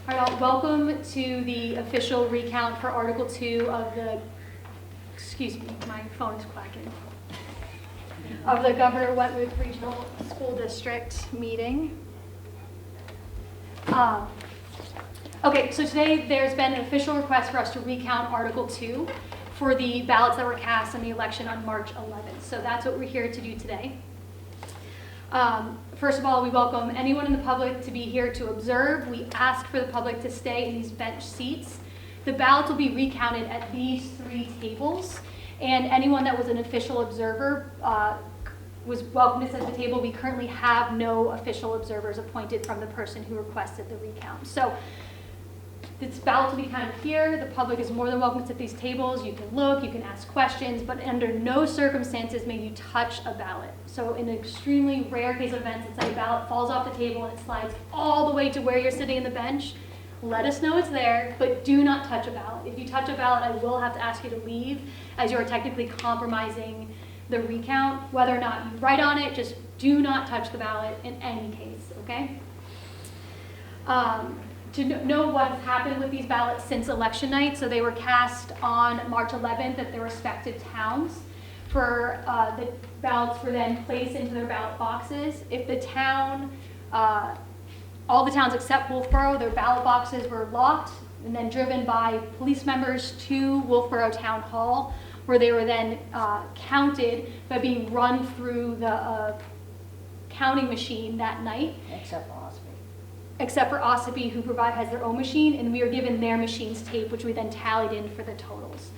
All right, welcome to the official recount for Article 2 of the, excuse me, my phone is quacking, of the Governor Wentworth Regional School District meeting. Okay, so today there's been an official request for us to recount Article 2 for the ballots that were cast in the election on March 11th. So that's what we're here to do today. First of all, we welcome anyone in the public to be here to observe. We ask for the public to stay in these bench seats. The ballots will be recounted at these 3 tables, and anyone that was an official observer was welcome to sit at the table. We currently have no official observers appointed from the person who requested the recount. So this ballot will be counted here. The public is more than welcome to sit at these tables. You can look, you can ask questions, but under no circumstances may you touch a ballot. So in an extremely rare case of events, let's say a ballot falls off the table and it slides all the way to where you're sitting in the bench, let us know it's there, but do not touch a ballot. If you touch a ballot, I will have to ask you to leave, as you are technically compromising the recount. Whether or not you write on it, just do not touch the ballot in any case, okay? To know what's happened with these ballots since election night, so they were cast on March 11th at their respective towns. For the ballots were then placed into their ballot boxes. If the town, all the towns except Wolfeboro, their ballot boxes were locked and then driven by police members to Wolfeboro Town Hall, where they were then counted by being run through the counting machine that night. Except for Ossipee, who has their own machine, and we were given their machine's tape, which we then tallied in for the totals.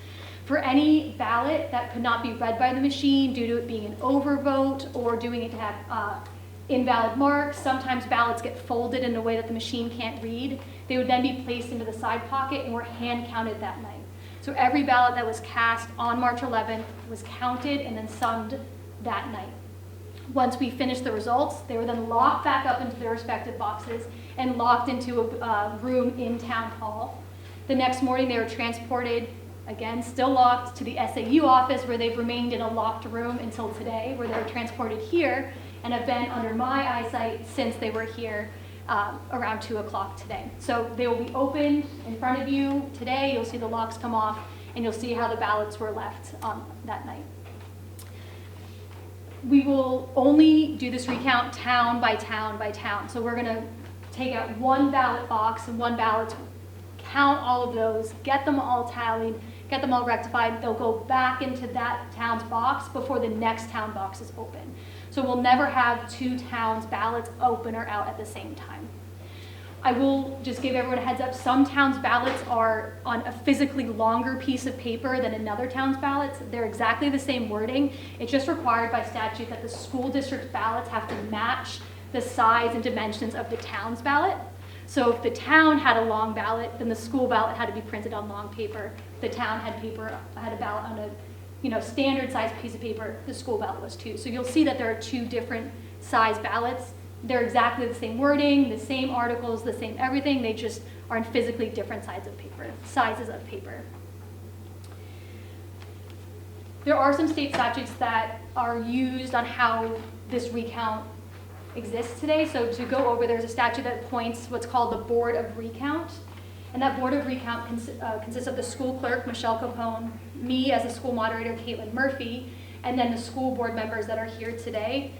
For any ballot that could not be read by the machine due to it being an overvote or doing it to have invalid marks, sometimes ballots get folded in a way that the machine can't read. They would then be placed into the side pocket and were hand counted that night. So every ballot that was cast on March 11th was counted and then summed that night. Once we finished the results, they were then locked back up into their respective boxes and locked into a room in Town Hall. The next morning they were transported, again still locked, to the SAU office, where they've remained in a locked room until today, where they were transported here and have been under my eyesight since they were here around 2 o'clock today. So they will be opened in front of you today. You'll see the locks come off and you'll see how the ballots were left that night. We will only do this recount town by town by town. So we're gonna take out one ballot box and one ballot, count all of those, get them all tallied, get them all rectified. They'll go back into that town's box before the next town box is open. So we'll never have 2 towns' ballots open or out at the same time. I will just give everyone a heads up, some towns' ballots are on a physically longer piece of paper than another town's ballots. They're exactly the same wording. It's just required by statute that the school district ballots have to match the size and dimensions of the town's ballot. So if the town had a long ballot, then the school ballot had to be printed on long paper. If the town had a ballot on a standard size piece of paper, the school ballot was too. So you'll see that there are 2 different size ballots. They're exactly the same wording, the same articles, the same everything. They just are in physically different sizes of paper. There are some state statutes that are used on how this recount exists today. So to go over, there's a statute that appoints what's called the Board of Recount. And that Board of Recount consists of the school clerk, Michelle Capone, me as a school moderator, Caitlin Murphy, and then the school board members that are here today.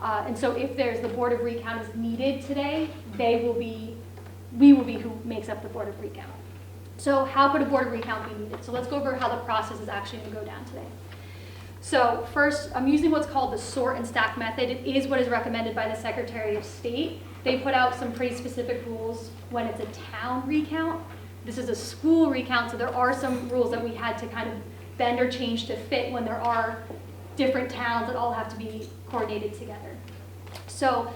And so if the Board of Recount is needed today, we will be who makes up the Board of Recount. So how could a Board of Recount be needed? So let's go over how the process is actually going to go down today. So first, I'm using what's called the sort and stack method. It is what is recommended by the Secretary of State. They put out some pretty specific rules when it's a town recount. This is a school recount, so there are some rules that we had to kind of bend or change to fit when there are different towns that all have to be coordinated together. So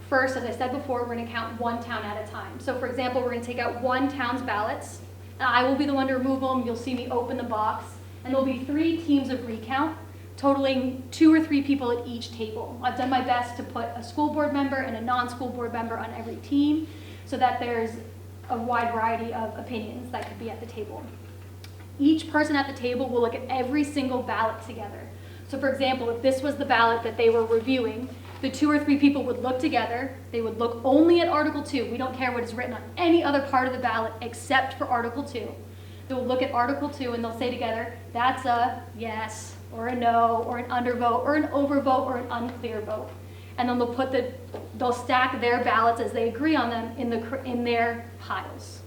first, as I said before, we're going to count one town at a time. So for example, we're going to take out one town's ballots. And I will be the one to remove them. You'll see me open the box. And there'll be 3 teams of recount, totaling 2 or 3 people at each table. I've done my best to put a school board member and a non-school board member on every team so that there's a wide variety of opinions that could be at the table. Each person at the table will look at every single ballot together. So for example, if this was the ballot that they were reviewing, the 2 or 3 people would look together. They would look only at Article 2. We don't care what is written on any other part of the ballot except for Article 2. They will look at Article 2 and they'll say together, that's a yes, or a no, or an undervote, or an overvote, or an unclear vote. And then they'll stack their ballots as they agree on them in their piles.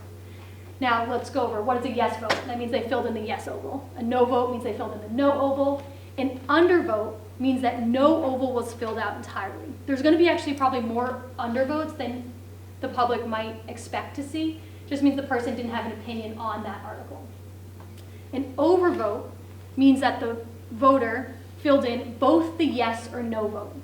Now let's go over, what is a yes vote? That means they filled in the yes oval. A no vote means they filled in the no oval. An undervote means that no oval was filled out entirely. There's going to be actually probably more undervotes than the public might expect to see. Just means the person didn't have an opinion on that article. An overvote means that the voter filled in both the yes or no vote.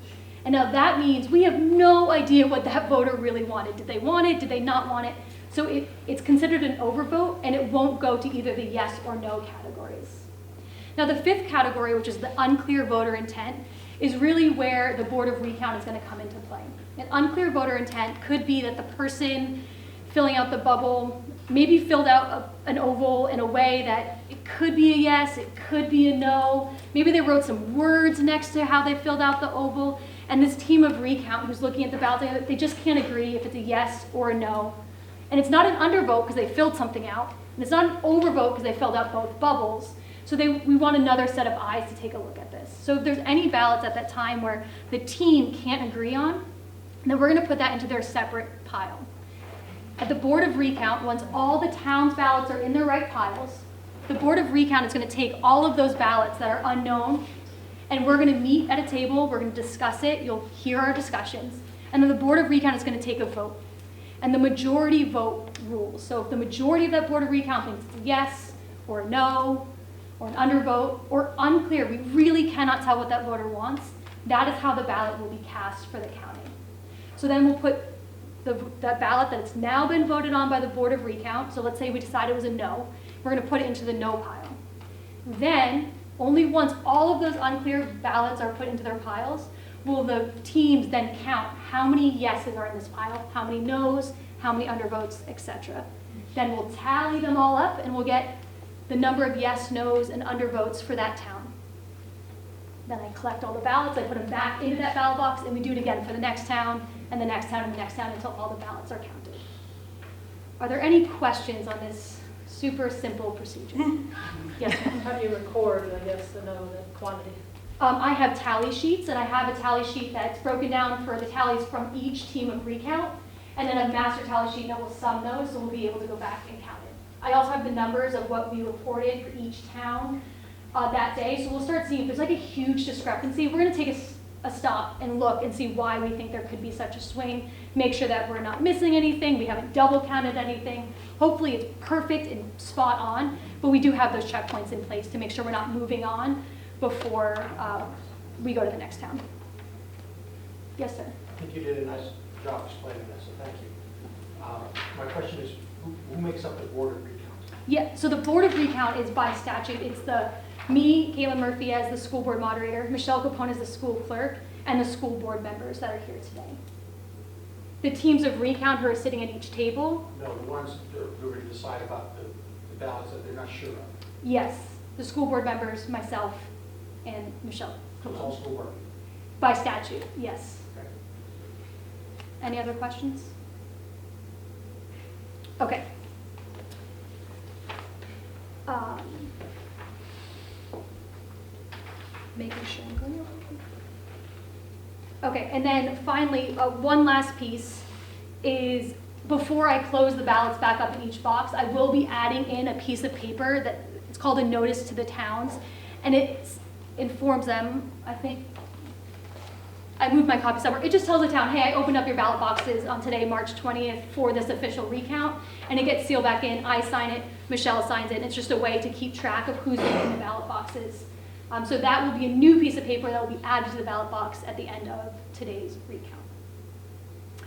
And now that means we have no idea what that voter really wanted. Did they want it? Did they not want it? So it's considered an overvote, and it won't go to either the yes or no categories. Now the 5th category, which is the unclear voter intent, is really where the Board of Recount is going to come into play. An unclear voter intent could be that the person filling out the bubble maybe filled out an oval in a way that it could be a yes, it could be a no. Maybe they wrote some words next to how they filled out the oval, and this team of ReCount who's looking at the ballot, they just can't agree if it's a yes or a no. And it's not an undervote because they filled something out, and it's not an overvote because they filled out both bubbles. So we want another set of eyes to take a look at this. So if there's any ballots at that time where the team can't agree on, then we're going to put that into their separate pile. At the Board of ReCount, once all the town's ballots are in their right piles, the Board of ReCount is going to take all of those ballots that are unknown, and we're going to meet at a table, we're going to discuss it, you'll hear our discussions, and then the Board of ReCount is going to take a vote. And the majority vote rules. So if the majority of that Board of ReCount thinks it's a yes, or a no, or an undervote, or unclear, we really cannot tell what that voter wants, that is how the ballot will be cast for the counting. So then we'll put that ballot that's now been voted on by the Board of ReCount, so let's say we decide it was a no, we're going to put it into the no pile. Then, only once all of those unclear ballots are put into their piles, will the teams then count how many yeses are in this pile, how many no's, how many undervotes, etc. Then we'll tally them all up and we'll get the number of yes, no's, and undervotes for that town. Then I collect all the ballots, I put them back into that ballot box, and we do it again for the next town, and the next town, and the next town, until all the ballots are counted. Are there any questions on this super simple procedure? Yes, ma'am? How do you record, I guess, the quantity? I have tally sheets, and I have a tally sheet that's broken down for the tallies from each team of ReCount, and then a master tally sheet that will sum those, so we'll be able to go back and count it. I also have the numbers of what we reported for each town that day, so we'll start seeing if there's like a huge discrepancy. We're going to take a stop and look and see why we think there could be such a swing, make sure that we're not missing anything, we haven't double counted anything. Hopefully it's perfect and spot on, but we do have those checkpoints in place to make sure we're not moving on before we go to the next town. Yes, sir? I think you did a nice job explaining this, so thank you. My question is, who makes up the Board of ReCount? Yeah, so the Board of ReCount is by statute. It's me, Kayla Murphy, as the school board moderator, Michelle Capone as the school clerk, and the school board members that are here today. The teams of ReCount who are sitting at each table. No, the ones who are going to decide about the ballots that they're not sure of. Yes, the school board members, myself, and Michelle So it's all Capone. school work. By statute, yes. Okay. Any other questions? Okay. Making sure I'm going okay, and then finally, one last piece is before I close the ballots back up in each box, I will be adding in a piece of paper that it's called a notice to the towns, and it informs them, I think, I moved my copy somewhere. It just tells the town, hey, I opened up your ballot boxes on today, March 20th, for this official ReCount, and it gets sealed back in. I sign it, Michelle signs it, and it's just a way to keep track of who's in the ballot boxes. So that will be a new piece of paper that will be added to the ballot box at the end of today's ReCount.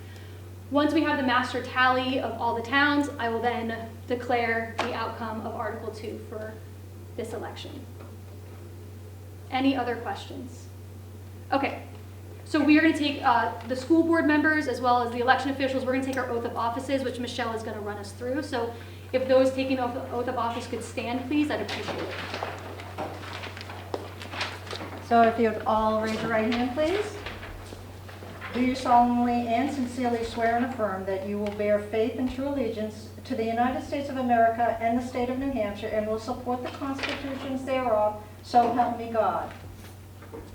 Once we have the master tally of all the towns, I will then declare the outcome of Article 2 for this election. Any other questions? Okay. So we are going to take the school board members as well as the election officials. We're going to take our oath of offices, which Michelle is going to run us through. So if those taking oath of office could stand, please, I'd appreciate it. So if you'd all raise your right hand, please. Do you solemnly and sincerely swear and affirm that you will bear faith and true allegiance to the United States of America and the state of New Hampshire and will support the constitutions thereof, so help me God?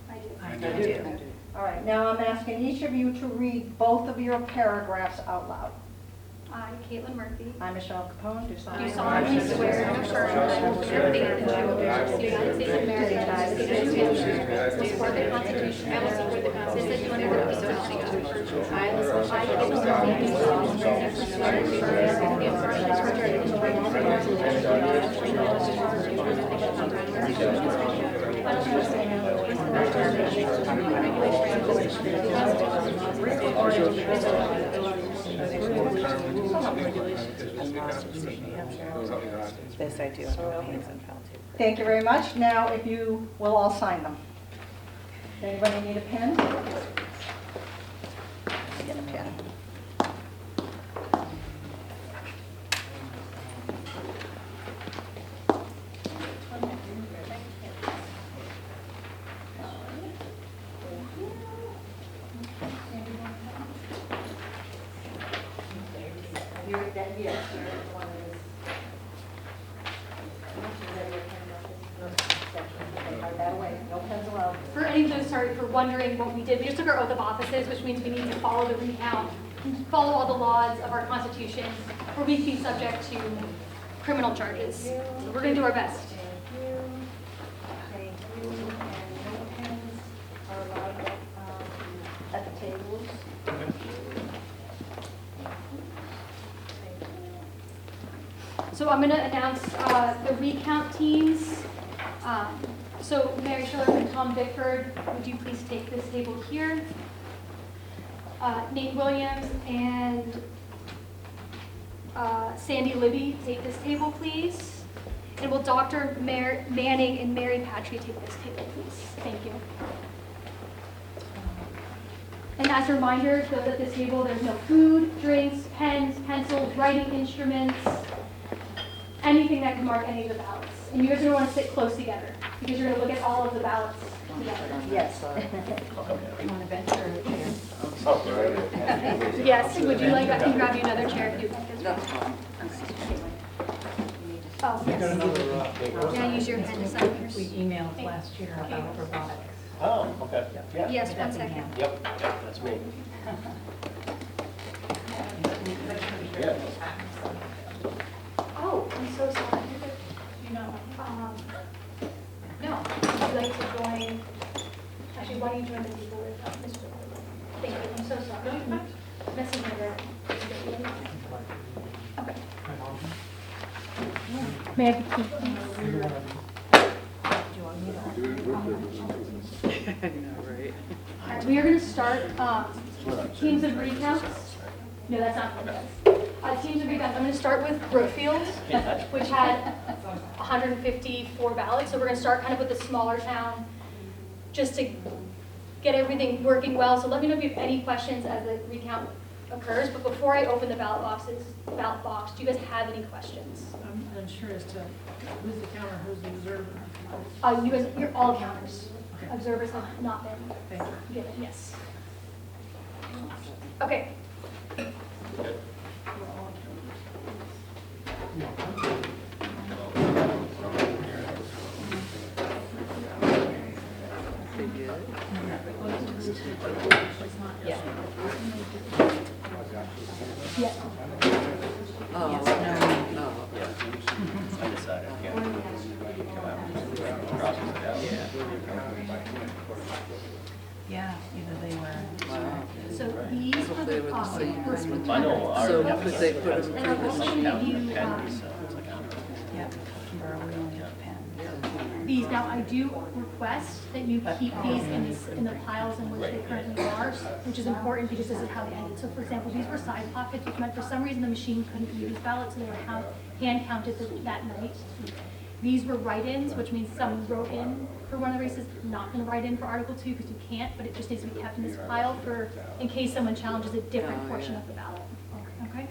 I do. I do. All right, now I'm asking each of you to read both of your paragraphs out loud. I, Caitlin Murphy, I, Michelle Capone, do do solemnly solemnly swear and affirm that I will bear faith and true allegiance to the United States of America and the state of New Hampshire, and will support the Constitution thereof, constituted under the Constitution. I will support This I do, pains and penalties. Thank you very much. Now, if you will all sign them. Anybody need a pen? Get a pen. For any of those, sorry, for wondering what we did, we just took our oath of offices, which means we need to follow the recount, follow all the laws of our Constitution, or we can be subject to criminal charges. So we're going to do our best. Thank you. And no pens are allowed at the tables. So I'm going to announce the recount teams. So Mary Schiller and Tom Bickford, would you please take this table here? Nate Williams and Sandy Libby, take this table, please. And will Dr. Manning and Mary Patry take this table, please? Thank you. And as a reminder, those at this table, there's no food, drinks, pens, pencils, writing instruments, anything that can mark any of the ballots. And you guys are going to want to sit close together because you're going to look at all of the ballots together. Yes. You want to bench or a chair? Yes, would you like, I can grab you another chair if you'd like as well. Oh, yes. Now use your pen to sign yours. We emailed last year about robotics. Oh, okay, yeah. Yes, 1 second. Yep, that's me. Yeah. Oh, I'm so sorry. You know, no, would you like to join, actually, why don't you join the people with Mr. Thank you, I'm so sorry. Message never. Okay. May I have the key, please? I know, right? All right, we are going to start teams of recounts. No, that's not what it does. Teams of recounts. I'm going to start with Brookfield, which had 154 ballots. So we're going to start kind of with the smaller town, just to get everything working well. So let me know if you have any questions as the recount occurs. But before I open the ballot box, do you guys have any questions? I'm unsure as to who's the counter, who's the observer. You guys, you're all counters. Okay. Observers have not been Thank you. given. Yes. Okay. Yeah. Yeah. Oh, no. I decided, Yeah, either they were. So these are They the were the same first kind. I know, our. So could they put them And I'm through also this? going to give you Yeah, Borough, we only have 10. these. Now, I do request that you keep these in the piles in which they currently are, which is important because this is how they ended. So for example, these were side pockets, which meant for some reason the machine couldn't use ballots, so they were hand counted that night. These were write-ins, which means someone wrote in for one of the races, not going to write in for Article 2 because you can't, but it just needs to be kept in this pile for, in case someone challenges a different portion of the ballot. Okay?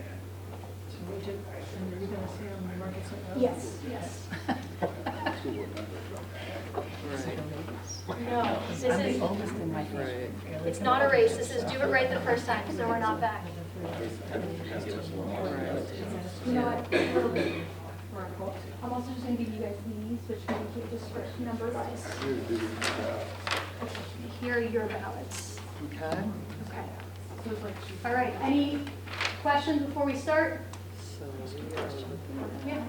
So we did, and are you going to see on the market site? Yes, yes. Right. No, this I'm the is, oldest in my family. it's not a race. This is do it right the first time, so we're not back. You know what? A little bit. I'm also just gonna give you guys these, which can be just for number wise. Here are your ballots. Okay. Okay. All right, any questions before we start? So we are looking Yeah.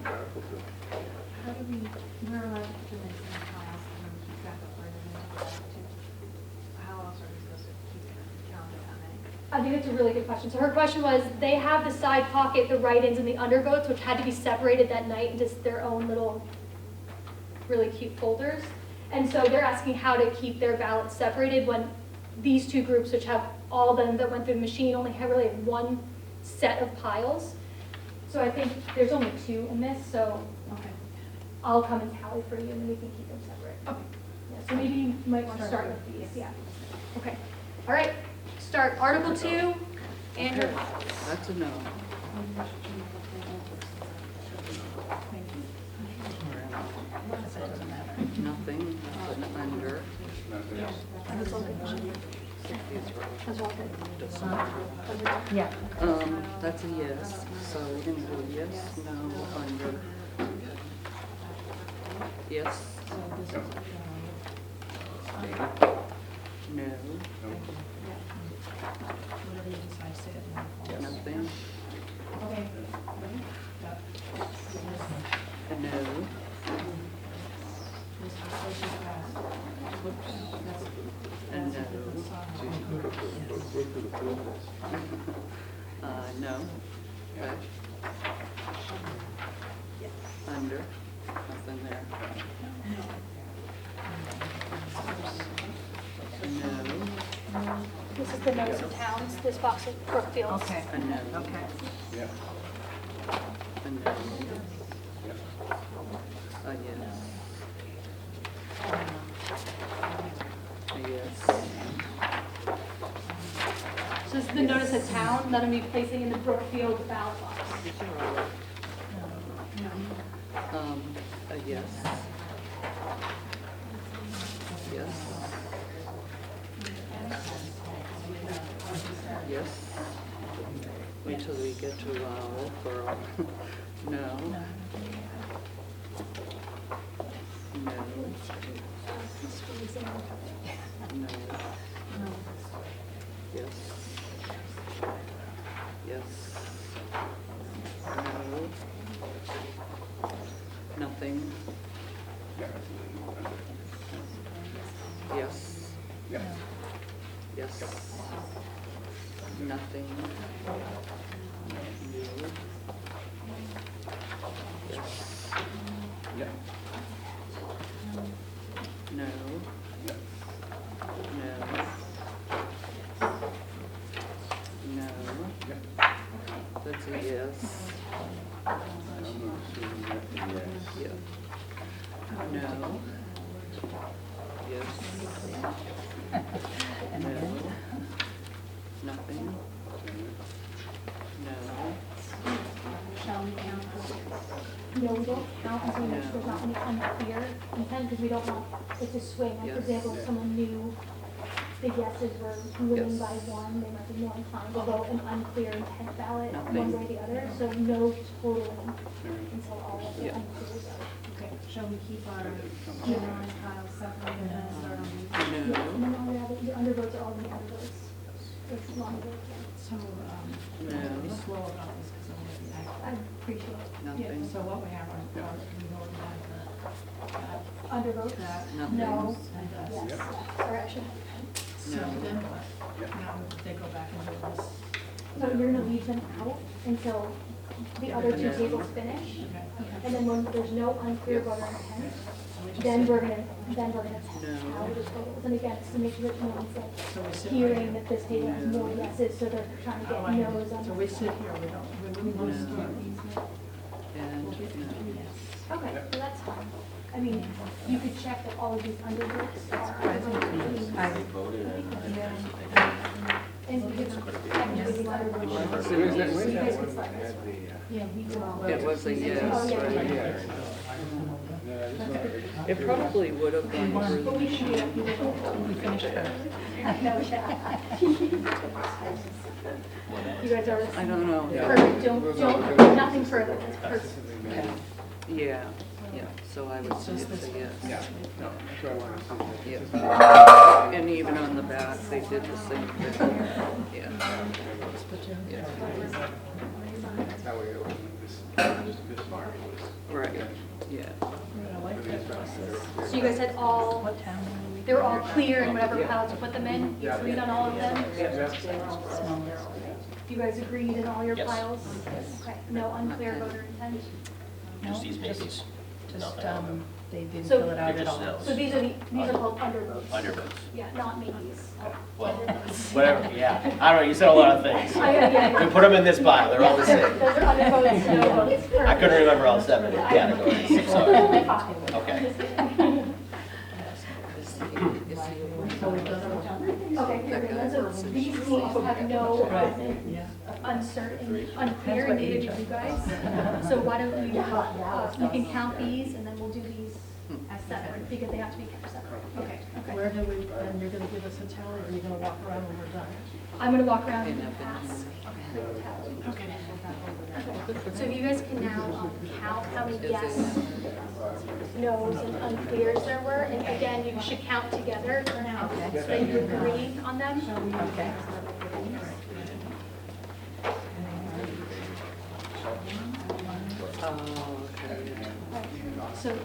How do we're allowed to put them in piles and then keep track of where they're going to? How else are we supposed to keep count of how many? I think it's a really good question. So her question was, they have the side pocket, the write-ins and the undervotes, which had to be separated that night into their own little really cute folders. And so they're asking how to keep their ballots separated when these two groups, which have all of them that went through the machine, only have really one set of piles. So I think there's only two in this, so Okay. I'll come and tally for you and then we can keep them separate. Okay. Yeah, so maybe you might want to start with these, yeah. Okay, all right, start Article 2 and your piles. That's a no. Nothing, nothing under. That's all good. That's all good. Yeah. That's a yes, so we're gonna go yes, no, under. Yes. No. Whatever you decide, say it. Nothing. Okay. A no. A no. No. Okay. Under. Nothing there. No. This is the notice of towns, this box is Brookfield. Okay. A no. Okay. A no. A yes. A yes. So this is the notice of town that I'm going to be placing in the Brookfield ballot box. A yes. Yes. Yes. Wait till we get to Wolfeboro. No. No. No. Yes. Yes. No. Nothing. Yes. Yes. Nothing. No. Yes. No. No. No. That's a yes. Yeah. No. Yes. No. Nothing. No. Shall we count? No, we don't count until we make sure there's not any unclear intent, because we don't want it to swing. Like, for Yes. example, if someone knew the yeses were winning Yes. by one, they might be more inclined to vote an unclear intent ballot one Nothing. way or the other. So no totaling until all of the Yeah. unclears are. Okay, shall we keep our generalized piles separated and start on these? Yeah, and No. then all the other, the undervotes are all the undervotes. It's long vote, So, No. be slow about this because I'm going to be yeah. active. I appreciate it. Yeah, Nothing. so what we have on, we voted on Undervotes? that, Nothing. No. and that. Yes. Or actually, So No. then what? Now they go back and do this. so you're gonna leave them out until the other two No. tables finish? Okay. And then when there's no unclear voter intent, then we're gonna tally the totals. And again, it's to make sure that no one's like So we sit hearing right that this table has more yeses, so they're trying to here. get no's on. So we sit here, we don't, we move those No. these. And no. Okay, so that's fine. I mean, you could check that all of these undervotes are. And you could technically the undervotes. So you guys could slide this. Yeah, we do all. It was a yes, Oh, yeah, right? yeah. It probably would have gone through. But we can do that. We finished first. You guys are I don't know. perfect. Don't, nothing further. That's perfect. Yeah, so I would say it's a yes. Yeah, no, that's what I want to see. Yeah. And even on the back, they did the same thing. Yeah. Yeah. That way it wasn't just this mark. Right, yeah. I like that process. So you guys had all, What town are we? they were all clear in whatever pile to put them in? You agreed on all of them? Smallest. You guys agreed in all your Yes. piles? Okay, no unclear voter intent? Just these maybes. Just, Nothing. they didn't So- fill it out at all. So these are called undervotes? Undervotes. Yeah, not maybes. Well, Undervotes. whatever, yeah. I don't know, you said a lot of things. Yeah. We put them in this pile, they're all the same. Those are undervotes, no votes. I couldn't remember all 7 categories, sorry. Only 5. Okay. So it doesn't. Okay, very good. So these teams have no Yeah. uncertain, unclear, and neither do you guys. So why don't we, you can count these and then we'll do these as separate because they have to be kept separate. Okay, okay. Where do we, and you're gonna give us a tally, or are you gonna walk around when we're done? I'm gonna walk around and ask. Okay. So if you guys can now count how many yes, no's, and unclears there were, and again, you should count together for now, so that you agree on them. Okay. Oh, okay. So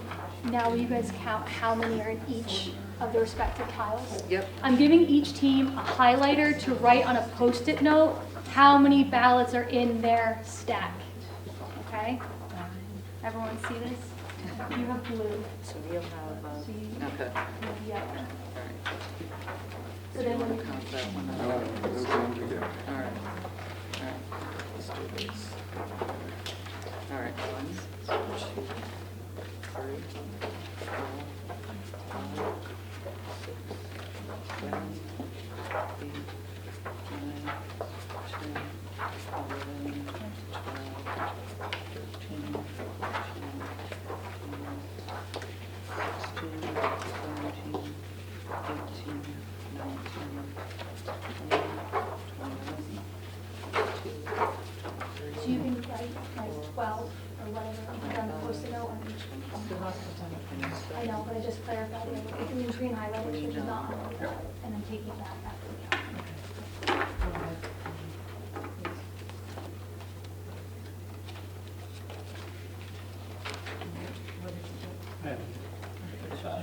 now will you guys count how many are in each of the respective piles? Yep. I'm giving each team a highlighter to write on a Post-it note how many ballots are in their stack. Okay? Everyone see this? You have blue, So we'll have, so you okay, all have yellow. right. So Do you then want when to you count that one No, out? those ones we did. All right, let's do these. All right, 1, 2, 3, 4, 5, 6, 7, 8, 9, 10, 11, 12, 13, 14, 16, 17, 18, 19, 20, 21, 22, So you can write like 12 or whatever on the Post-it note on each. I know, but I just clarified it. If you green highlighter, which is not on the and then taking that after the count.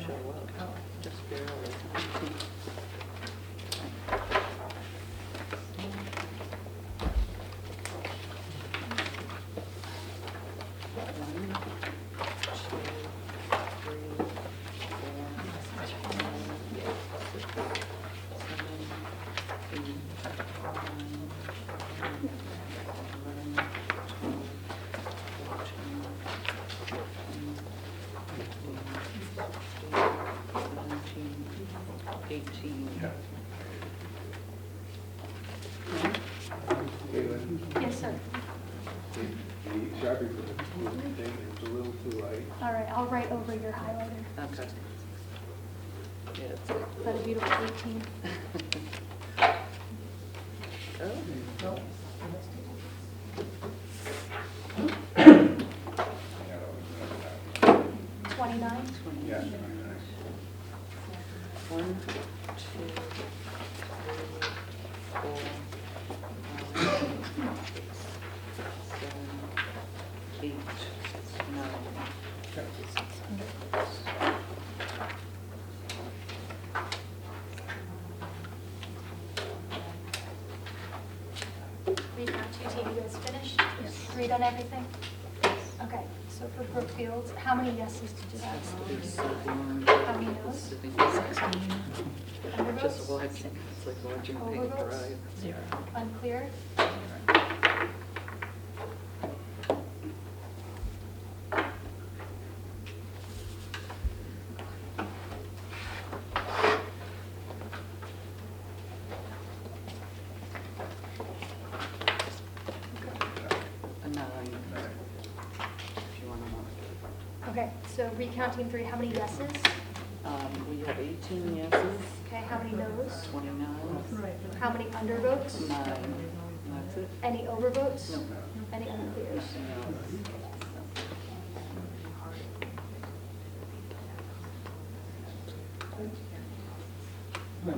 show up, just barely. Caitlin, Yes, sir. the Sharpie thing is a little too light. All right, I'll write over your highlighter. Okay. Yeah, it's like, Is that a beautiful 18? oh, 29? Yeah. 1, 2, 3, 4, 5, 6, 7, 8, 9. ReCount 2 team, you guys finished? Yes. Agreed on everything? Okay, so for Brookfield, how many yeses did you have? It's so boring. How many no's? Sitting Undervotes? just watching, it's like watching paint Overvotes? dry. Zero. Unclear? A 9. If you want to mark it. Okay, so recounting 3, how many yeses? We have 18 yeses, Okay, how many noes? 29, How many undervotes? 9. That's it? Any overvotes? No. Any unclears? No.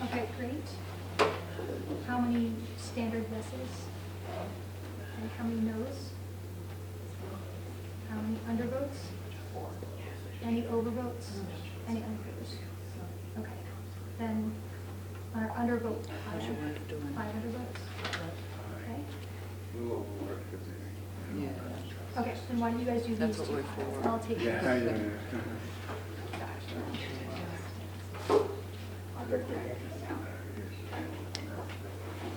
Okay, great. How many standard yeses? And how many noes? How many undervotes? Any overvotes? Any unclears? Okay, then our undervote, How's your wife doing? 5 undervotes. Okay, We'll work with it. Yeah. okay, then why don't you guys do these That's what two? we're for. I'll take Yeah, these. yeah.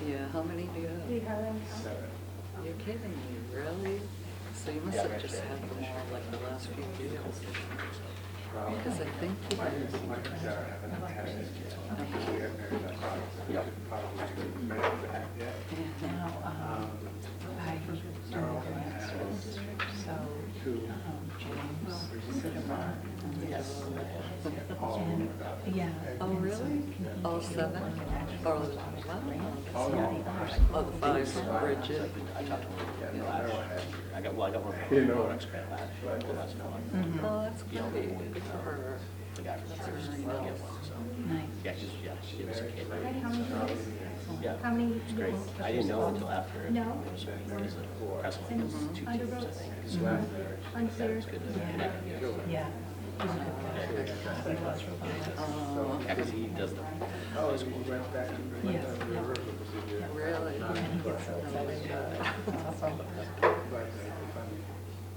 Yeah, how many do you have? Do you have them? You're kidding me, really? So you must have just had them all like the last few years. Because I think you My Sarah haven't had it. We got married last August. We should probably marry back yet. Carol has two. All Oh, really? All 7? Or, wow. Oh, the 5, Bridget. I got one. You know. Next grant last year. Well, that's fine. Oh, that's great. Good for her. The guy from the church is gonna get one, so. Yeah, she was a kid. Okay, how many noes? Yeah, How many it's great. noes? I didn't know until after. No. It was because the press one And was 2 teams, I undervotes? think. Unclear? It's good to connect. Yeah. Oh, Yeah, because he does the. Oh, so we went back to the rehearsal procedure. really? But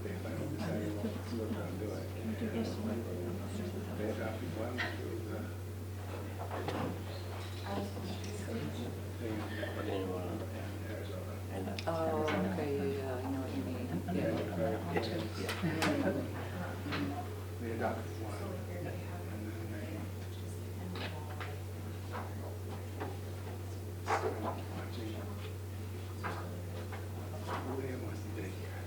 they finally decided what we're gonna do it. They adopted one through the thing in Arizona. Oh, okay, yeah, I know what you mean. Yeah. They adopted one, and then they started watching. William was the daycare.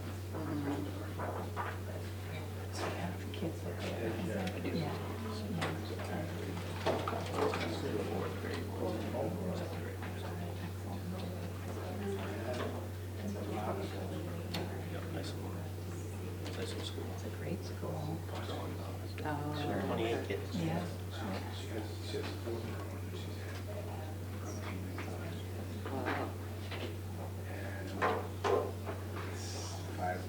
Nice little school. It's a great school. Oh, 28 kids. Yeah. She has 4 now, and she's had wow. and 5,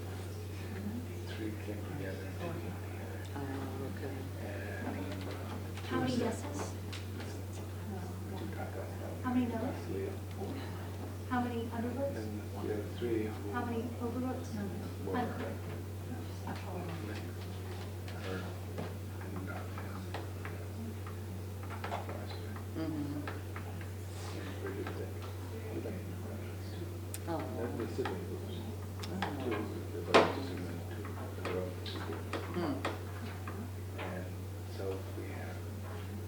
3 came together. Oh, okay. And How many yeses? 2 got that. How many noes? How many undervotes? And the other 3 who How many overvotes? Unclear. her and not him. Mm-hmm. Oh. The sibling groups. Oh. 2, the brothers and then 2, the brothers. Hmm. And so we have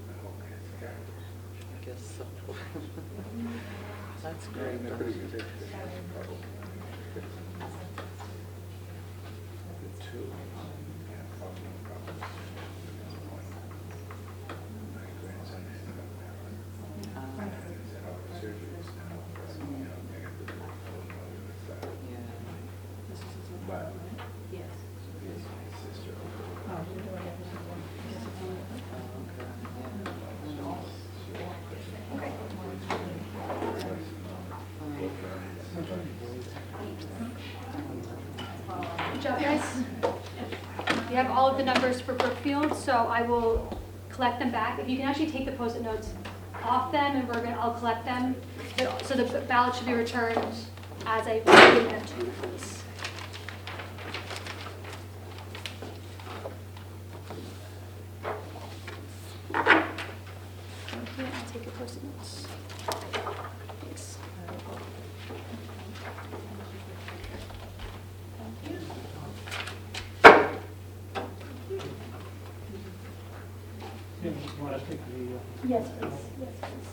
the whole kinds of characters. I guess so. That's great. And they're pretty good. They have probably 50. The 2 have probably no problems. My grandson has got he's had all the surgeries now. You know, they got the whole other stuff. Yeah. But his sister. Good job, guys. You have all of the numbers for Brookfield, so I will collect them back. If you can actually take the Post-it notes off them, and I'll collect them. So the ballot should be returned as I give them to you, please. Okay, I'll take your Post-it notes. Thanks. Thank you. Yes, please. Yes, please.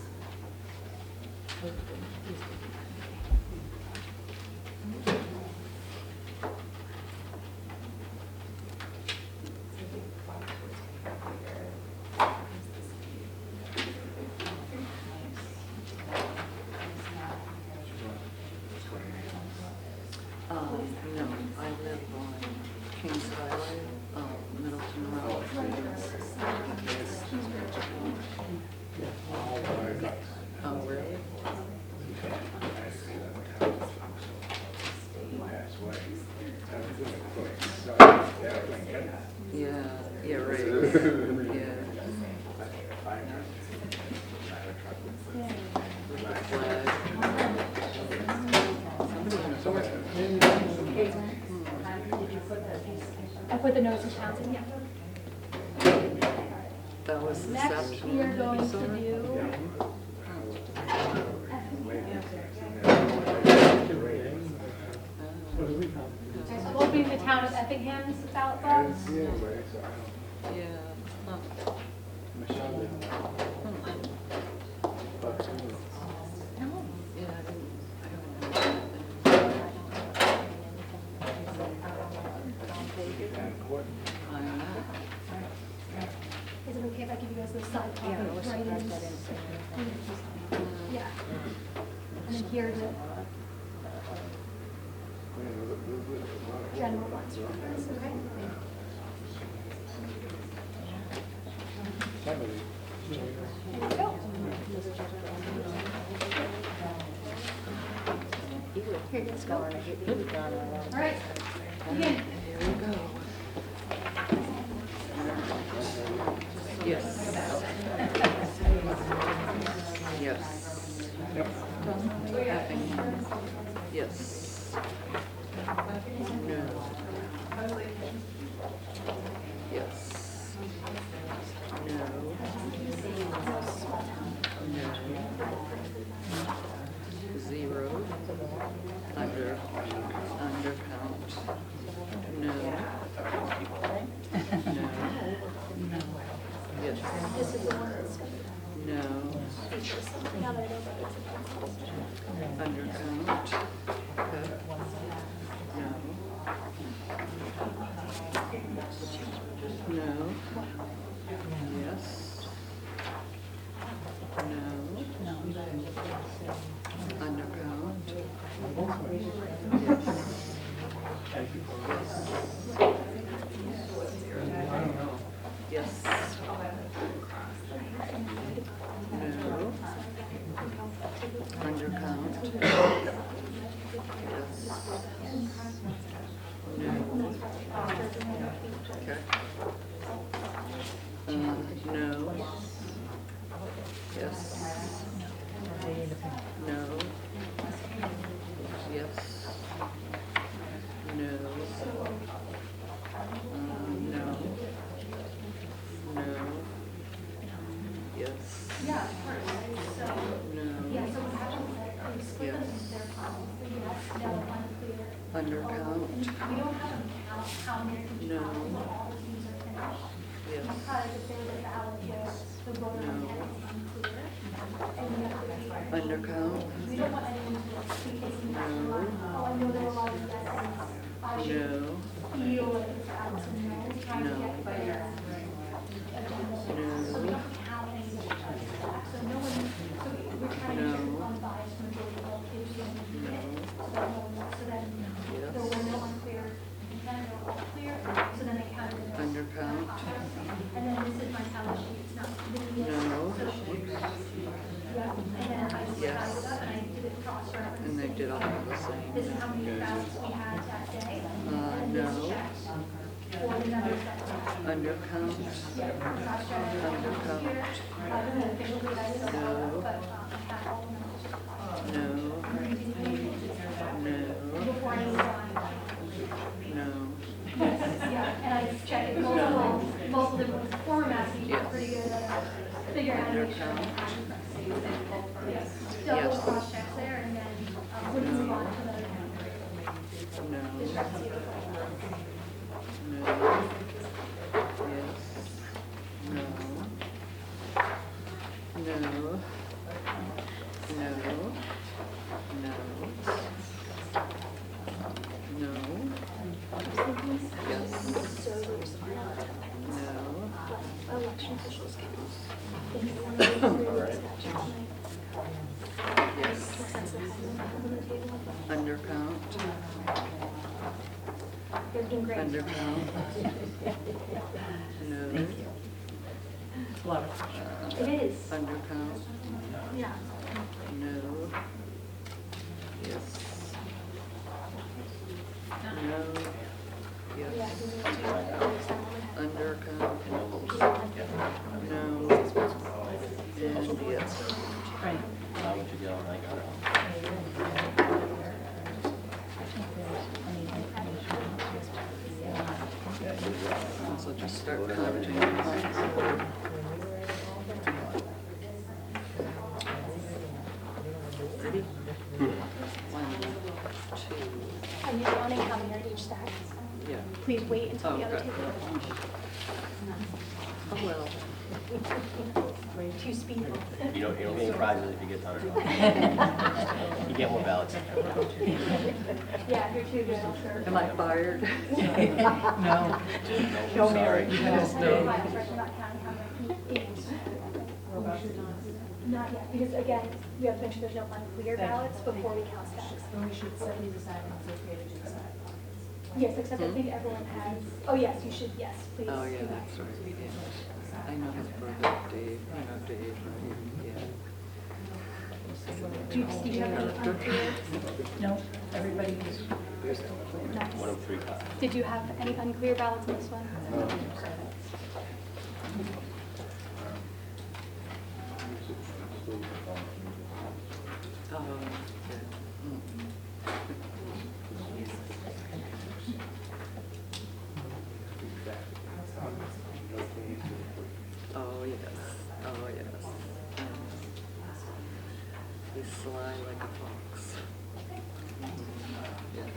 No, I live on Kings Highway, Middleton Road. Oh, really? Yeah, yeah, right. Yeah. I put the notice of council, yeah. That was this Next, afternoon. we are going to Sorry. do opening the town of Effingham's ballot box. Yeah. Huh. Yeah, I Is it okay if I give you guys those side copies? Yeah. And then here's the general ones for us, okay? There you go. Here, let's go. All right, begin. Here we go. Yes. Yes. Effingham. Yes. No. Yes. No. No. Zero. Undercount. No. No. No. Yes. This is the one that's No. features something other than Undercount. Okay. No. No. Yes. No. Undercount. Yes. Yes. No. Undercount. Yes. No. Okay. No. Yes. No. Yes. No. No. No. Yes. Yeah, of course. So, No. yeah, so what happens is that we split them into their columns, the yes, no, unclear. Undercount. We don't have them count how many each No. column, but all of these are finished. Yes. Because if there's a ballot where the voter No. intent is unclear, and we have to be. Undercount. We don't want anyone to like be taking that No. line, oh, I know there were a lot of yeses, I should No. feel like this ballot's a no, trying to No. get better agenda. So we don't count any of the back, so no one, so we're trying to No. get unbiased majority of all kids who don't need it, so that no one, so then Yes. there were no unclear intent, they were all clear, so then they counted it. Undercount. And then this is my tally sheet, it's not the No. yeah, and then I just Yes. added up and I did it cross-reference. And they did all the same. This is how many ballots we had that day. And no. this checks for the numbers that we had. Undercount. Yeah, cross-reference Undercount. here. I don't know officially that is No. all, but I have all the numbers. No. No. Before I even signed. No. Yeah, and I checked it multiple different formats, so you're Yes. pretty good at figuring out how to make sure. Yes. Double Yes. cross-checks there, and then we can move on to the No. discrepancy. No. Yes. No. No. No. No. No. Yes. No. Election officials Yes. Undercount. You're doing great. Undercount. No. It's a lot of pressure. It is. Undercount. Yeah. No. Yes. No. Yes. Undercount. No. And yes. Right. So just start counting the points. Ready? 1, 2. Are you counting how many are each stack? Yeah. Please wait until the other Okay. table. Oh, well. Too speedy. You don't get any prizes if you get done. You get more ballots. Yeah, you're too good, sir. Am I fired? No. No, sorry. Not counting how many each. Not yet, because again, we have to make sure there's no unclear ballots before we count stacks. And we should set these aside and it's okay to do this. Yes, except I think everyone has, oh yes, you should, yes, please. Oh, yeah, do that. that's right, yeah. I know his brother, Dave, Dave, right, yeah. Do you have any unclear? No, everybody's. Nice. 1 of 3 copies. Did you have any unclear ballots in this one? Yeah. Mm. Oh, yes, oh, yes. He's sly like a fox. Yeah.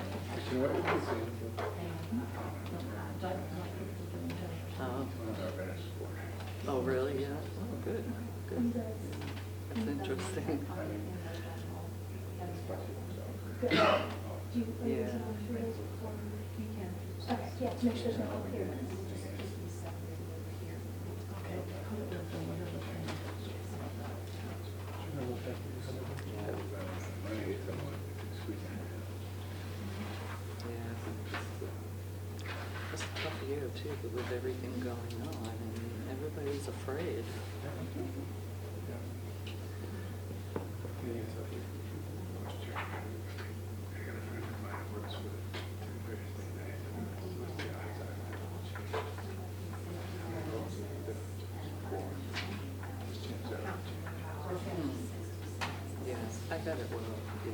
Oh. Oh, really? Yeah. Oh, good. Good. That's interesting. Good. Do you, are you Yeah. using all three of those before you can? Okay, yeah, to make sure there's no unclear ones. Yeah. It's a tough year too, but with everything going on, and everybody's afraid. Yeah, I bet it will. Yeah.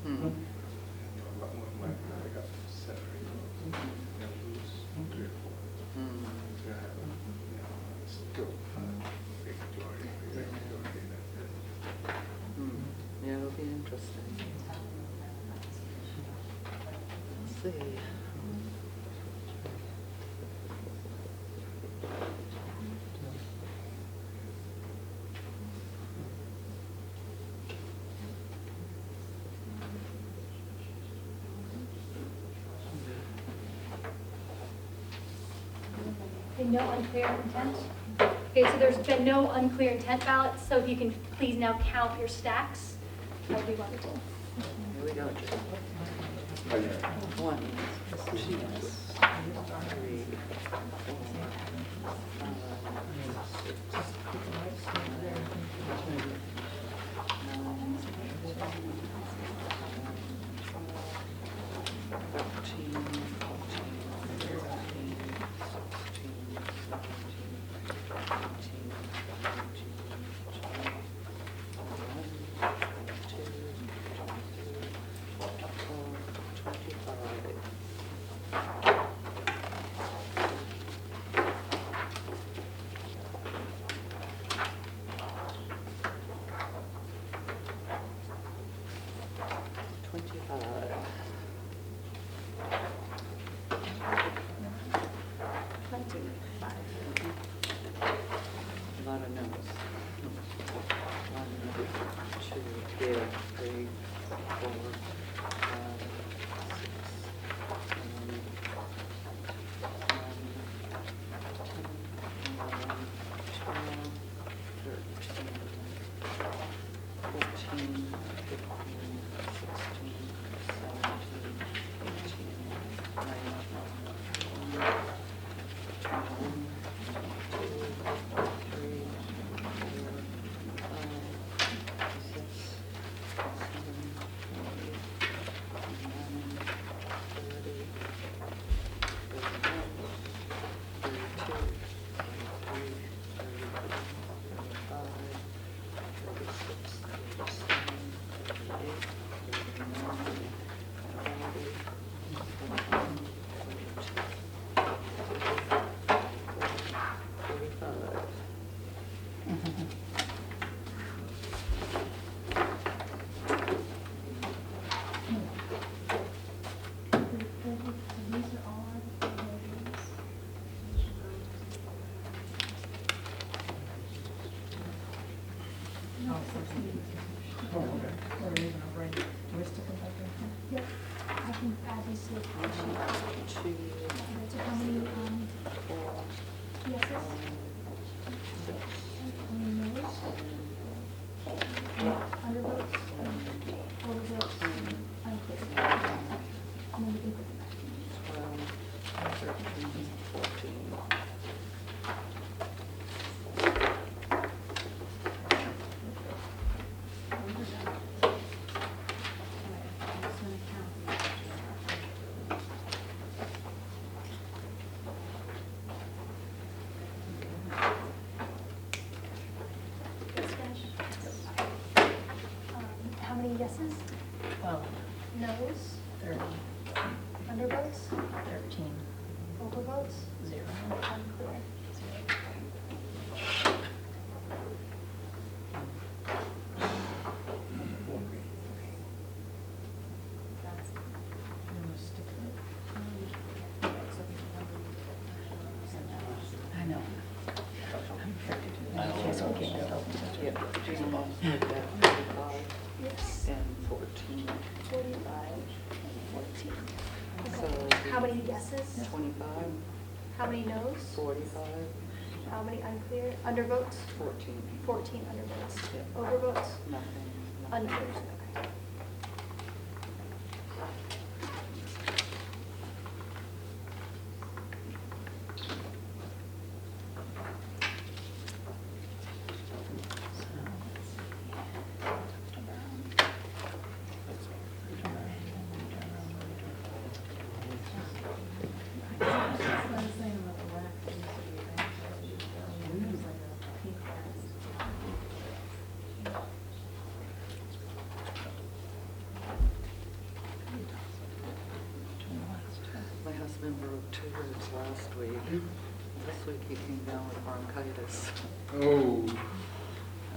Hmm. Hmm. Hmm. Yeah, it'll be interesting. Let's see. Okay, no unclear intent. Okay, so there's been no unclear intent ballots, so if you can please now count your stacks, that would be wonderful. Here we go. 1, 2, 3, 4, 5, 25. 13, 14. How many yeses? 12, Noes? 30, Undervotes? 13, Overvotes? 0. Unclear. I know. I don't Yes, know. we can help. Yeah, Gina Moss did that 45 Yes. and 14 45. and 14. Okay. How many yeses? 25, How many noes? 45, How many unclear? Undervotes? 14. 14 undervotes. Yeah. Overvotes? Nothing. Unclear. Okay. My husband broke 2 ribs last week. This week he came down with bronchitis. Oh.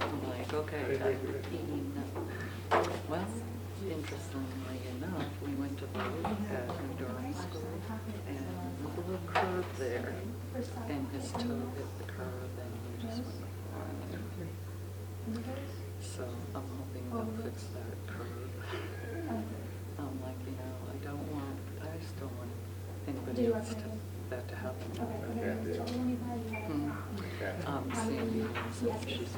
I'm like, okay, I've eaten. Well, interestingly enough, we went to vote at endurance school, and there's a little curve there, and his toe hit the curve, and we just went flying. So I'm hoping they'll fix that curve. I'm like, I don't want, I just don't want anybody else to, that to happen. Sandy, she's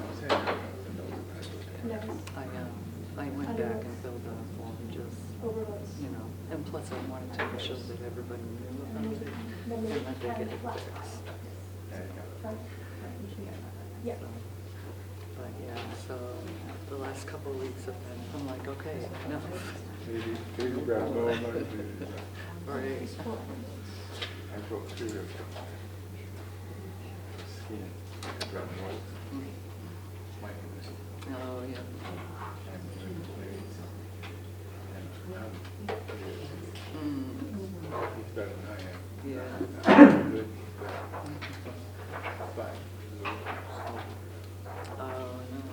I went back and filled out a form just, and plus I wanted to make sure that everybody knew about it and that they get it fixed. Yeah. But yeah, so the last couple of weeks have been, I'm like, okay, enough. Maybe grab no money. Right. I broke 2 ribs. Skin. I dropped one. My condition. Oh, yeah. He's better than I am. Yeah. I'm good. But, Oh, no.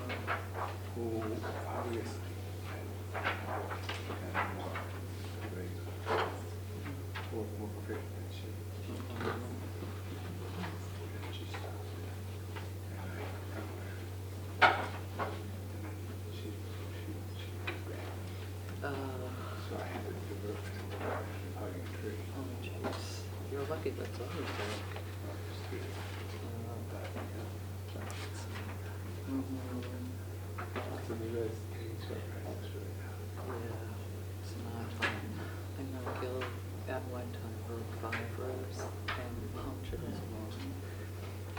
who obviously and more fit than she. And she stopped it. And I she ran. So I had to divert her hugging a tree. Oh, jeez. You're lucky that's all you got. So the rest takes her practice really now. Yeah, it's not fun. I know Gil at one time broke 5 ribs and punctured his lung.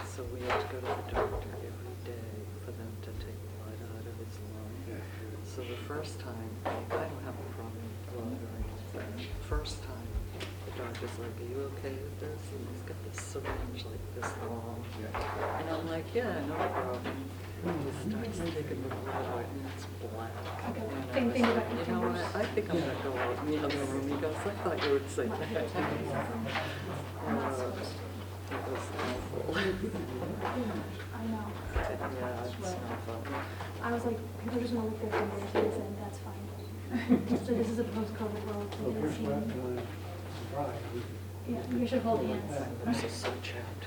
So we had to go to the doctor every day for them to take blood out of his lung. Yeah. So the first time, I don't have a problem with blood or anything. First time, the doctor's like, are you okay with this? And he's got this syringe like this long. Yeah. And I'm like, yeah, no problem. And he starts taking the blood and it's black. Okay. And I Think was about like, your you know what, fingers. I think I'm gonna go out in the other room. He goes, I thought you would say that. It was awful. I know. Yeah, it's not fun. I was like, people just want to look their fingers and said, that's fine. So this is a post-COVID world. so they see- Yeah, you should hold hands. I'm just so chapped.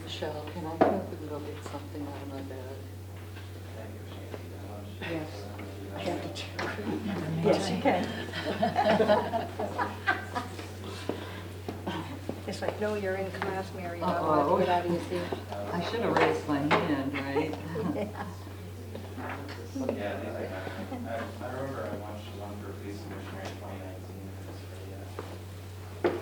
Michelle, can I come up and go get something out of my bag? Yes. I have to check. Yes, you can. It's like, no, you're in class, Mary. You're not allowed to get out of your seat. I should have raised my hand, right? Yeah, I remember I watched one for Police Commissioner in 2019.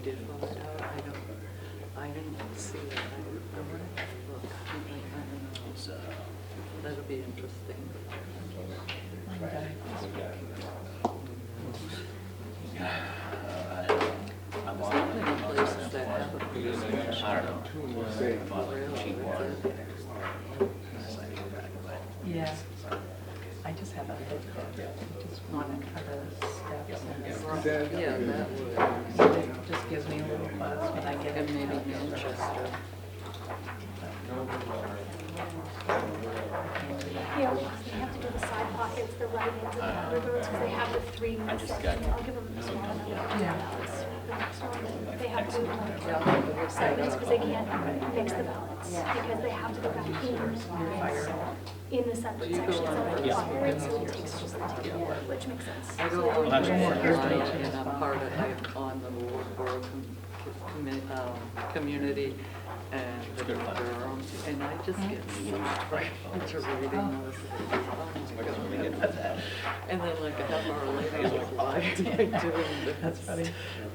did fill it out, I didn't see it. I wanted to look. I don't know. That'll be interesting. I There's not many places that have a police station. don't know. I bought like a cheap one. Yeah. I just haven't looked at it. I just wanted other steps and Yeah, that would. it just gives me a little buzz when I get And it. maybe Manchester. Yeah, they have to do the side pockets, the right ends, and the outer doors, because they have the three I just sections. got- I'll give them the small one. Yeah. The next one, they have to do like Yeah, segments, because they can't mix the ballots, because they have to go back in the separate sections that are required, so it takes just the time, which makes sense. I go So over that- there here's the- and I'm part of, I'm on the Wolfeboro Community and the Durham, and I just get sucked right into reading those. Oh my God. And then like a half hour later, I'm like, why am I doing this? That's funny.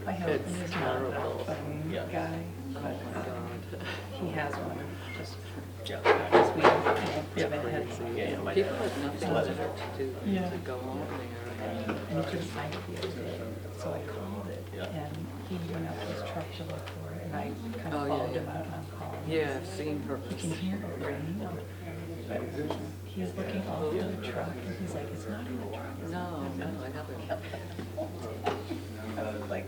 My husband It's is not a terrible. phone Yeah. guy, Oh but my God. he has one just Yeah. because we live in heads. Yeah, my People dad. have nothing better to do Yeah. to go on there. And he couldn't find it the other day, so I called it. Yeah. And he went out to his truck to look for it, and I kind Oh, of yeah, followed him yeah. out and I'm calling. Yeah, I've seen her. You can hear it ringing. He was looking all over the truck, and he's like, it's not in the truck. It's No, not in the no, I haven't. I was like,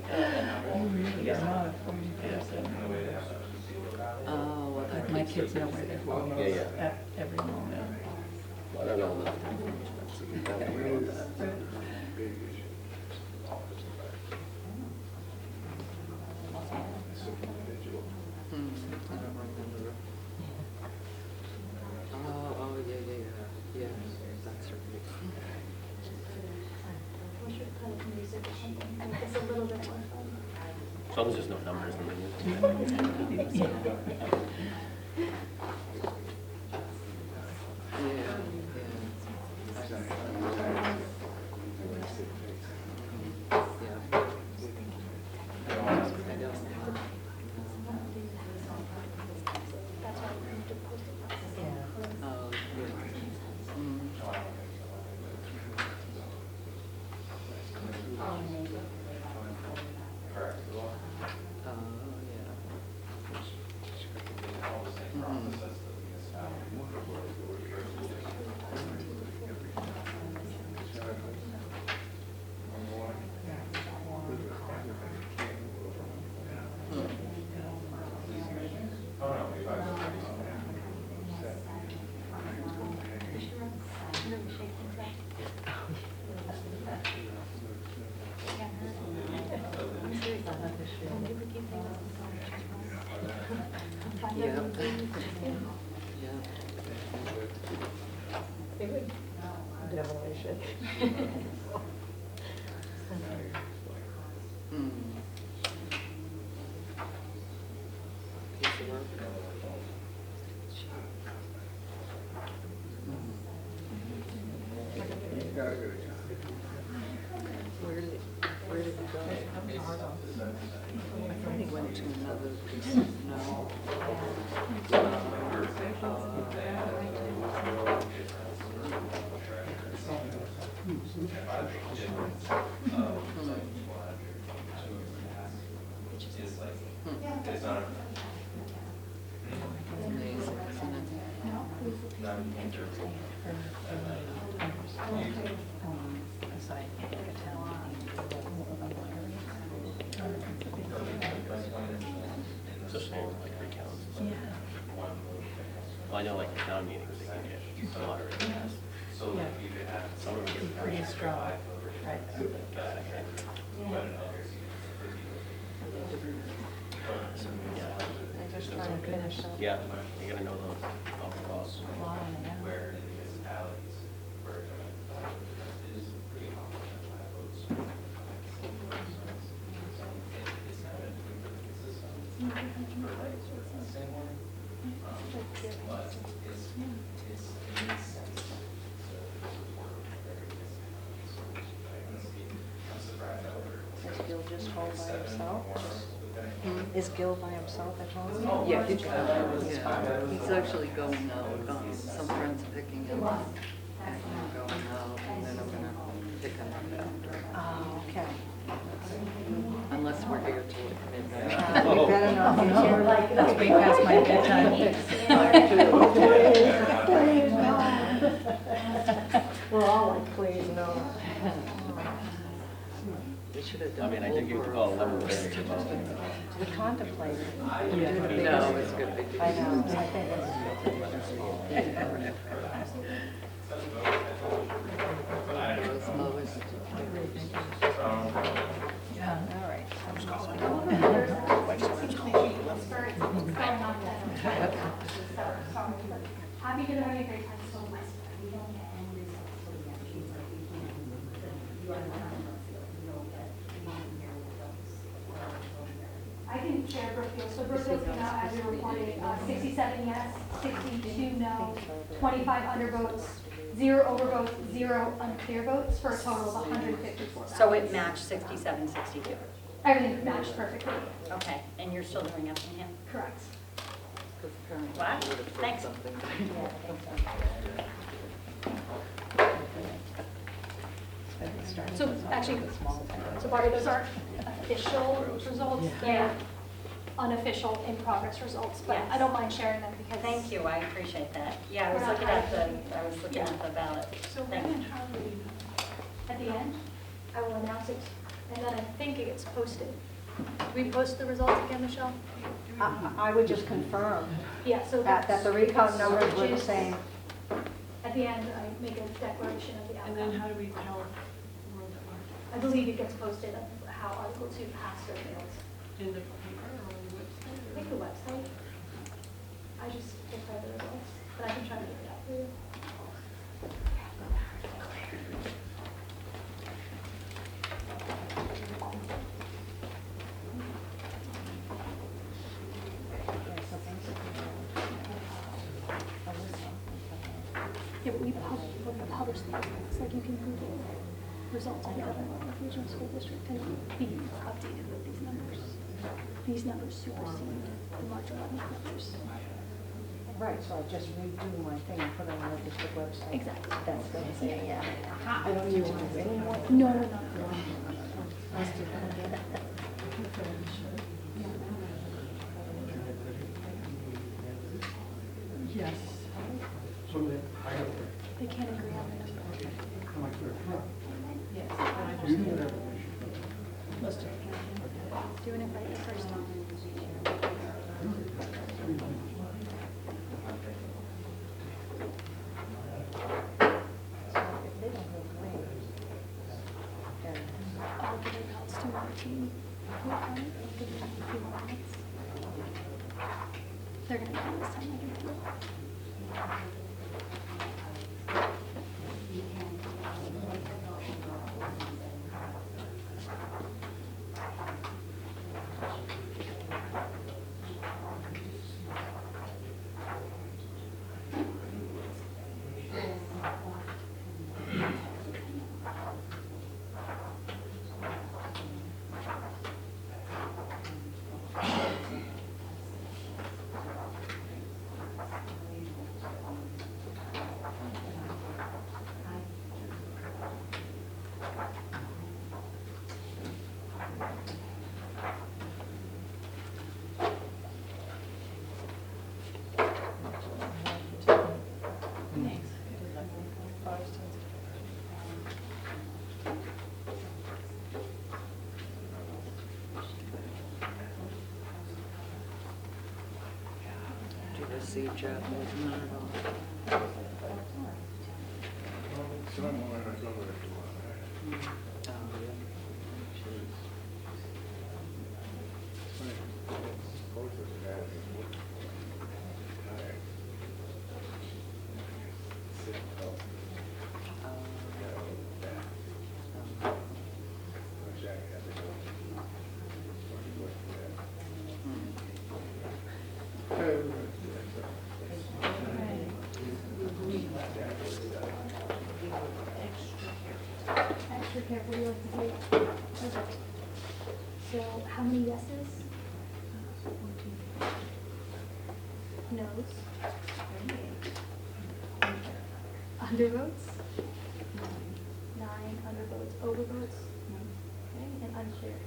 you really are not a phone person. Oh, well, that Like, my keeps kids her know where busy. their phone Yeah, is yeah. at every moment. I don't know. I don't know about that. I don't remember. Oh, yeah, that's right. We should play music or something, make this a little bit more fun. As long as there's no numbers in the news. That's why we need to post it. And then we shake things up. I'm serious. Don't give the key thing up. Find out what they need to do. They would. Devilish. Piece of work. Where did it go? I thought he went to another casino. No. Amazing, isn't it? Aside, like a town meeting. Especially like recounts. Yeah. Well, I know like the town meetings, they can get moderate pass. Yeah. Some of them get Pretty strong, right? They're just trying to finish up. Yeah, you gotta know those laws. He'll just hold by himself, just Is Gil by himself at home? Yeah, he's actually going out, some friends picking him up, and I'm going out, and then I'm gonna pick him up after. Oh, okay. Unless we're here till midnight. You better not be here. That's way past my bedtime. Please, no. We're all like, please, no. They should have I done. mean, I did give the call 11:30 about it. We contemplated. No, it's gonna be. I know, I think it's. Yeah. All right. Happy to have a great time so much. I can share Brookfield. So Brookfield came out as we reported, 67 yes, 62 no, 25 undervotes, 0 overvotes, 0 unclear votes for a total of 154. So it matched 67, 62. Everything matched perfectly. Okay, and you're still doing Effingham? Correct. Because apparently What? she would have put Thanks. something. So actually, so Barbara, those are official results. They're unofficial in progress results, but I don't mind sharing them because. Thank you, I appreciate that. Yeah, I was We're not looking at hiding. the ballot. So when Thank you. and how do we? At the end, I will announce it, and then I think it gets posted. Do we post the results again, Michelle? I would just confirm Yeah, so that the recount numbers were the switches. same. At the end, I make a declaration of the And then outcome. how do we tell the world that we're I believe it gets posted of how Article 2 passed or failed. in the paper or on the website? I think the website. I just declare the results, but I can try to get it out for you. Yeah, but we publish the outcomes, like you can Google results of the other regional school district and be updated with these numbers. These numbers supersede the March 11th numbers. Right, so I just redo my thing and put it on the district website. Exactly. That's what I'm saying, yeah. I don't need to do any more. No. Yes. So that, I have, They can't agree on the number. am I clear? Yes. You need that. Let's do it. Doing it right the first time. I'll give it results to Martine. They're gonna come this time, I can tell. Do you see Jeff was not at all? Someone wanted to go with it. Oh, yeah. Both of them had it. Tired. Sit up. Got a little back. Jack had to go. Extra careful, you like to do. Perfect. So how many yeses? Noes. Undervotes. 9 undervotes. Overvotes. Okay, and unclear.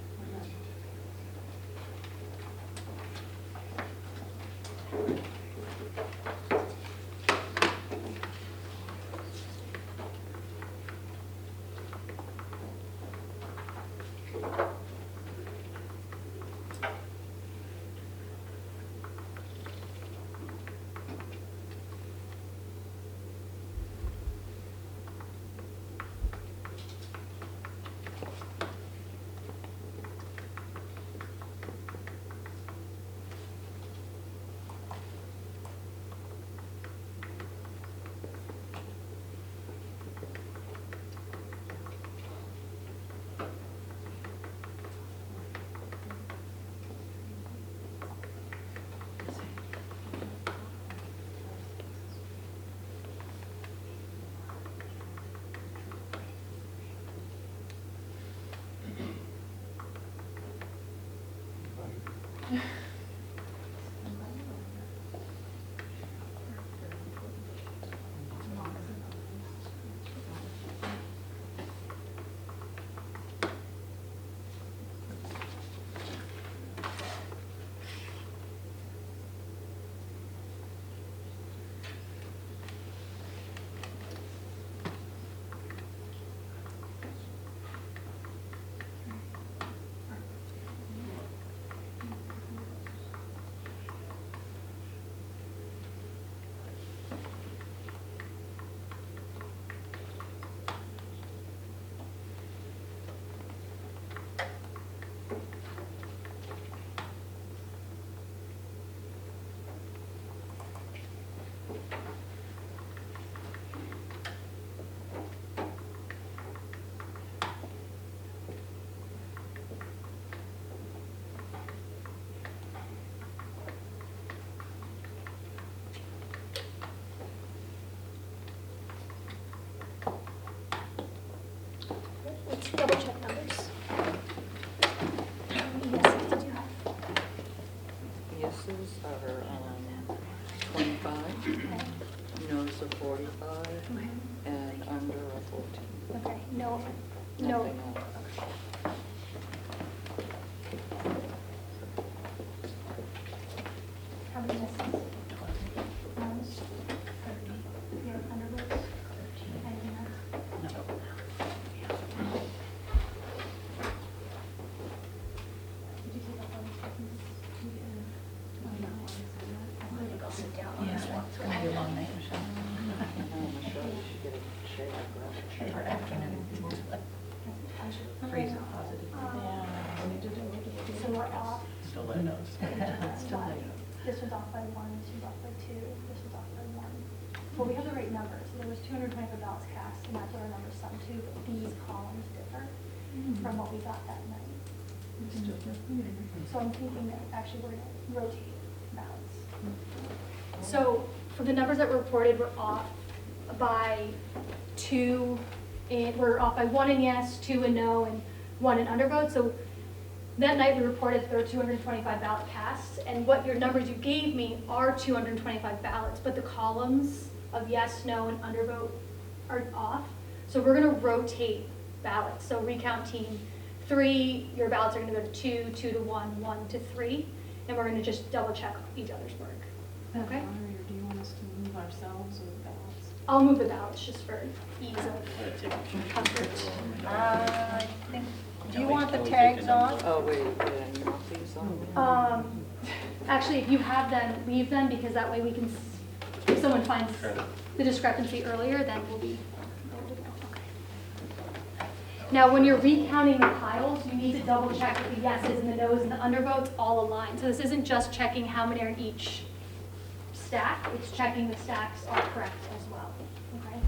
Let's double check numbers. How many yeses did you have? Yeses are 25, noes are 45, and under are 14. Okay, no. Nothing else. How many yeses? Noes? Your undervotes? Anything else? Did you take up all these seconds? I'm gonna go sit down on this one. It's gonna be a long night, Michelle. Michelle, you should get a chair, grab a chair. Or afternoon. Freeze positive. So we're off. Still let knows. Still By- late. This was off by 1, this was off by 2, this was off by 1. Well, we have the right numbers, so there was 225 ballots cast, and that's what our numbers sum to, but these columns differ from what we got that night. So I'm thinking that actually we're gonna rotate ballots. So for the numbers that were reported, we're off by 2, and we're off by 1 in yes, 2 in no, and 1 in undervote. So that night we reported there were 225 ballot casts, and what your numbers you gave me are 225 ballots, but the columns of yes, no, and undervote are off. So we're gonna rotate ballots. So ReCount team 3, your ballots are gonna go to 2, 2 to 1, 1 to 3, and we're gonna just double check each other's work. Okay? Or do you want us to move ourselves or the ballots? I'll move the ballots just for ease of I'm gonna take a comfort. I think, do you want the Can we take tags numbers? on? Oh, wait, yeah, you want these on? Actually, if you have them, leave them, because that way we can, if someone finds Sure. the discrepancy earlier, then we'll be. Now, when you're recounting the piles, you need to double check that the yeses and the noes and the undervotes all align. So this isn't just checking how many are in each stack, it's checking the stacks are correct as well, okay?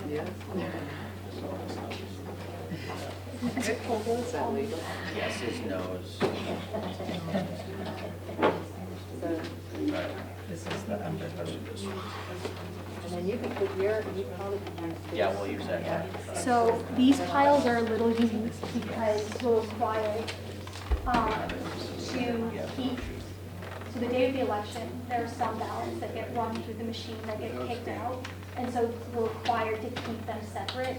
Yes. Is that legal? Yeses, noes. This is the undervote. And then you can put you probably can use. Yeah, well, you said, yeah. So these piles are a little unique because we'll require to keep, so the day of the election, there are some ballots that get run through the machine that get kicked out. And so we're required to keep them separate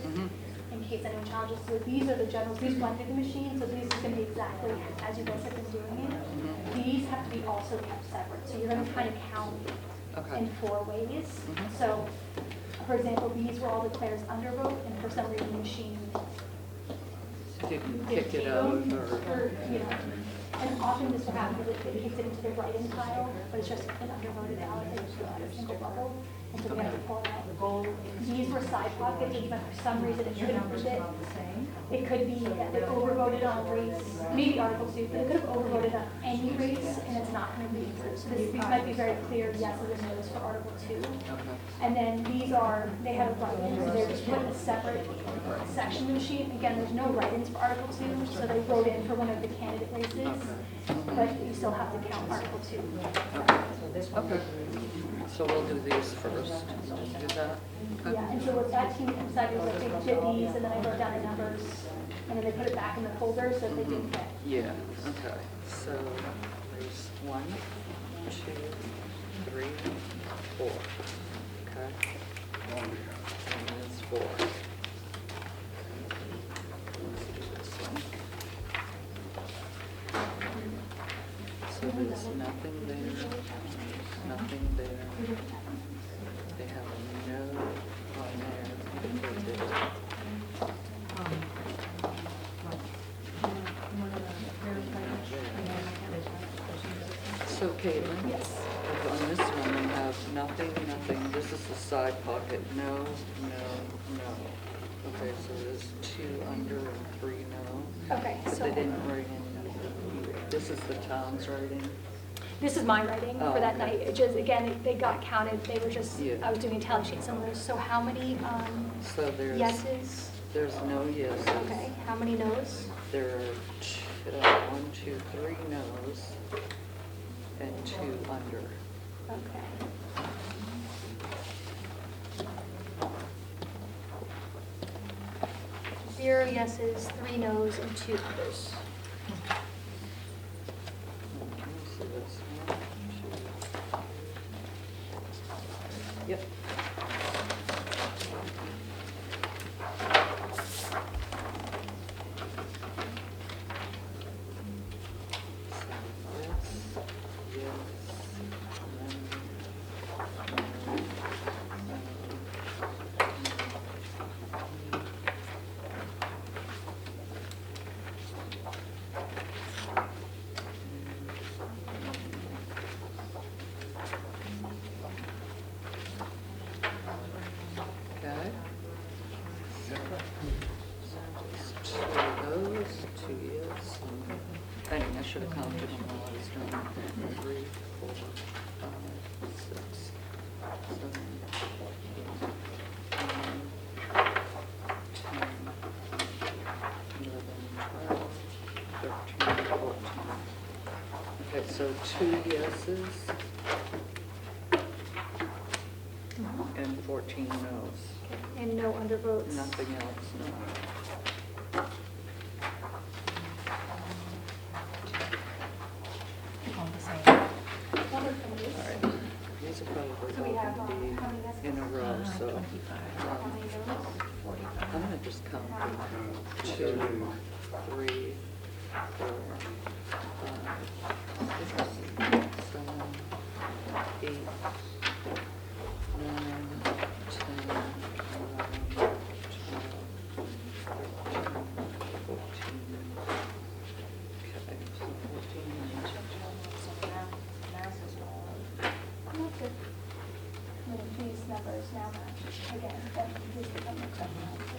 in case anyone challenges. So these are the generals, these run through the machine, so these are going to be exactly as you guys have been doing it. These have to be also kept separate. So you're going to kind of count in 4 ways. So, for example, these were all declared as undervote, and for some reason the machine Kick didn't it take out them, or? you know. And often this will happen because it kicks it into the write-in pile, but it's just an undervoted ballot that just got a single bubble, and so we have to pull it out. These were side pockets, and for some reason it couldn't fit. It could be that they overvoted on a race, maybe Article 2, but it could have overvoted on any race, and it's not going to be approved. So this might be very clear, yeses and nos for Article 2. And then these are, they have a write-in, so they're just put in a separate section of the machine. Again, there's no write-ins for Article 2, so they wrote in for one of the candidate races, but you still have to count Article 2. Okay. So we'll do these first. Do that? Yeah, and so what that team decided was they did these, and then I wrote down the numbers, and then they put it back in the folder so that they didn't get. Yeah, okay. So there's 1, 2, 3, 4. Okay. And there's 4. Let's do this one. So there's nothing there, nothing there. They have a no on there. So Caitlin? Yes. On this one, we have nothing, nothing. This is the side pocket. No, no, no. Okay, so there's 2 under and 3 no. Okay, But so they didn't write in. This is the town's writing. this is my writing Oh, for that okay. night. It just, again, they got counted, they were just, Yeah. I was doing a tally sheet somewhere. So how many So there's yeses? there's no yeses. Okay, how many noes? There are 1, 2, 3 no's and 2 under. Okay. Zero yeses, 3 noes, and 2 others. Let me see this. 1, 2. Yep. Okay. Just 2 of those, 2 yes. I should have counted them while I was doing it. 3, 4, 5, 6, 7, 8, 9, 10, 11, 12, 13, 14. Okay, so 2 yeses and 14 no's. And no undervotes. Nothing else, no. All the same. All right, these are probably So we have, all going how many to yeses? be in a row, so How many noes? I'm going to just count them. 2, 3, 4, 5, 6, 7, 8, 9, 10, 11, 12, 13, 14. Okay, so 14 and That's good. And then these numbers now match again, then these become the correct ones.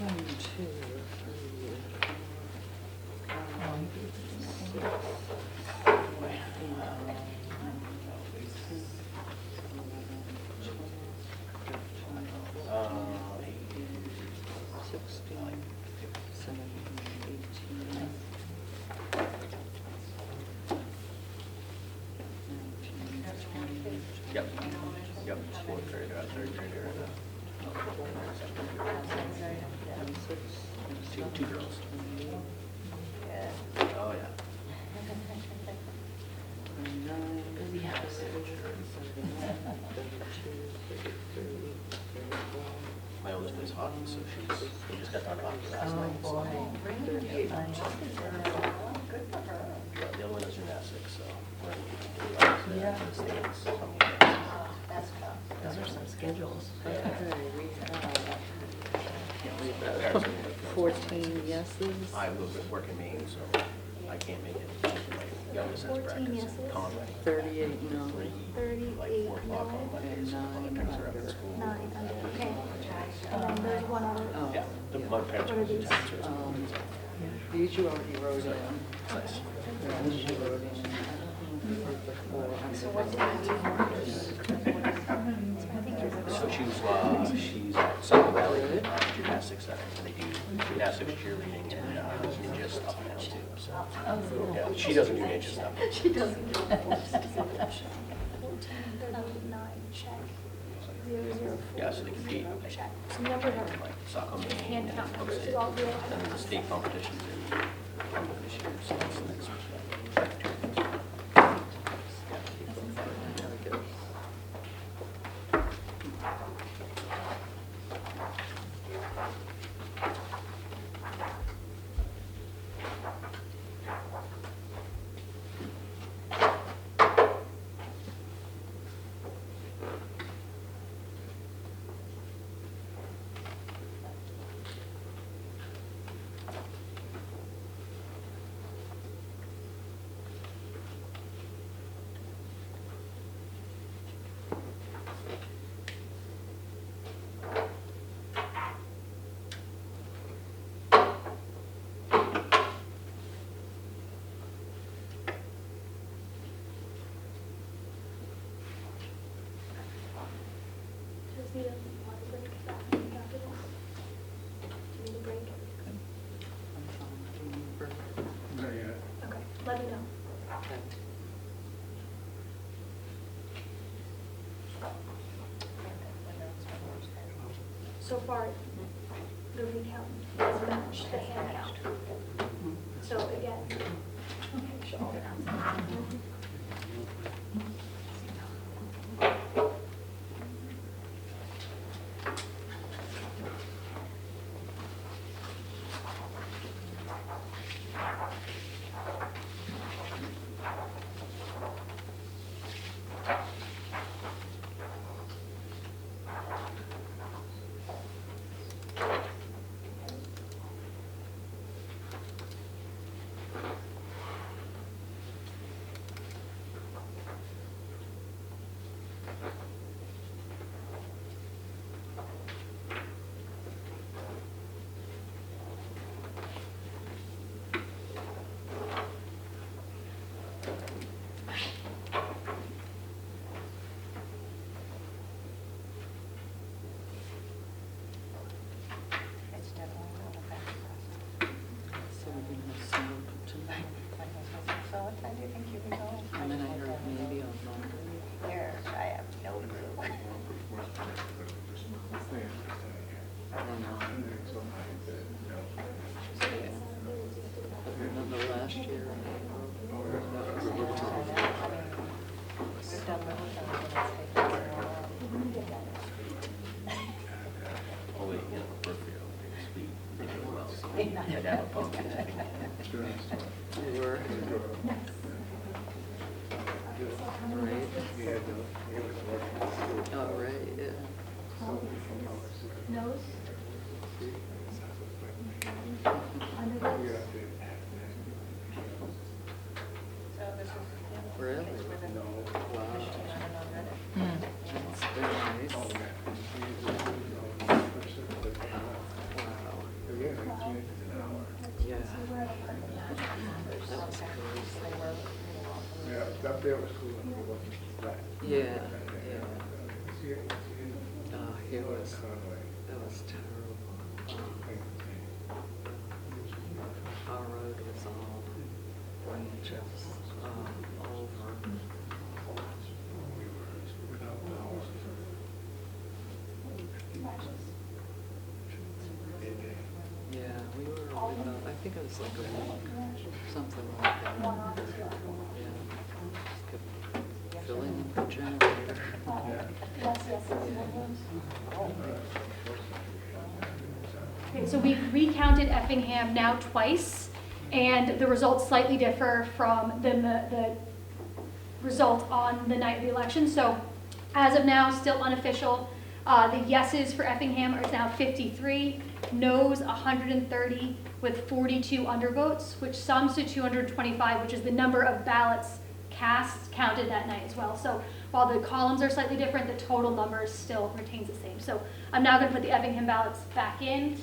1, 2, 3, 4, 5, 16, 17, 18, 19, 20. Yep. Yep. Fourth grader, third grader, two girls. Oh, yeah. My oldest plays hockey, so she just got done hockey last night. Oh, boy. Yeah, the other one is gymnastics, so we're Yeah. in the States. Those are some schedules. Okay, we have Parents are like, 14 yeses. I work in Maine, so I can't make it. My youngest has 14 practice yeses. in Conway. 38 no. 38 4 o'clock on no. Mondays. And My 9 parents are up under. at school. 9 under, okay. And then there's one other. Oh, Yeah, my parents What are are these? teachers. these you already wrote in. Nice. These you wrote in. Before. So what's that? So she's at South Valley Gymnastics Center, and they do gymnastics, cheerleading, and just up and down too. So yeah, she doesn't do ninja stuff. She doesn't. 1439, check. 004. Yeah, so they compete. Check. So numbers are Like soccer, hand and count numbers. upstate. It's all real. And then the state competitions in Conway this year. So that's the next one. Just need a water break after this. Do you need a break? I'm fine. Do you need a break? Not yet. Okay, let me know. Okay. So far, the recount has matched the hand count. So again, show all the counts. So we're going to have snow tonight. So what time do you think you would go? And then I heard maybe on Monday. Where? I have no clue. Remember last year? Oh, wait, you know, Brookfield, they speak really well. So I'd have a pumpkin. You were. Right. Oh, right, yeah. Nose? Underlips? So this is, Really? Wow. That's very nice. Wow. Just 'cause- Yeah, that there was cool. It wasn't flat. Yeah, yeah. See, It was Conway. terrible. Our road was all just over. Without the houses. Yeah, we were about, I think it was like a week, something like that. Yeah. Just kept filling up the generator. Okay, so we've recounted Effingham now twice, and the results slightly differ from the result on the night of the election. So as of now, still unofficial, the yeses for Effingham are now 53, noes 130 with 42 undervotes, which sums to 225, which is the number of ballots cast counted that night as well. So while the columns are slightly different, the total number still retains the same. So I'm now going to put the Effingham ballots back in.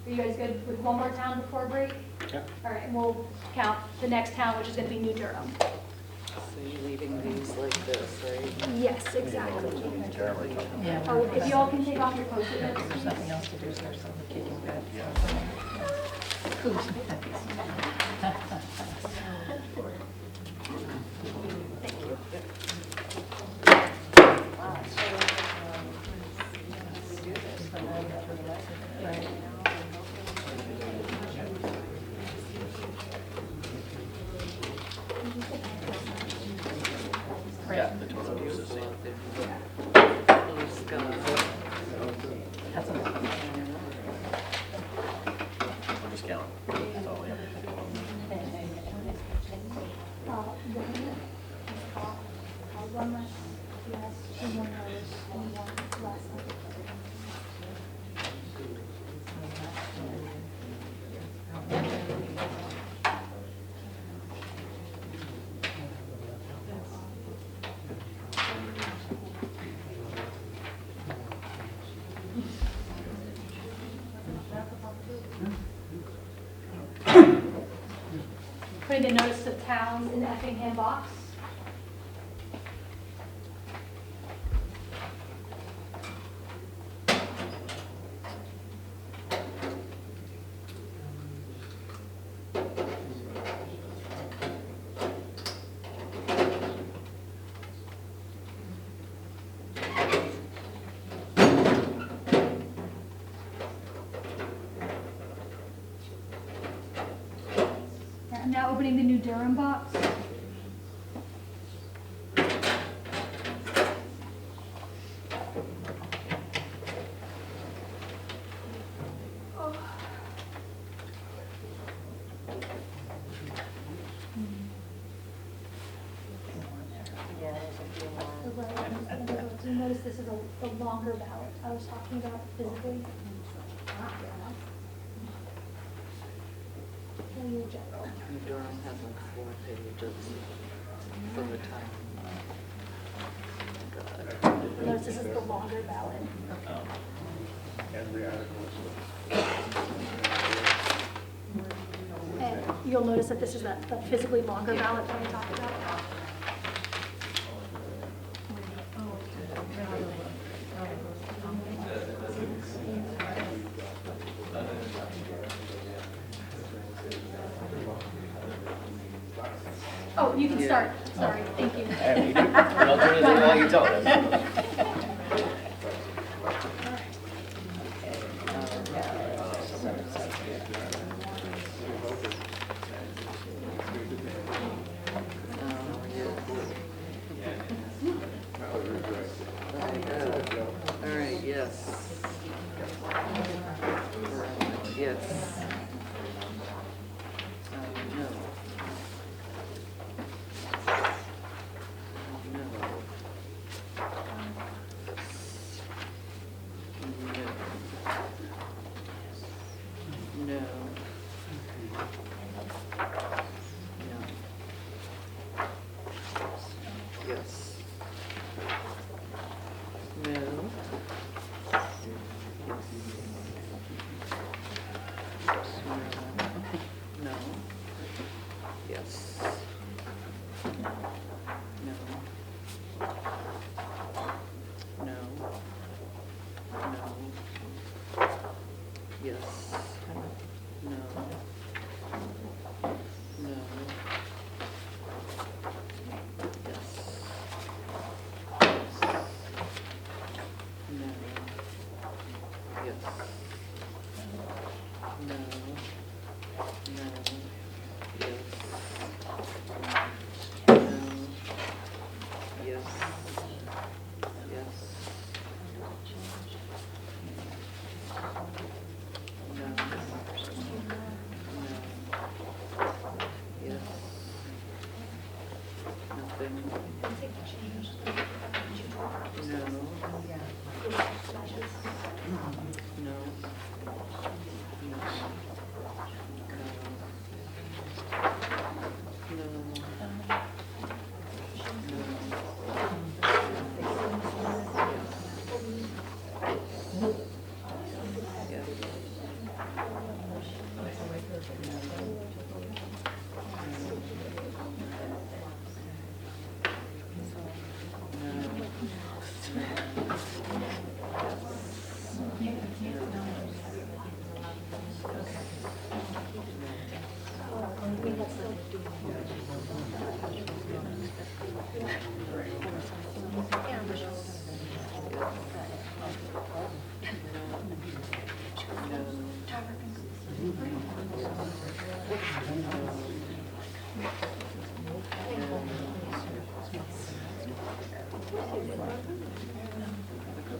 Are you guys good with one more town before break? Yeah. All right, and we'll count the next town, which is going to be New Durham. So you're leaving these like this, right? Yes, exactly. Yeah. Oh, if you all can take off your Post-it notes, There's please. nothing else to do, so there's something kicking back. Yeah, the total is the same. Blue sky. That's enough. We'll just count. That's all we have. One less, yes, two more no's, and one less. Putting the notice of towns in the Effingham box. I'm now opening the New Durham box. You notice this is a longer ballot I was talking about physically. New general. New Durham has like 4 pages for the time. Notice this is the longer ballot. Every article And you'll notice that this is the physically longer ballot that I talked about. Oh, you can start. Sorry, thank you. Hey, you do. I'll do anything while you tell us. All right, yes. Yes. No. No. No. Yes. No. Yes. No. No. Yes. No. Yes. No. No. Yes. No. Yes. Yes. No. No. Yes. Nothing. No. No.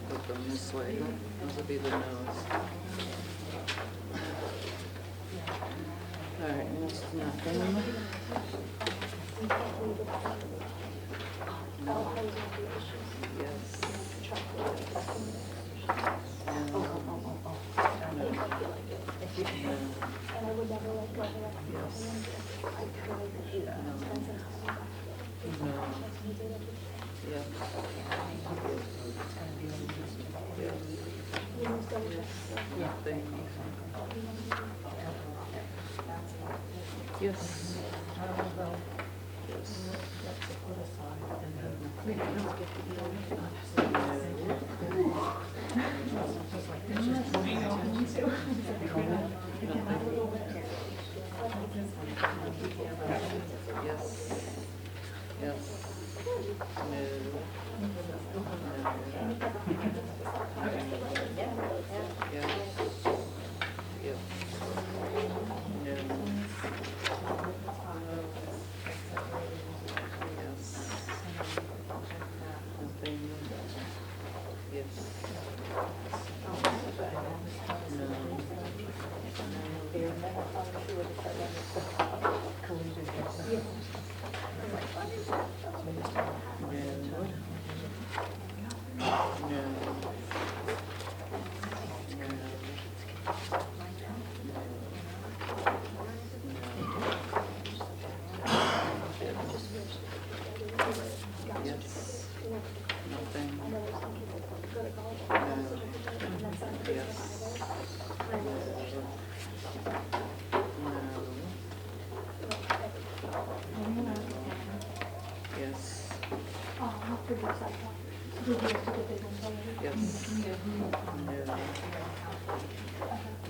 Put them this way. This will be the nose. All right, and that's nothing. No. Yes. No. No. And I would never let go of that. Yes. No. No. Yes. Yes. Nothing. Yes. Yes. Yes. Yes. No. Yes. Yes. No. Yes. Nothing. Yes. No. Yes. Nothing. No. Yes. No. Yes. Yes.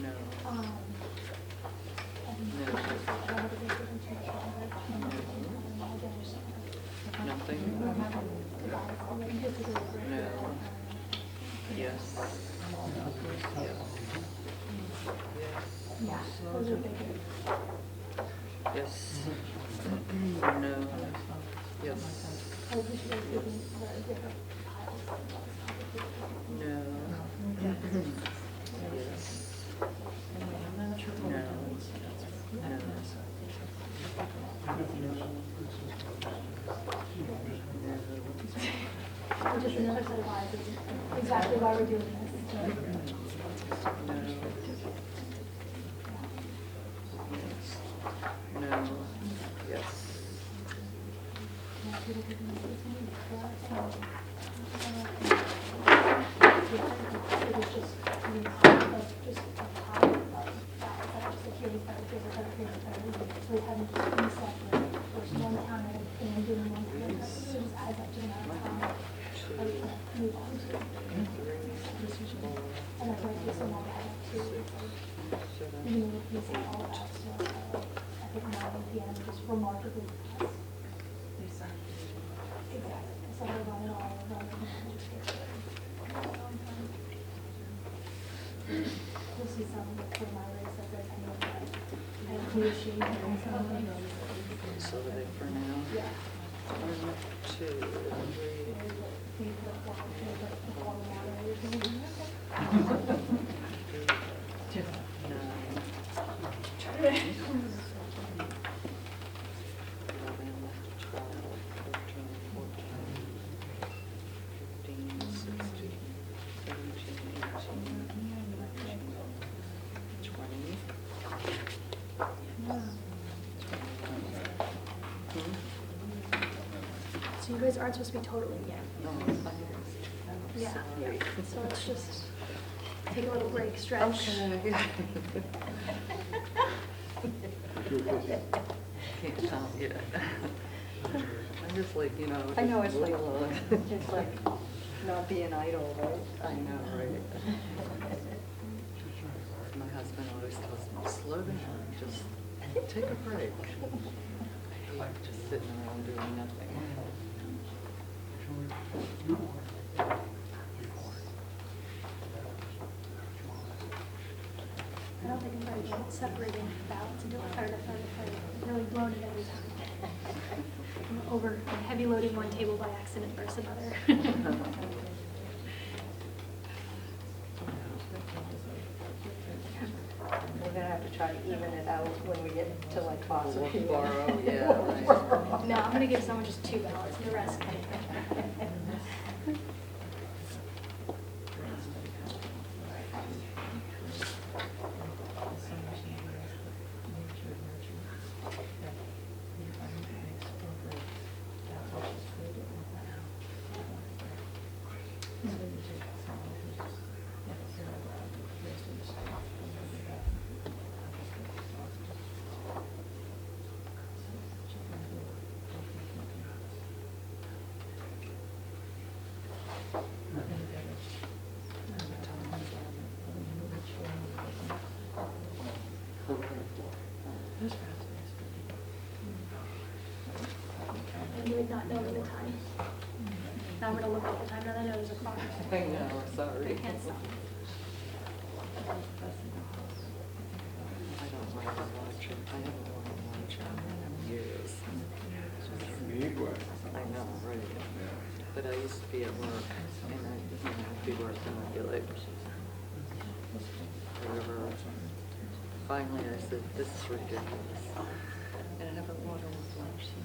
No. Nothing. No. Yes. Yes. Yes. No. Yes. No. Yes. No. Just another set of eyes, exactly why we're doing this. No. Yes. Should I? And then we see all that, so I think 9 PM is remarkably fast. Exactly, so I run it all, run it, and just get started. You'll see some for my race as I kind of, I have blue sheet and some of them. So are they for now? Yeah. 1, 2, 3. We put a block, we put the water moderators in. So you guys aren't supposed to be totaling yet. Yeah. So let's just take a little break, stretch. Okay. Can't tell yet. I'm just like, you know. I know, it's just like, little, it's like not being idle, right? I know, right? My husband always tells me, slow down, just take a break. I hate just sitting around doing nothing. I don't think I'm very good at separating ballots into a third. I've really blown it every time. I'm heavy loading one table by accident versus another. We're gonna have to try to even it out when we get to like possibly. Wolfeboro, yeah, right. No, I'm gonna give someone just 2 ballots and the rest can. You would not know the time. Now I'm gonna look at the time, now that I know there's a clock. I know, sorry. I can't stop. I don't like to watch it. I haven't wanted to watch it in years. I know, right? But I used to be at work, and I'd be working, I'd be like, whatever. Finally, I said, this is ridiculous. And I haven't wanted to watch since.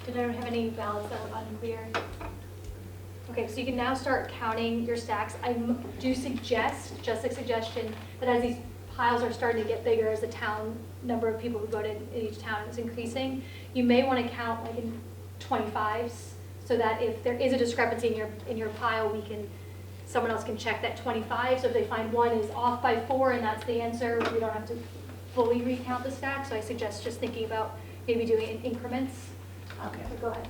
Did anyone have any ballots that were unclear? Okay, so you can now start counting your stacks. I do suggest, just a suggestion, that as these piles are starting to get bigger, as the town, number of people who voted in each town is increasing, you may want to count like in 25s, so that if there is a discrepancy in your pile, someone else can check that 25. So if they find one is off by 4 and that's the answer, we don't have to fully recount the stack. So I suggest just thinking about maybe doing it in increments. Okay, so go ahead.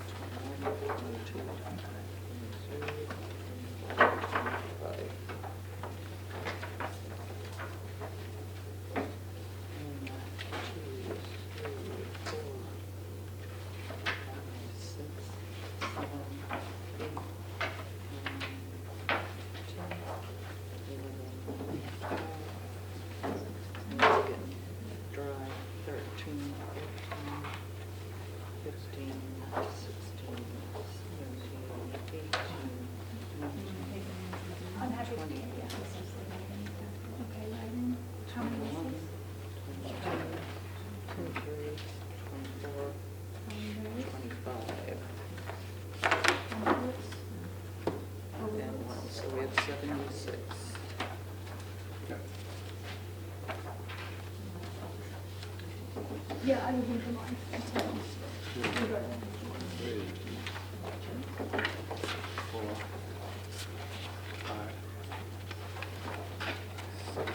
1, 2, 3, 76. Yeah, I would leave them on. Three, 4, 5, 6.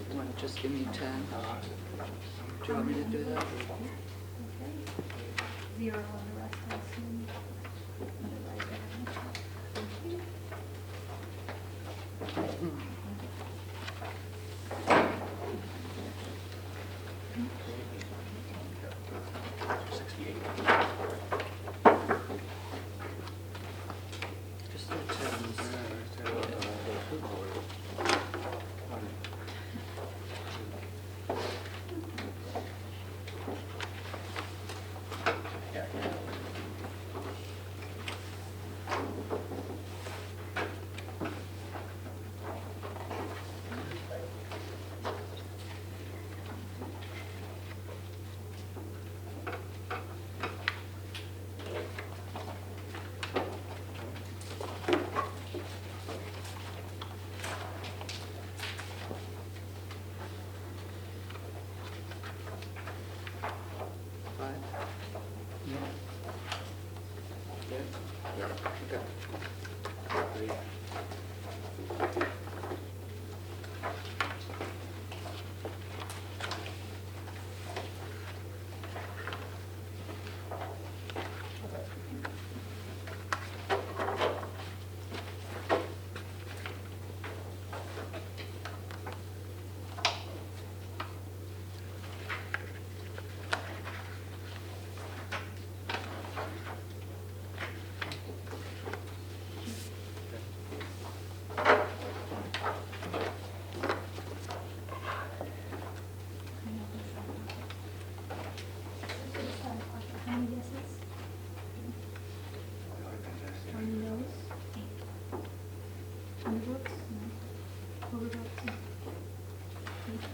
You want to just give me 10? Do you want me to do that? Zero on the rest, I assume. Otherwise, I don't know. Just the 10s. Yeah, How many yeses? How many noes? 8. Undervotes? No. Overvotes? No. Thank you.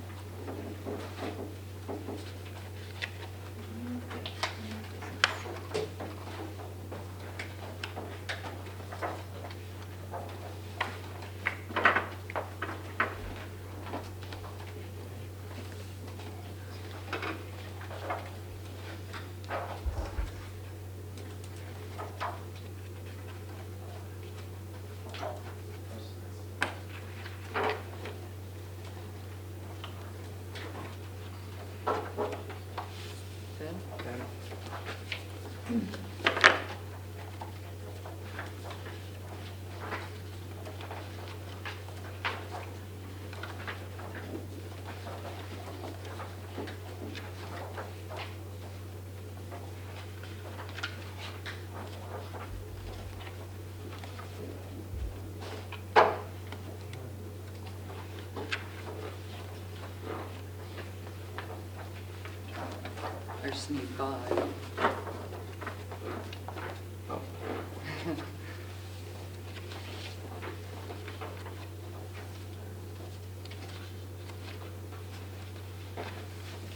I just need 5.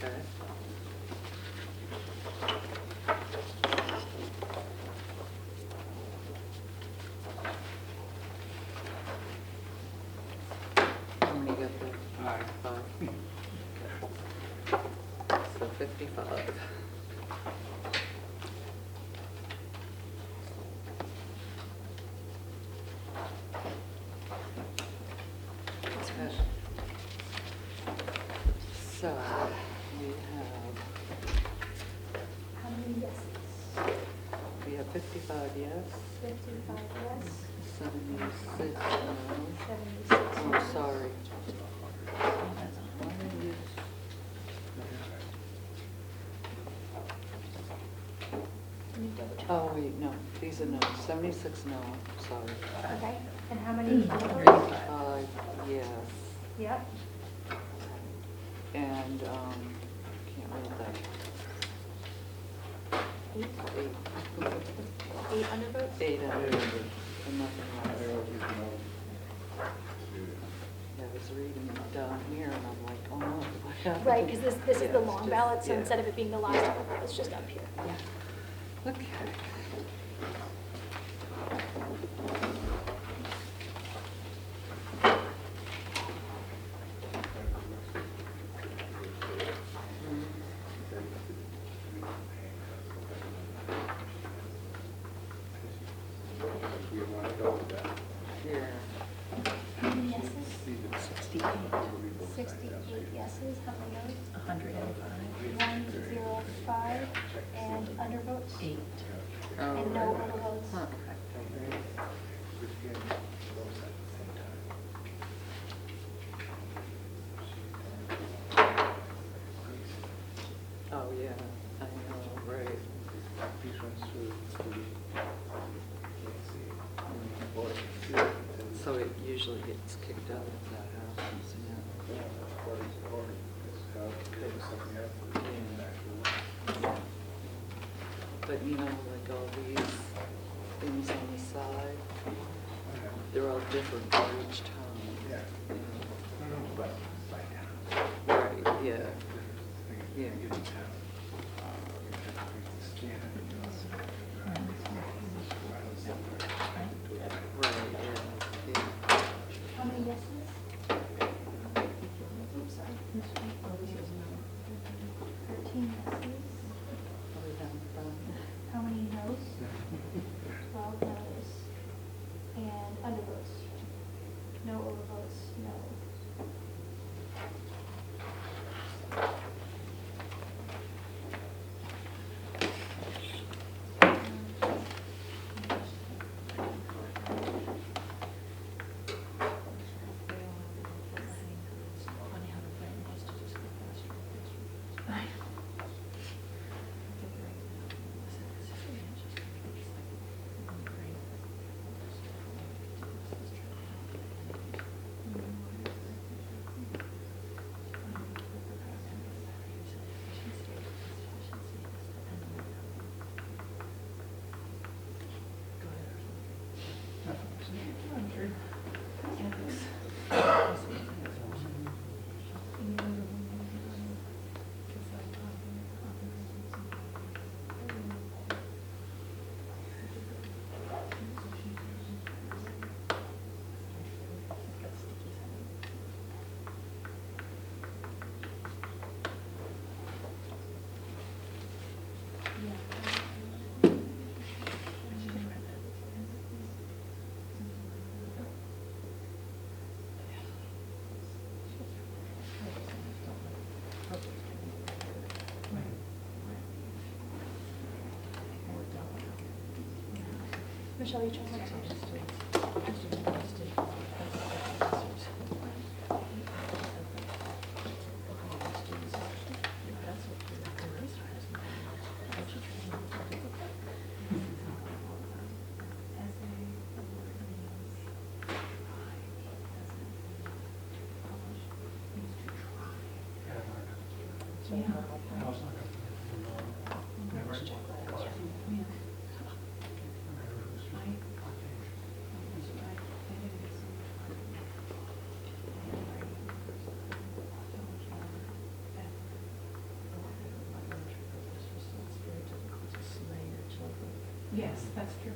Okay. How many got there? 5. So 55. Okay. So we have, How many yeses? we have 55 yes, 55 yes, 76 no. 76 Oh, noes. sorry. Let me double check. Oh, wait, no, these are no, 76 no, sorry. Okay, and how many undervotes? 55 yes, Yep. and, can't read that. 8. 8. 8 undervotes? 8 and nothing else. Yeah, I was reading it down here and I'm like, oh no, what happened? Right, because this is Yeah, the it's long just- ballot, so yeah. instead of it being the last one, it's just up here. Okay. We want to go with that. Yeah. How many yeses? 68. 68 yeses, how many noes? 105. 105, and undervotes? 8. Oh, And no right. overvotes? Huh. Oh, yeah, I know, right. These ones too. So it usually gets kicked out if that happens, yeah. But you know, like all these things on the side, they're all different for each town. Yeah. But Right, yeah, yeah. Right, yeah, yeah. How many yeses? Oops, sorry. 13 yeses. Are we having fun? How many noes? 12 noes. Michelle, you chose one. Yes, that's true.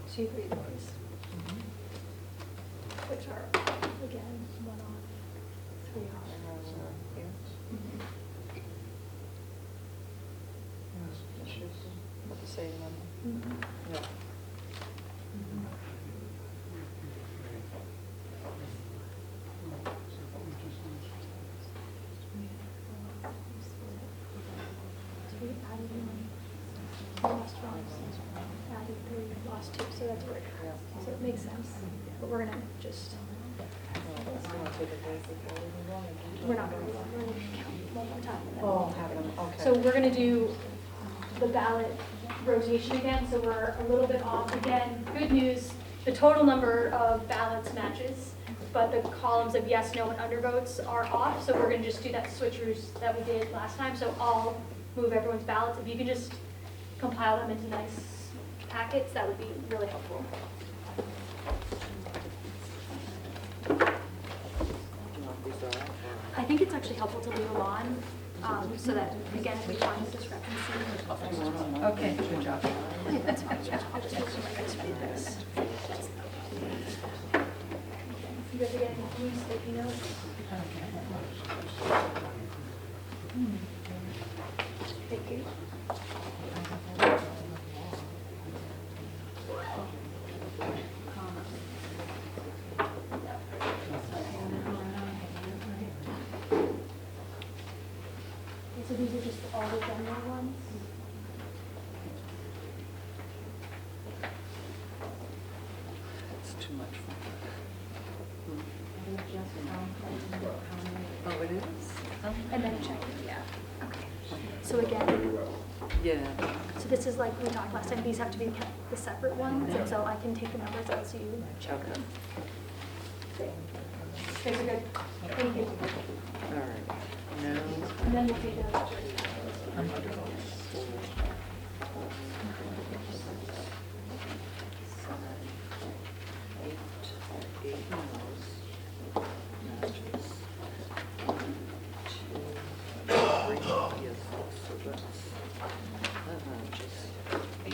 So you read those. Which are, again, 1 off, 3 off. About the same number. Mhm. Yeah. So we added 1, lost 1, added 3, lost 2, so that's where, so it makes sense. But we're gonna just, we're not gonna count one more time. and then- Oh, have them, okay. So we're gonna do the ballot rotation again, so we're a little bit off again. Good news, the total number of ballots matches, but the columns of yes, no, and undervotes are off, so we're gonna just do that switcheroos that we did last time, so I'll move everyone's ballots. If you can just compile them into nice packets, that would be really helpful. I think it's actually helpful to leave them on, so that, again, if we find a discrepancy. Okay, good job. Okay, that's fine, yeah, I'll just move them like this for this. You guys are getting any sticky notes? Thank you. So these are just all the general ones? It's too much fun. Oh, it is? And then check it, yeah. Okay. So again, Yeah. so this is like we talked last time, these have to be kept the separate ones, and so I can take the numbers out so you check them. Great. Okay, we're good. Thank you. All right. Now, And then we'll take the. eight no's, matches. 1, 2, 3, yes, so that matches. 8,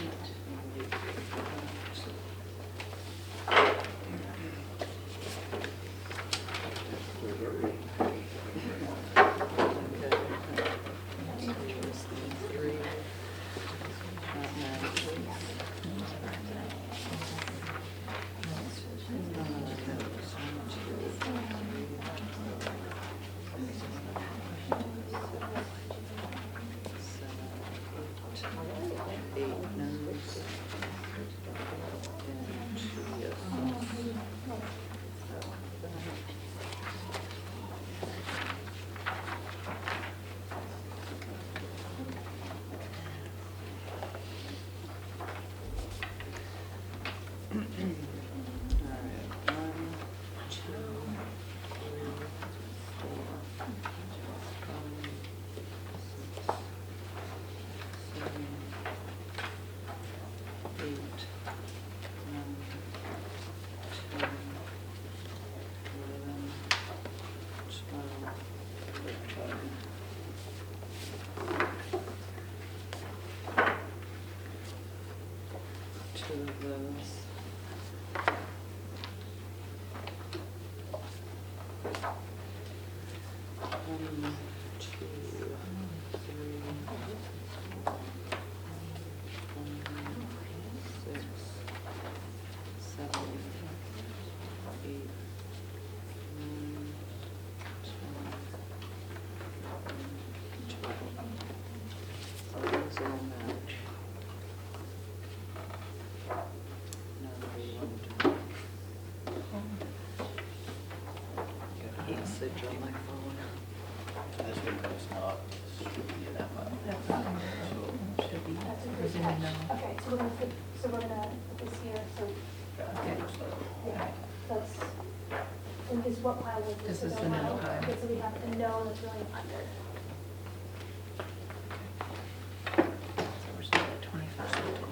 two of those. One, two, three, 6, 7, 8, 9, 10, 12. So those all match. Now we want to get a message on my phone. This one is not, should be in that file. That's not, should be, That's a or good is it catch. no? Okay, so we're gonna put this here, so, Okay. yeah, that's, and this, what pile was this? This is no the no pile? pile. Okay, so we have the no that's really under. So we're still at 25.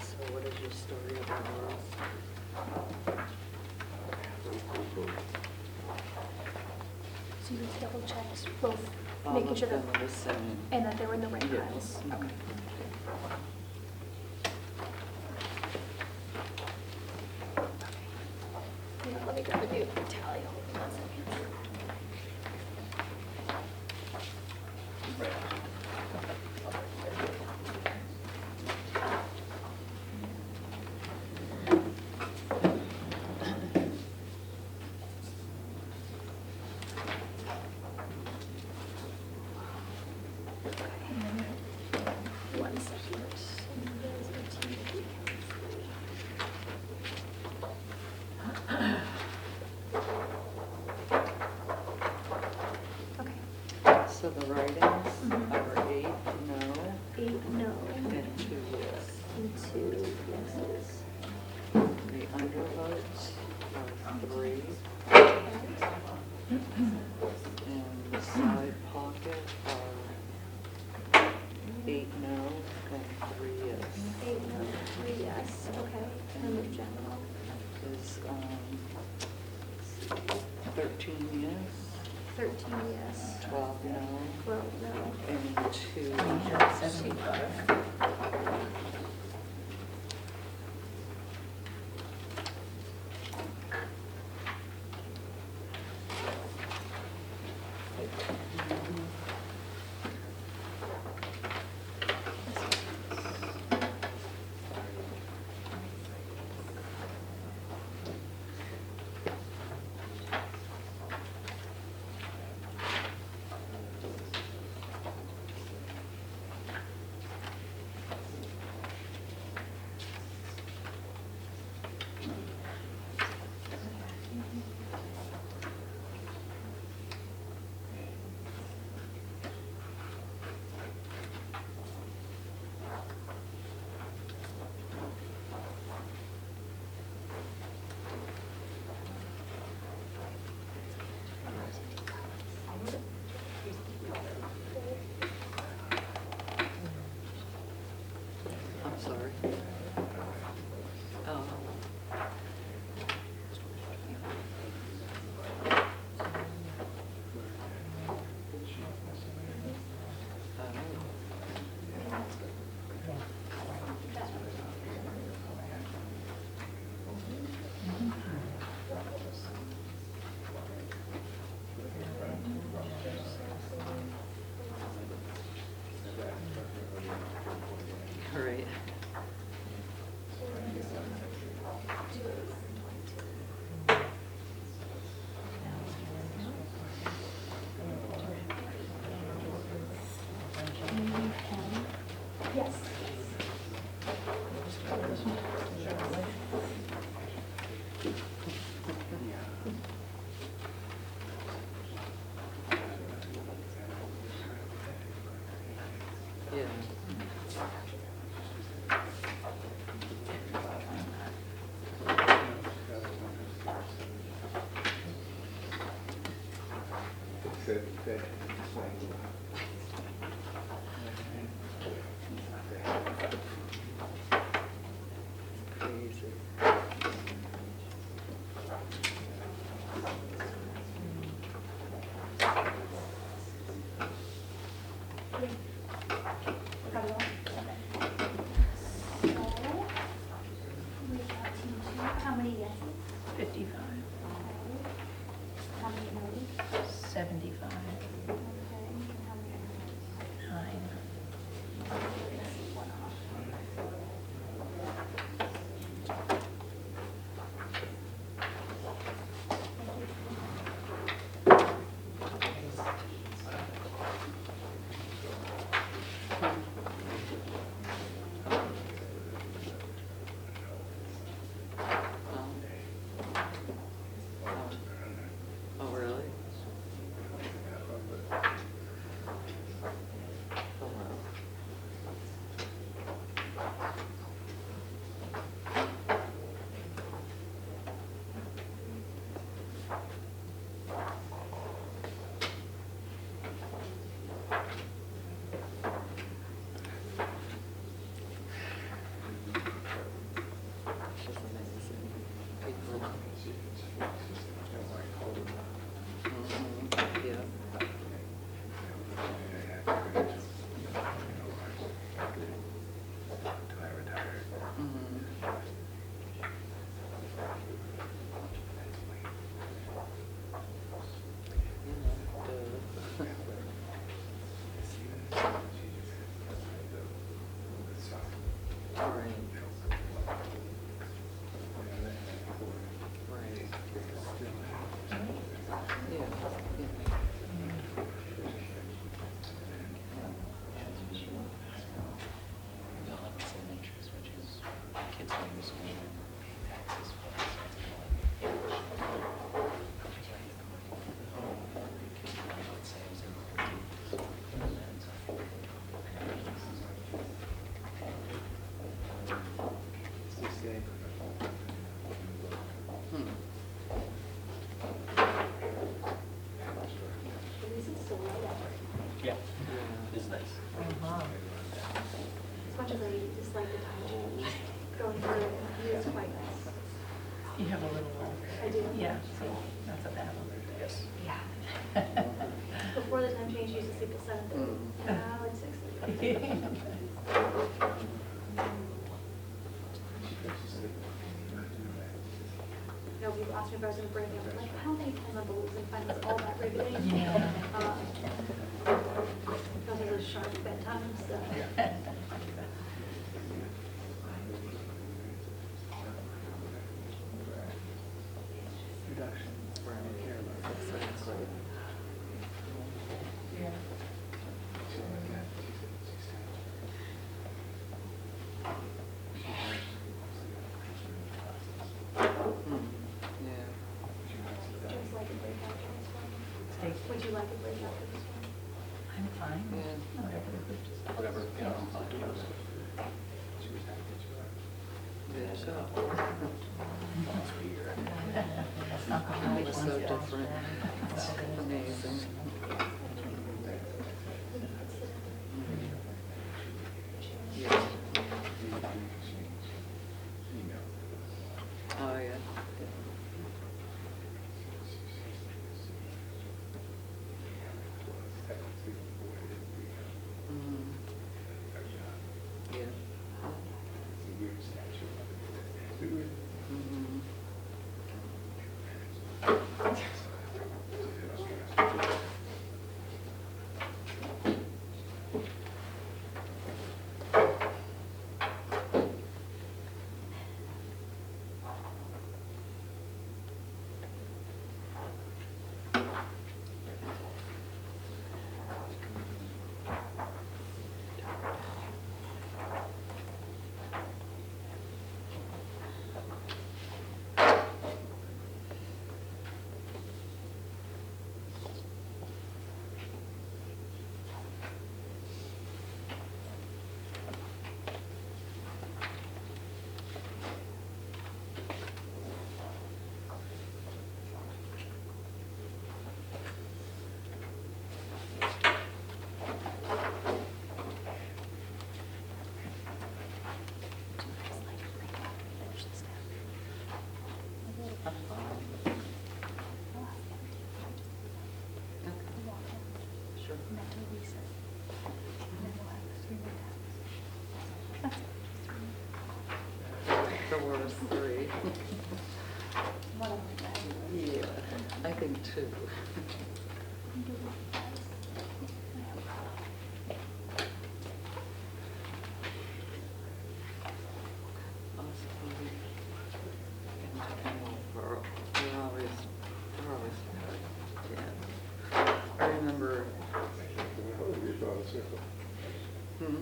So what is your story about Laurel? So you double checked both, All making of sure them that, are the same. and that they were in the right Yes. piles. Okay. Yeah, let me grab a new tally. Hold on 1 second. One second. Okay. So the writings are 8, no, 8 no, and 2 yes. and 2 yeses. The undervotes are 3, and the side pocket are 8 no and 3 yes. 8 no, 3 yes, okay. And the general. Is 13 yes, 13 yes, 12 no, 12 no. and 2 We have 75. I'm sorry. Oh. All right. Yes. Yeah. Got it all? So, we've got team two. How many yeses? 55, How many noes? 75, Okay, and how many ayes? 9. One off. Oh, really? Oh, wow. Just amazing. People. Yeah. We all have the same interests, which is kids going to school, taxes, yeah, it's nice. As much as I dislike the time change, going through it is quite nice. You have a little one. I do. Yeah, so that's a bad one. Yes. Yeah. Before the time change, I used to sleep till 7:30. Now it's 6:30. You know, people ask me if I was going to bring it up. I'm like, I don't think I'm a balloons and find this all that riveting. Yeah. Because of those sharp bedtimes, so. Would you like a breakout for this one? Would you like a breakout for this one? I'm fine. Yeah. Whatever the group just. Whatever, yeah, I'm fine. Yeah, so. That's weird. Alcoholic It's ones so get different. It's Amazing. Yeah. Oh, yeah. Mm. Yeah. Mhm. Sure. The worst three. Yeah, I think two. We're always good. Yeah. I remember. Hmm?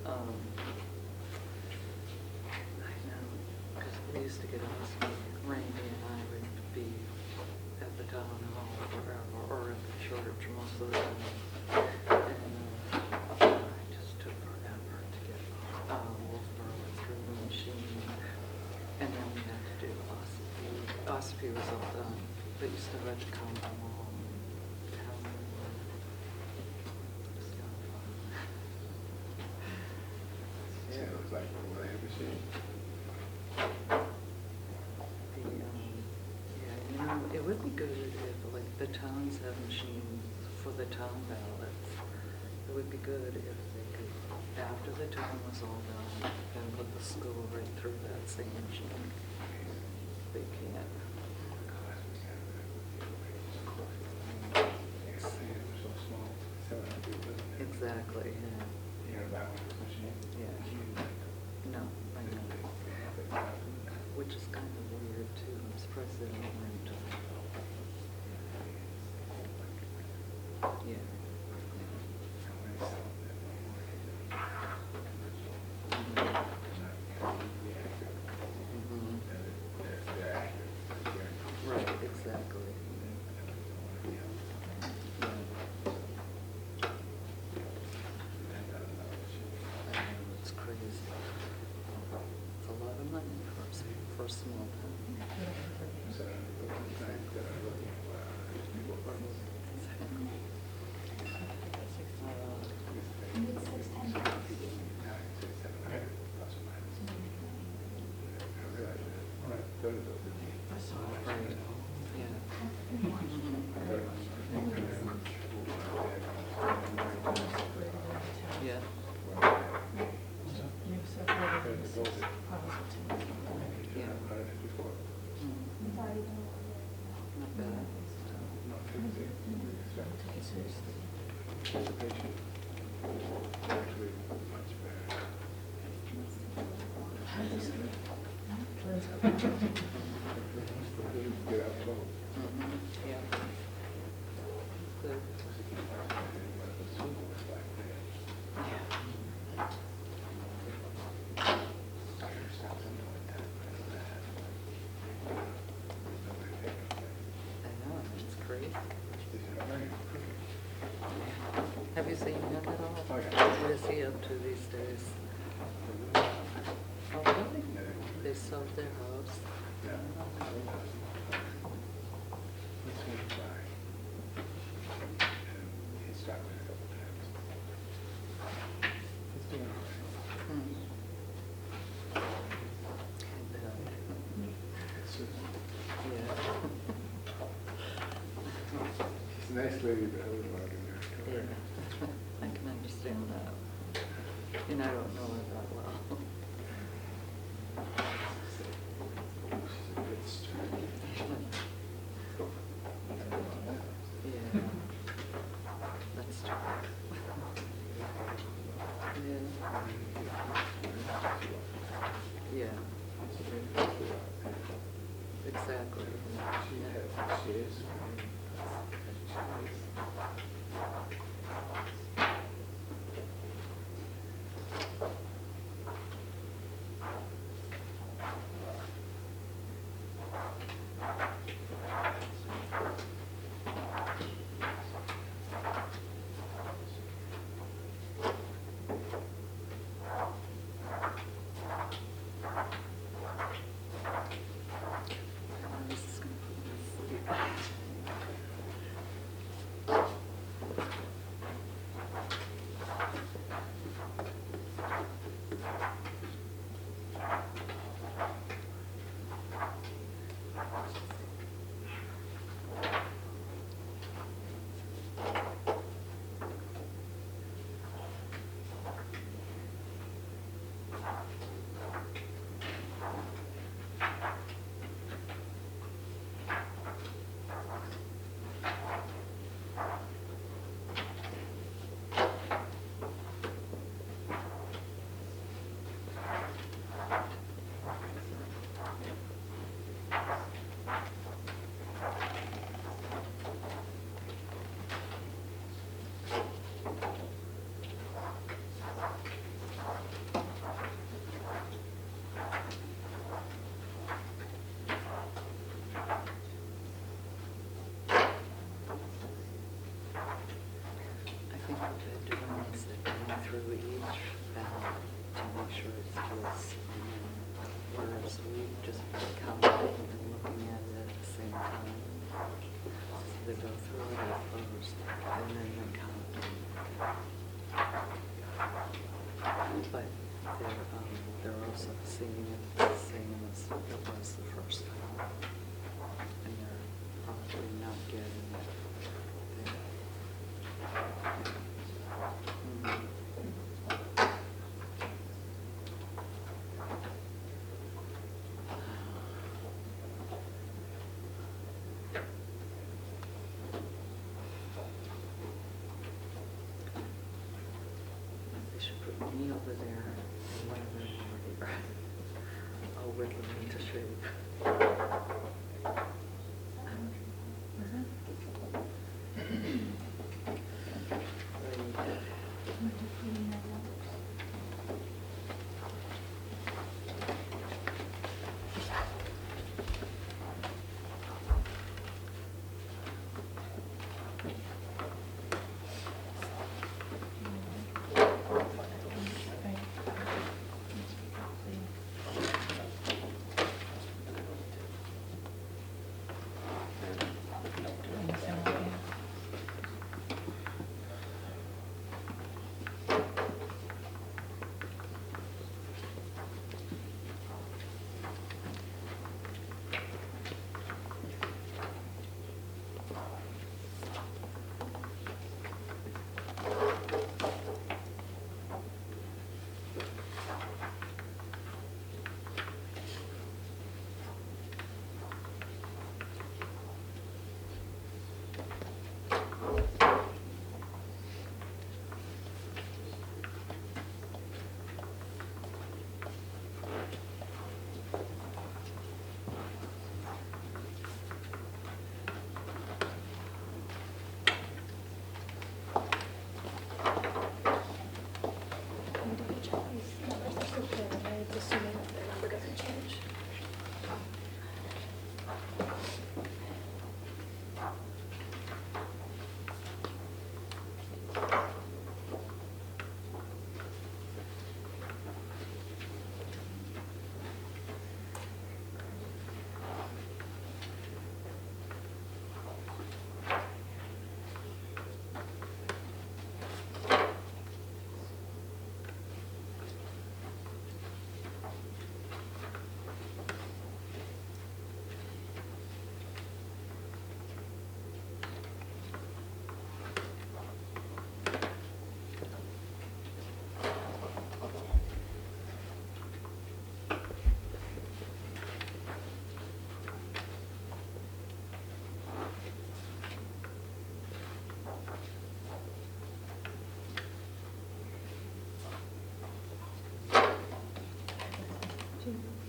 I know, because we used to get us, Randy and I would be at the town hall or wherever, or at the church most of the time. And I just took forever to get Wolfeboro through the machine. And then we had to do OSP. OSP was all done, but you still had to count them all. Count them all. It's not fun. Yeah, it was like, what I ever seen. It would be good if, like, the towns have machines for the town ballots. It would be good if they could, after the town was all done, then put the school right through that same machine. They can't. So small, 700 people, isn't it? Exactly, yeah. You know, that one machine? Yeah. No, I know. Which is kind of weird too. I'm surprised they don't rent. Yeah. Mhm. Right, exactly. Yeah. I know, it's crazy. It's a lot of money for a small town. Right, yeah. Yeah. Yeah. Not bad. Actually, much better. Get out close. Yeah. Good. I know, it's crazy. Have you seen him at all? Oh, yeah. What is he up to these days? Oh, really? They sold their house? Hmm. I bet. Yeah. She's a nice lady, but I wouldn't want to be Yeah, there. I can understand that. And I don't know her that well. She's a good steward. Yeah, that's true. Yeah. Yeah. Exactly. She is. This is gonna put me to sleep. so we just counting and looking at it at the same time. They go through it at first, and then they count. But they're also seeing it the same as it was the first time. And they're probably not getting it. They should put me over there and one of them over here. I'll whip them into shape.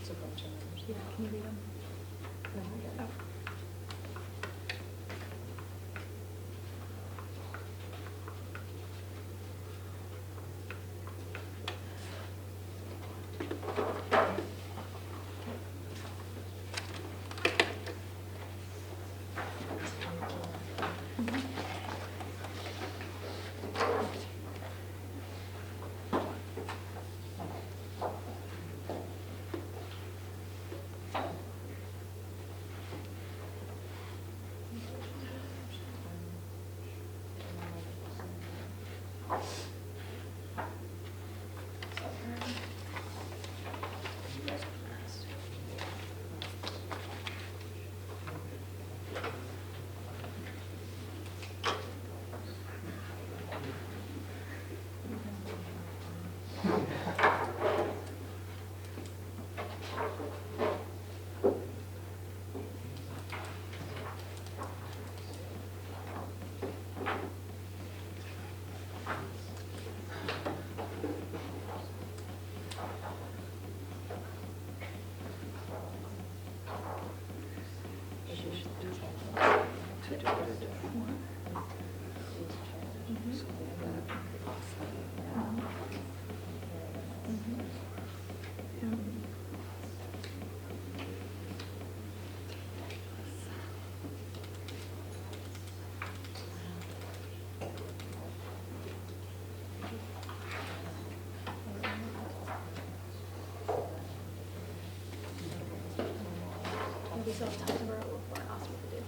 It's a bunch of numbers. Yeah, can you read them? No, I got it. still have tons of room before it asks me to do.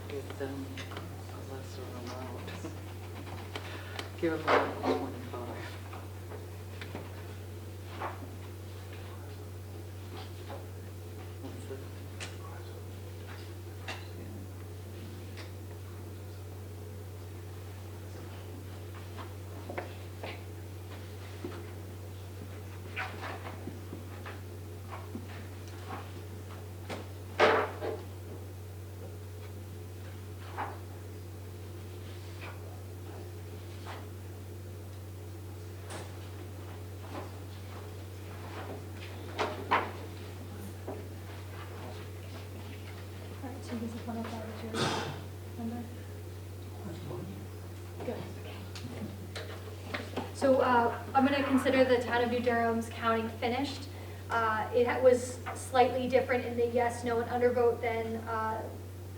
Give them a lesser amount. Give them about 25. That's it. All right, so this is 105 is your number? Good, okay. So I'm going to consider the town of New Durham's counting finished. Was slightly different in the yes, no, and undervote than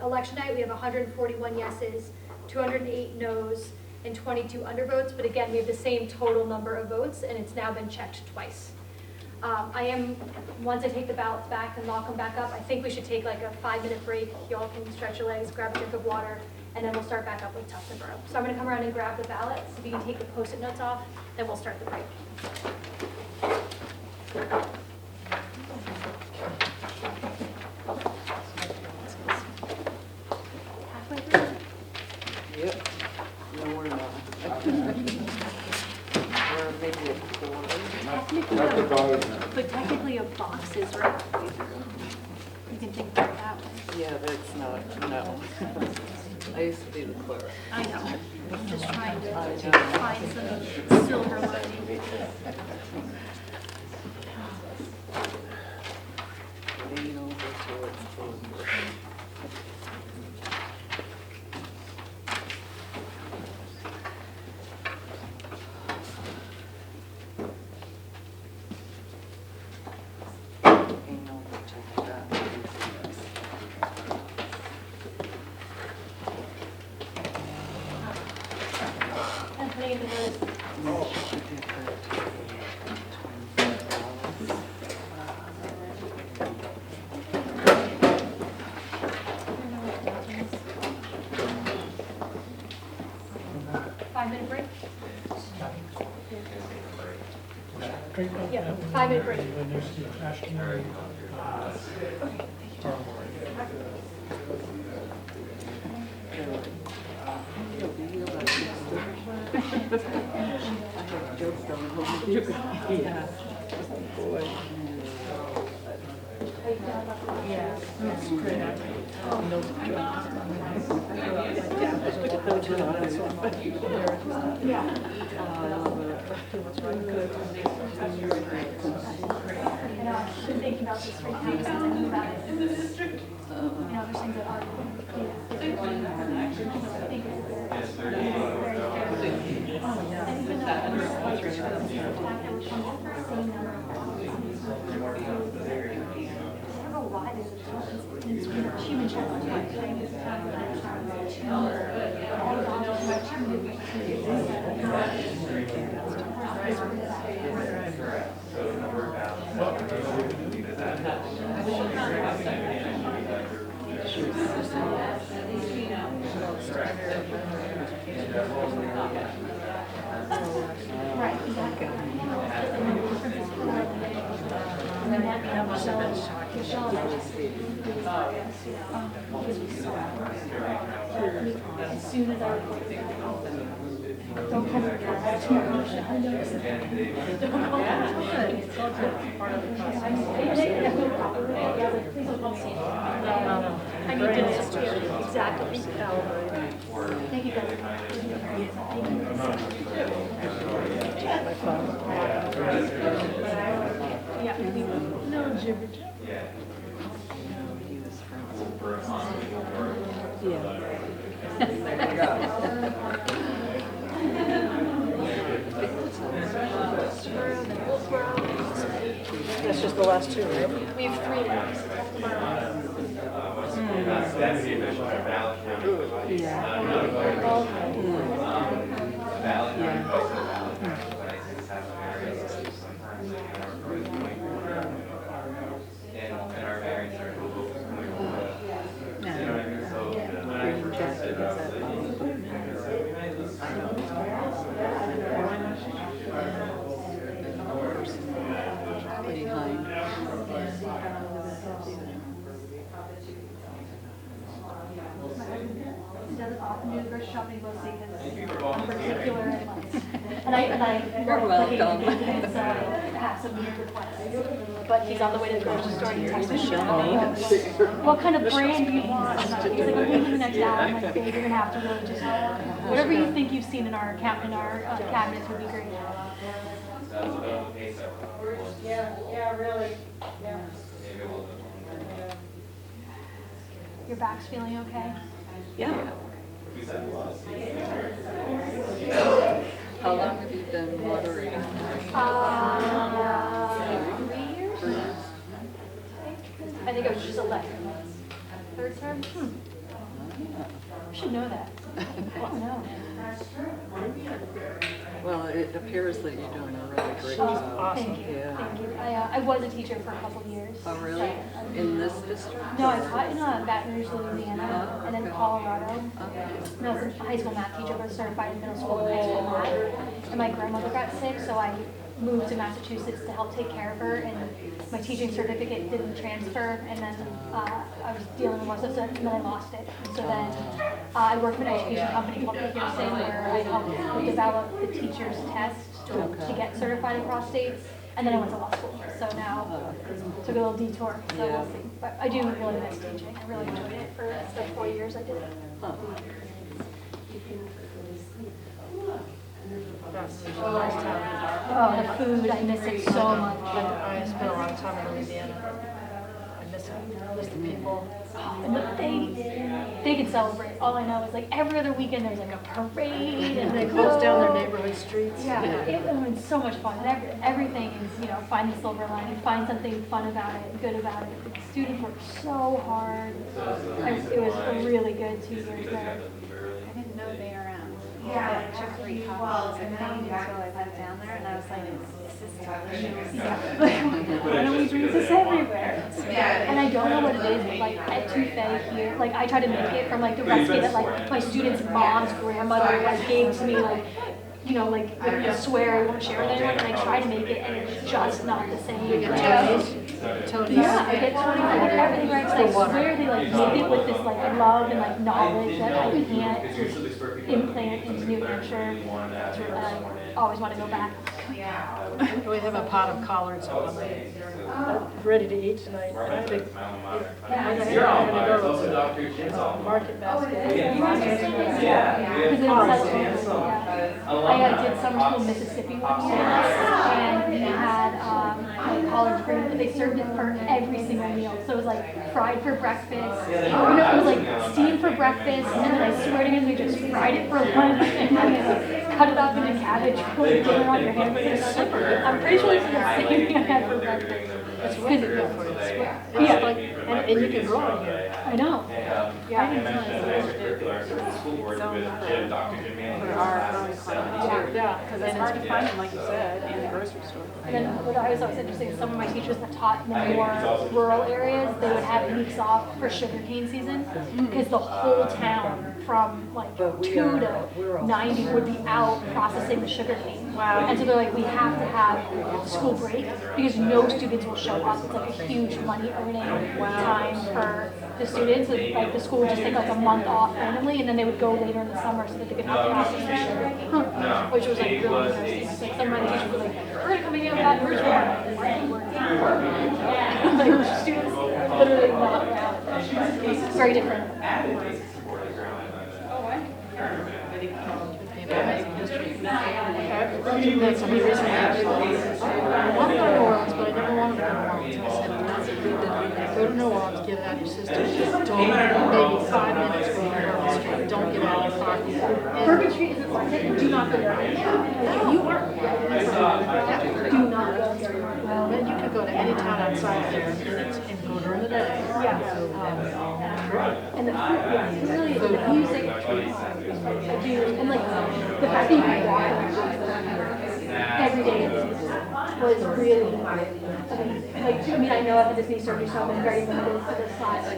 election night. We have 141 yeses, 208 noes, and 22 undervotes. But again, we have the same total number of votes, and it's now been checked twice. Once I take the ballots back and lock them back up, I think we should take like a 5-minute break. Y'all can stretch your legs, grab a drink of water, and then we'll start back up with Tufton Borough. So I'm going to come around and grab the ballots. If you can take the Post-it notes off, then we'll start the break. Halfway through? Yep. No, we're not. We're maybe a quarter. But technically a box is right halfway through. You can think about it that way. Yeah, that's not, no. I used to be the clerk. I know. I'm just trying to I know. find some silver lining. Lean over till it's over. Lean over till that. I'm putting in the vote. Yeah, 5-minute break. I have jokes on home with you guys. Yeah. Boy. Yeah, that's great. And those jobs. My dad was a local job, so much. Yeah. It was really good. And I've been thinking about this right now since I knew about it. And there's things that are, I think it's very and even though I was like, the fact that we're saying number of thousands, I don't know why this is it's human challenge. Like, playing this time of life, all the dollars are too right, exactly. And then that Michelle, as soon as I record the don't come to the class. I noticed that. Don't call me. It's all good. Part of the process. Please don't call me. No. I need to disappear. Exactly. Thank you guys. My phone. Yeah. No gibber jabber. He was friends. That's just the last two, right? We have 3 left. Green jacket, is that behind. He doesn't often do the grocery shopping mostly because I'm particular and I You're welcome. have some weird requests. But he's on the way to the grocery store and he texts me, Show what kind of brand do you want? And he's like, I'm leaving next hour. I'm like, babe, you're gonna have to really just, whatever you think you've seen in our cabinets would be great. Yeah, really, yeah. Your back's feeling okay? Yeah. How long have you been watering? 3 years? I think it was just 11 months. 3rd term? I should know that. No. Well, it appears that you're doing a really great Oh, job. thank you, Yeah. thank you. I was a teacher for a couple of years. Oh, really? In this district? No, I taught in Baton Rouge, Louisiana, and then Colorado. Okay. And I was a high school math teacher, but certified in middle school and high school math. And my grandmother got sick, so I moved to Massachusetts to help take care of her, and my teaching certificate didn't transfer, and then I was dealing with most of it, and then I lost it. And so then I worked for an education company called Pearson, where I helped develop the teacher's test to get certified across states, and then I went to law school. So now took a little detour, so we'll see. But I do really miss teaching. I really enjoyed it for the 4 years I did it. Oh, the food, I miss it so much. I spent a lot of time in Louisiana. I miss it. I miss the people. And they can celebrate. All I know is like every other weekend there's like a parade and They close down their neighborhood streets. Yeah, it's so much fun. And everything is, you know, find the silver lining, find something fun about it, good about it. The students work so hard. It was a really good 2 years there. I didn't know they were Yeah. took ReCount was a thing until I went down there and I was like, this is delicious. Yeah. Why don't we drink this everywhere? And I don't know what it is, but like etouffee here, like I try to make it from like the recipe that like my students' mom's grandmother like gave to me like you know, like, I swear I won't share with anyone, and I try to make it, and it's just not the same. You get Tony's? Yeah, I get Tony, I get everything right, 'cause I swear they like made it with this like love and like knowledge that I can't implant into New Hampshire. And I always want to go back. We have a pot of collards on, ready to eat tonight. I had to, go to Market Basket. Because it was such I did summer school in Mississippi one year, and we had like collard green. They served it for every single meal. So it was like fried for breakfast. It was like steamed for breakfast, and then I swear to God, we just fried it for lunch, and then like, cut it up into cabbage, put it dinner on your hamburger. I'm pretty sure it's the same thing I had for breakfast. It's really good for you. Yeah, Like, and you can grow it here. I know. Yeah, yeah, because it's hard to find them, like you said, in the grocery store. And then what I was always interesting is some of my teachers that taught in the more rural areas, they would have weeks off for sugarcane season because the whole town from like 2 to 90 would be out processing the sugarcane. Wow. And so they're like, we have to have school break because no students will show up. It's like a huge money earning time for the students. And, like the school would just take like a month off randomly, and then they would go later in the summer so that they could help process the sugarcane, which was like really interesting. It's like some of my teachers were like, we're gonna come in and have virtual. Like students literally not around. It's very different. That's somebody recently actually. I want to go to New Orleans, but I never wanted to go to New Orleans. I said, go to New Orleans, get it out of your system. Just don't, maybe 5 minutes from Bourbon Street. Don't get out of your car. Bourbon Street is important. Do not go there. You are. Do not go there. Well, then you could go to any town outside there and go during the day. Yeah. And the food, yeah, it's really the music. I do, and like the fact that you can walk every day was really amazing. Like, I mean, I know I've had this knee surgery, so I've been very limited for this last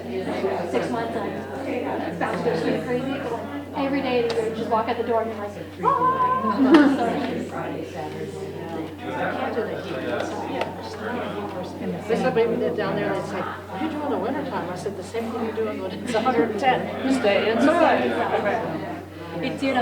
6 months, and I'm about to go sleep crazy, but like, every day you just walk out the door and you're like, ah! I can't do that here. There's somebody we did down there, they say, what do you do in the wintertime? I said, the same thing you're doing when it's 110. You stay inside. It did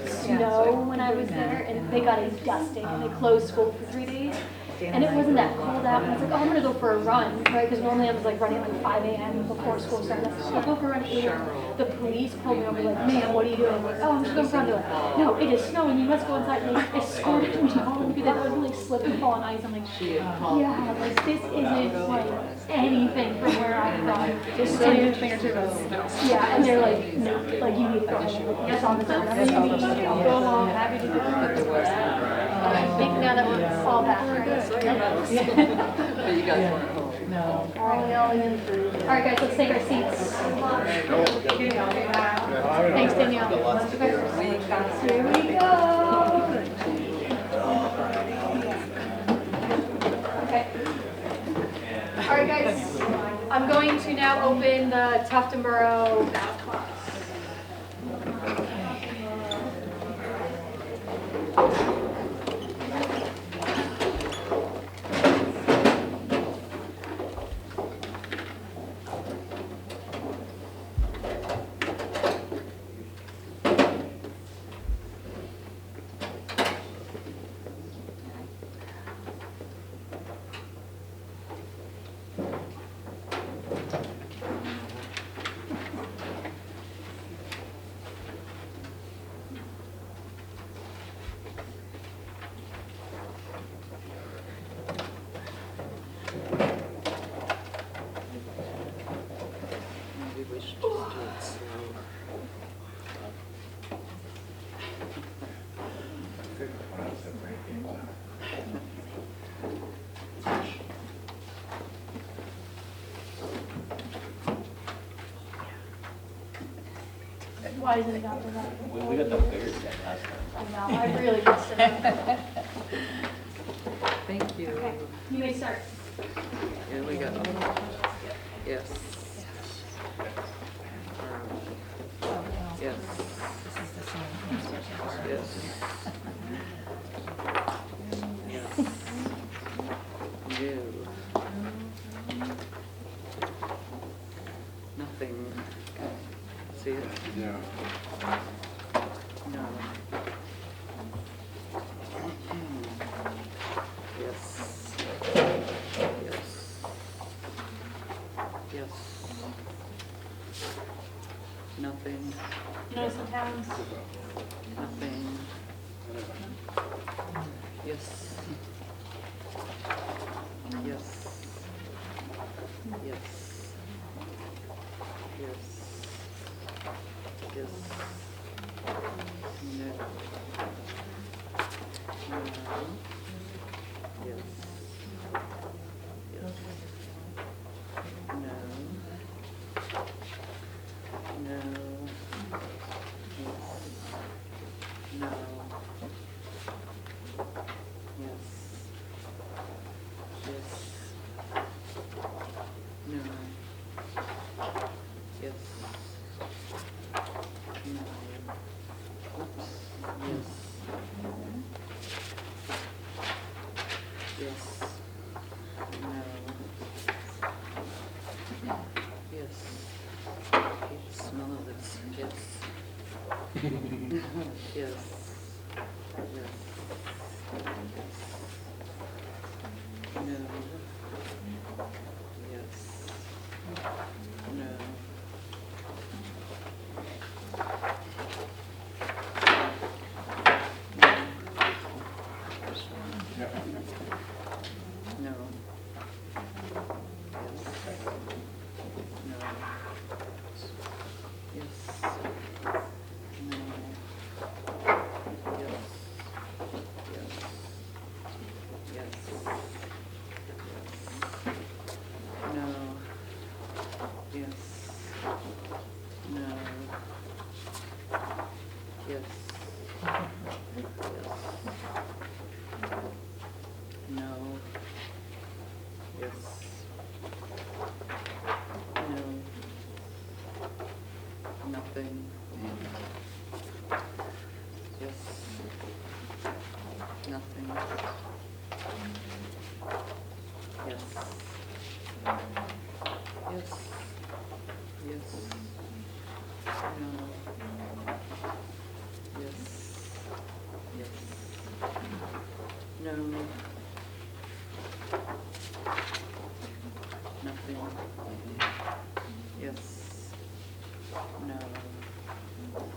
snow when I was there, and they got a dusting, and they closed school for 3 days. And it wasn't that cold out, and I was like, oh, I'm gonna go for a run, right? Because normally I was like running at like 5 a.m. before school started. So I'll go for a run at 8. The police pulled me over, like, ma'am, what are you doing? I'm like, oh, I'm just going for a run. They're like, no, it is snowing, you must go inside. And they escorted me home because I was really slip and fall on ice. I'm like, yeah, like this isn't like anything from where I'm from. Just so your fingertips. Yeah, and they're like, no, like you need to go home. Yes, all the time. Go home, happy to do it. I think now that we're all back, right? But you guys weren't home. No. All right, guys, let's take our seats. Thanks, Danielle. Here we go. Okay. All right, guys. I'm going to now open the Tufton Borough ballot box. Maybe we should just do it slow. Why isn't it out for that? We got the bigger set last time. I know, I really missed it. Thank you. Okay, you may start. Here we go. Yes. Yes. This is the same. Yes. Yes. No. Nothing. See it? Yeah. No. Yes. Yes. Yes. Nothing. No some towns. Nothing. Yes. Yes. Yes. Yes. Yes. No. No. Yes. Yes. No. No. Yes. No. Yes. Yes. No. Yes. No. Oops. Yes. Yes. No. Yes. Hate the smell of this. Yes. Yes. Yes. No. Yes. No. No. Yes. No. Yes. Yes. Yes. No. Yes. No. Yes. No. Yes. No. Nothing. Yes. Nothing. Yes. Yes. Yes. No. Yes. Yes. No. Nothing. Yes. No.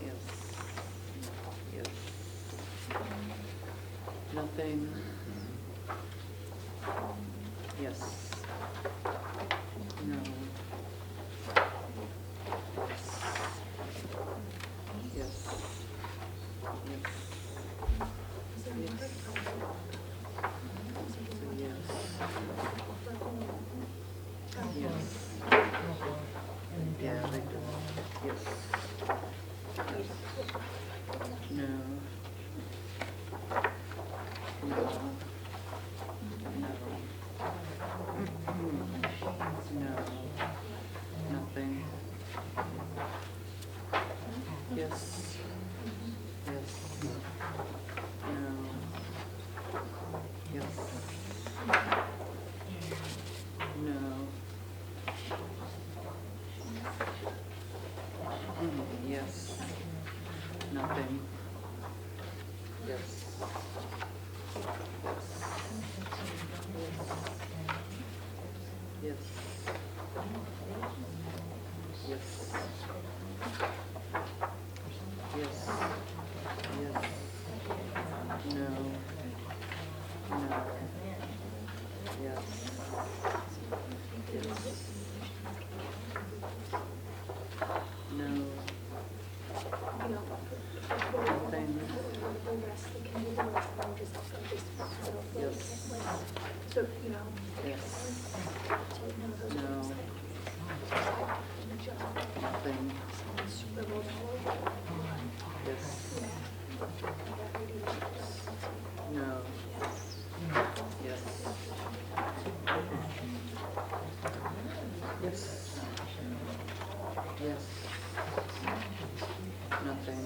Yes. Yes. Nothing. Yes. No. Yes. Yes. Yes. Yes. Yes. Yes. Yeah, they do. Yes. Yes. No. No. No. No. Nothing. Yes. Yes. No. Yes. No. Yes. Nothing. Yes. Yes. Yes. Yes. Yes. No. No. Yes. Yes. No. Nothing. Yes. So, you know, Yes. No. Nothing. Yes. No. Yes. Yes. Yes. Nothing.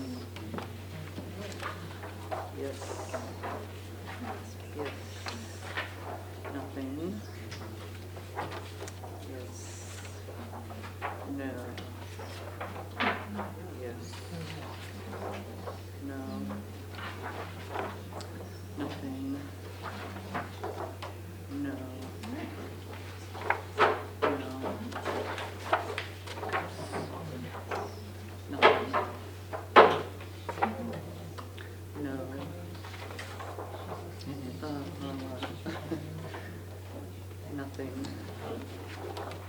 Nothing.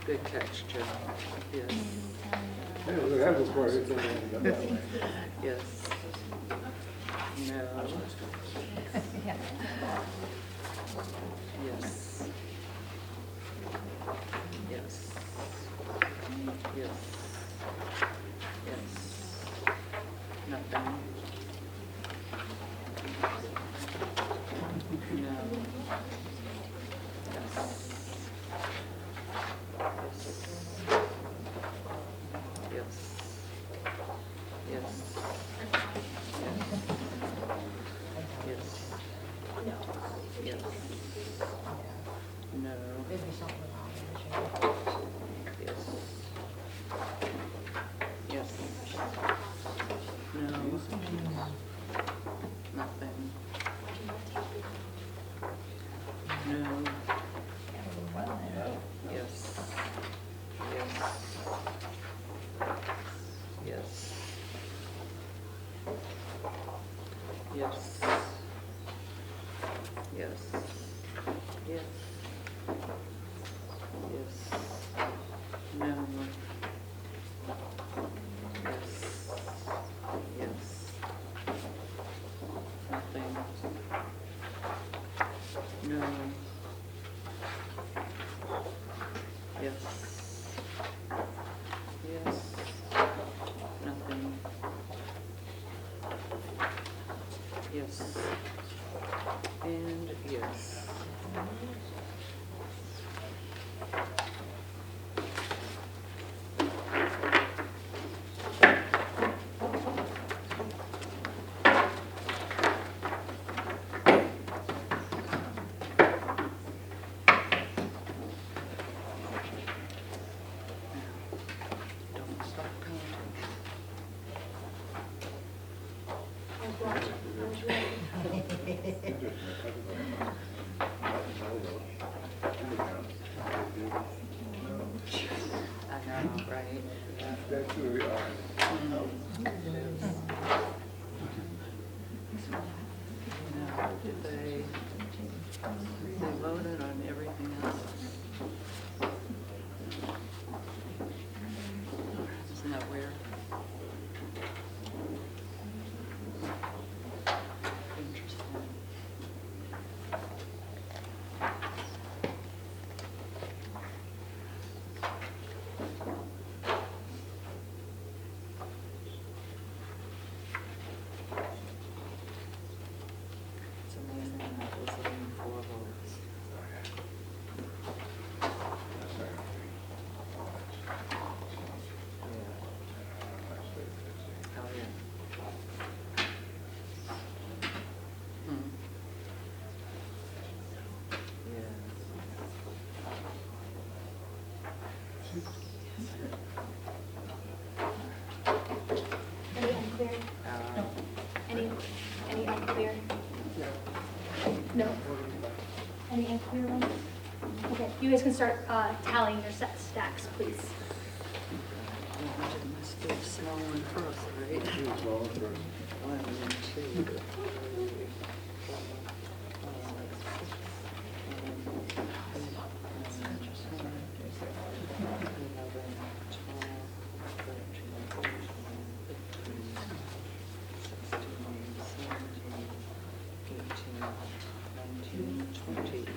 Good catch, Joe. Yes. Yeah, it happens before it's in there. Yes. No. Yes. Yes. Yes. Yes. Nothing. No. Yes. Yes. Yes. Yes. Yes. No. Maybe something wrong. Yes. Yes. No. Nothing. No. Yes. Yes. Yes. Yes. Yes. Yes. Yes. No. Yes. Yes. Nothing. No. Yes. Yes. Nothing. Yes. And yes. Don't stop counting. I know, right? Yeah. That's who we are. Now, did they voted on everything else? Isn't that weird? Interesting. It's amazing that was only 4 votes. Oh, yeah. Hmm. Yes. Any unclear? Any unclear? No? Any unclear ones? Okay, you guys can start tallying your stacks, please. It must be a small one first, right? It's all first. 1, 2, 3, 4, 5, 6, 13, 14,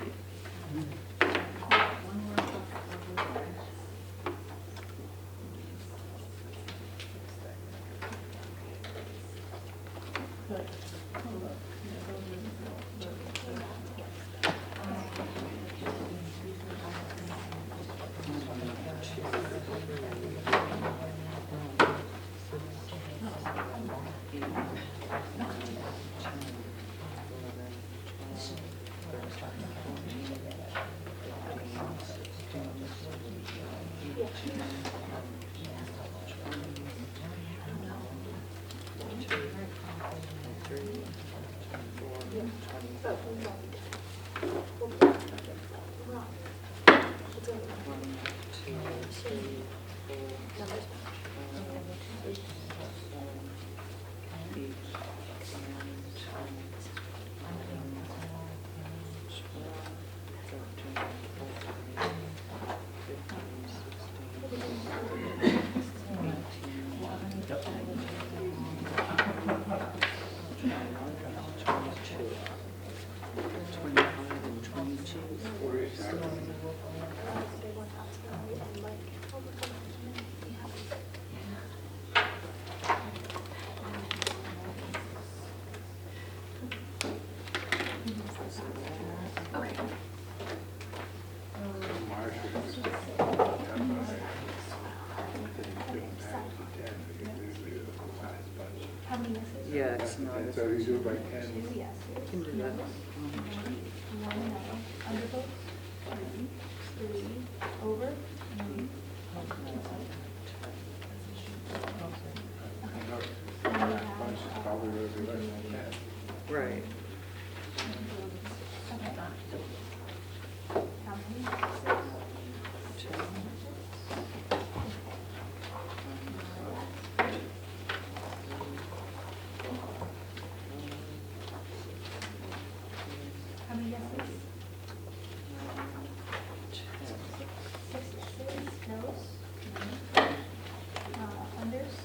It's not as So you easy. do it by 10. Two yeses, You can do that. one no, undervotes, three, over, none. Bunch is probably really less than that. Right. How many? How many yeses? Six yeses, noes, unders?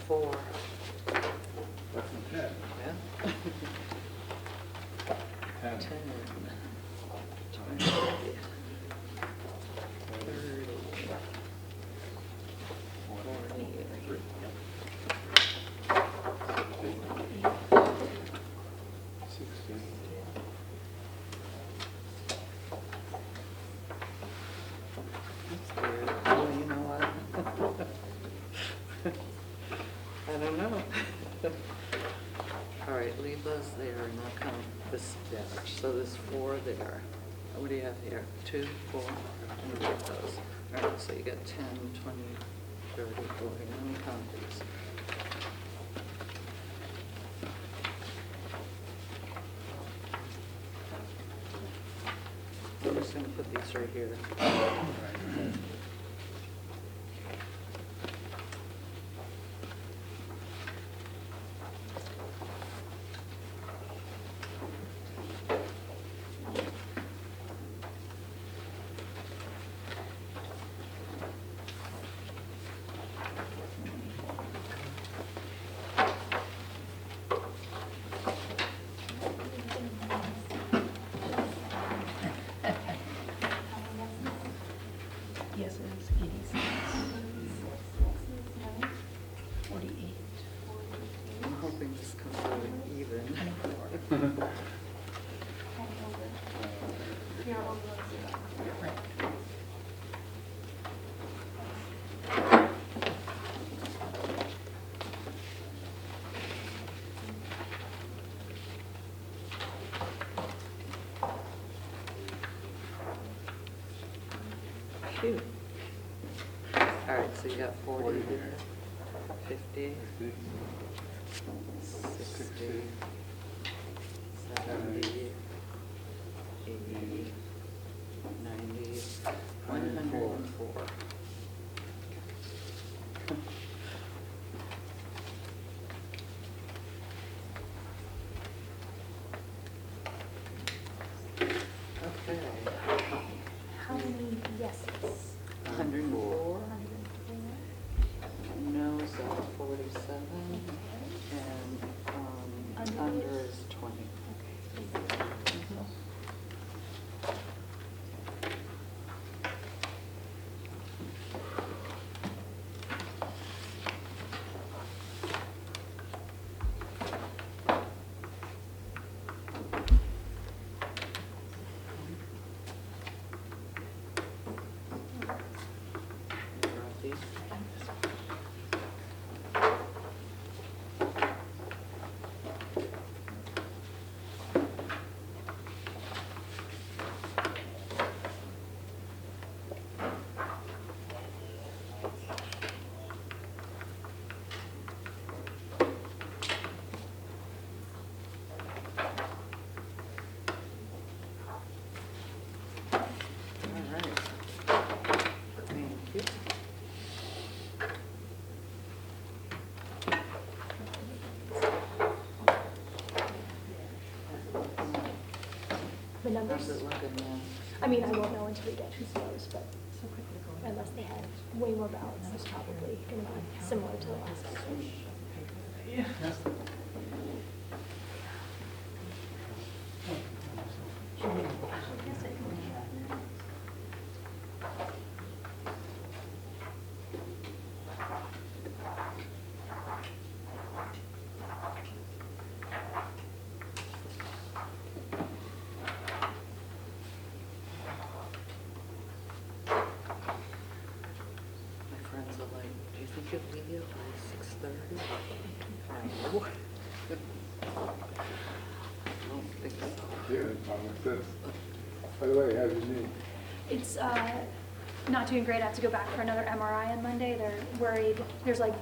Four. Less than 10. Yeah. 10. 10. 20. 30. 40. 16. That's weird. Oh, you know what? I don't know. All right, leave those there and I'll count this batch. So there's 4 there. What do you have here? 2, 4, and leave those. All right, so you got 10, 20, 30, 40. Let me count these. I'm just going to put these right here. Yes, it is 86. 48. I'm hoping this comes out even. 24. You're over zero. Right. Phew. All right, so you got 40 here, 50, 60, 70, 80, 90, 104. Okay. How many yeses? 104. 104. No's are 47, and under is 20. numbers. How's it looking now? I mean, I won't know until we get who's those, but unless they had way more ballots, it's probably going to be similar to the last one. My friends are like, do you think you'll be here by 6:30? No. I don't think so. Yeah, what's this? By the way, how's your knee? It's not doing great. I have to go back for another MRI on Monday. They're worried. There's like,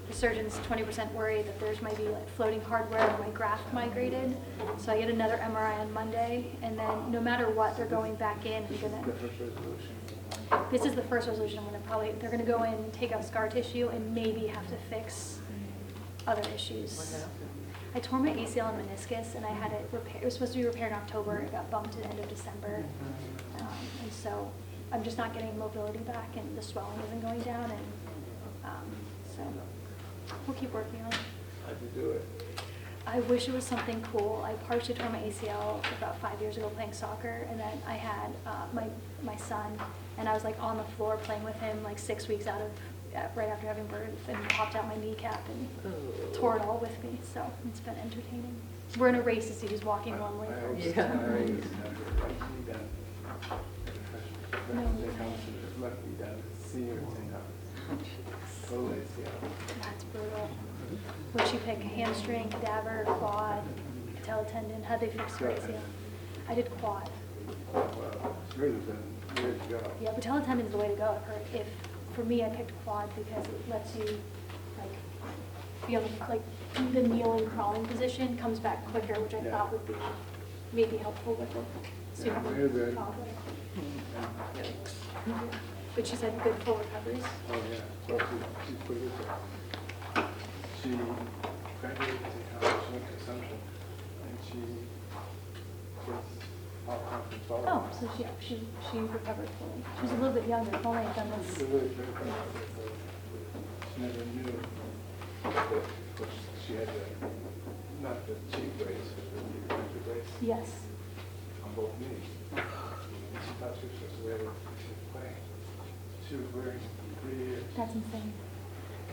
the surgeon's 20% worried that there's might be like floating hardware or my graft migrated. So I get another MRI on Monday, and then no matter what, they're going back in. I'm gonna. The first resolution. This is the first resolution. They're gonna go in, take out scar tissue, and maybe have to fix other issues. What happened? I tore my ACL and meniscus, and I had it repaired. It was supposed to be repaired in October. It got bumped to the end of December, and so I'm just not getting mobility back, and the swelling isn't going down, and so we'll keep working on it. How'd you do it? I wish it was something cool. I partially tore my ACL about 5 years ago playing soccer, and then I had my son, and I was like on the floor playing with him like 6 weeks out of right after having birth, and popped out my kneecap and tore it all with me. So it's been entertaining. We're in a race to see who's walking normally I hope first. it's not easy done. No. They come to the lucky down to senior thing up. Oh, ACL. That's brutal. What'd she pick? Hamstring, cadaver, quad, patella tendon? How'd they fix her ACL? I did quad. Well, it's really been years ago. Yeah, patella tendon is the way to go. I've heard. For me, I picked quad because it lets you like be able to, like the kneeling crawling position comes back quicker, which I Yeah. thought would be maybe helpful with the Yeah, super they're good. toddler. Yikes. But she said good full recoveries. Oh, yeah. So she's pretty good. She graduated from college, went to Assumption, and she was all conference all. Oh, so she recovered fully. She was a little bit younger. If only I'd done She's this. a really good person. She never knew that she had the, not the cheap brace, but the expensive brace Yes. on both knees. And she thought she was supposed to wear it to play. She was wearing 3 years. That's insane.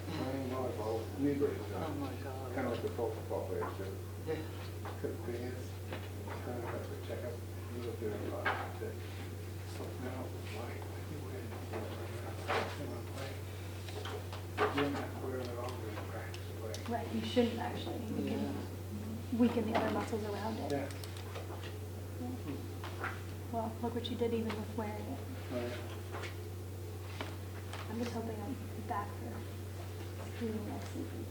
Playing volleyball with knee braces Oh on. my God. Kind of like the pro football players do. Yeah. Because the thing is, kind of have to check up, you look there a lot, that, now, why you wear it? You want to play. You don't have to wear it all when you practice and play. Right. You shouldn't actually. You can Yeah. weaken the other muscles around it. Yeah. Well, look what you did even with wearing it. Oh, yeah. I'm just hoping I'm back for streaming next season.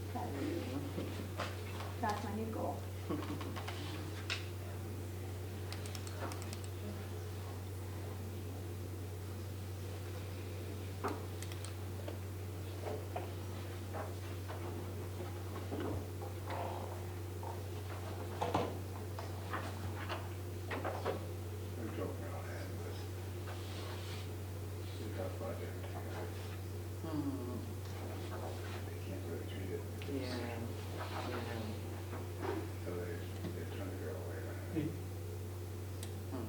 That's my new goal. I'm joking around that, but she's got a project. Hmm. They can't really treat it. Yeah. Yeah. So they're trying to figure out a way around it. Hmm.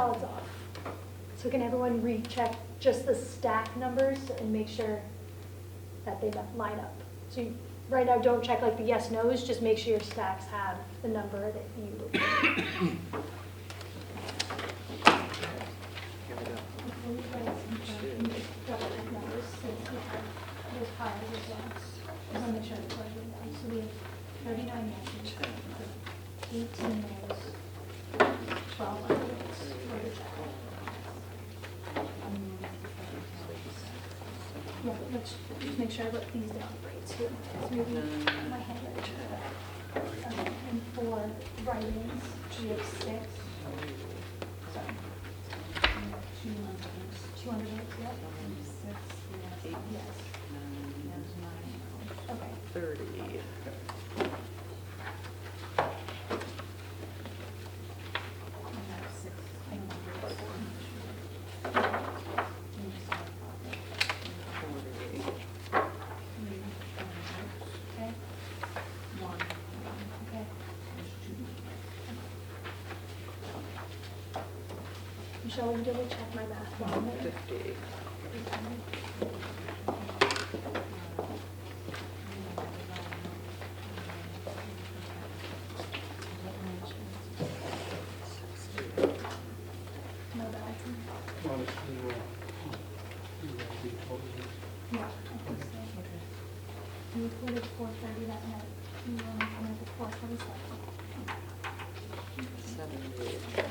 ballots off. So can everyone recheck just the stack numbers and make sure that they line up? So right now, don't check like the yes, no's, just make sure your stacks have the number that you. Here we go. Double check numbers since we have those piles as well. I want to make sure it's writing down. So we have 39 yeses, 18 no's, 12 unvotes for the check. Yeah, but let's just make sure I wrote these down right too. So maybe my handwriting. And for write-ins, we have 6. Sorry. 200 votes, yep. 8, Yes. 9, Okay. 30. Okay. Okay. Michelle, will you double check my math while I'm there? 50. No ballots in there? Honestly, Yeah, I think so. You recorded 4:30 that night. You were only coming at 4:47. 70.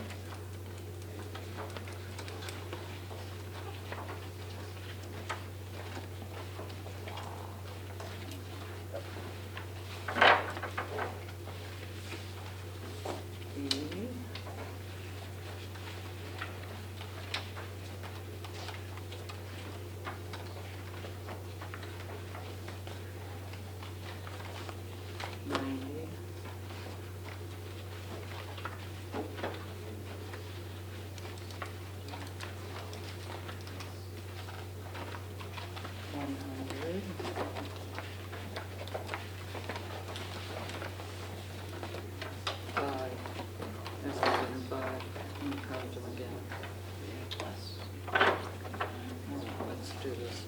Do this.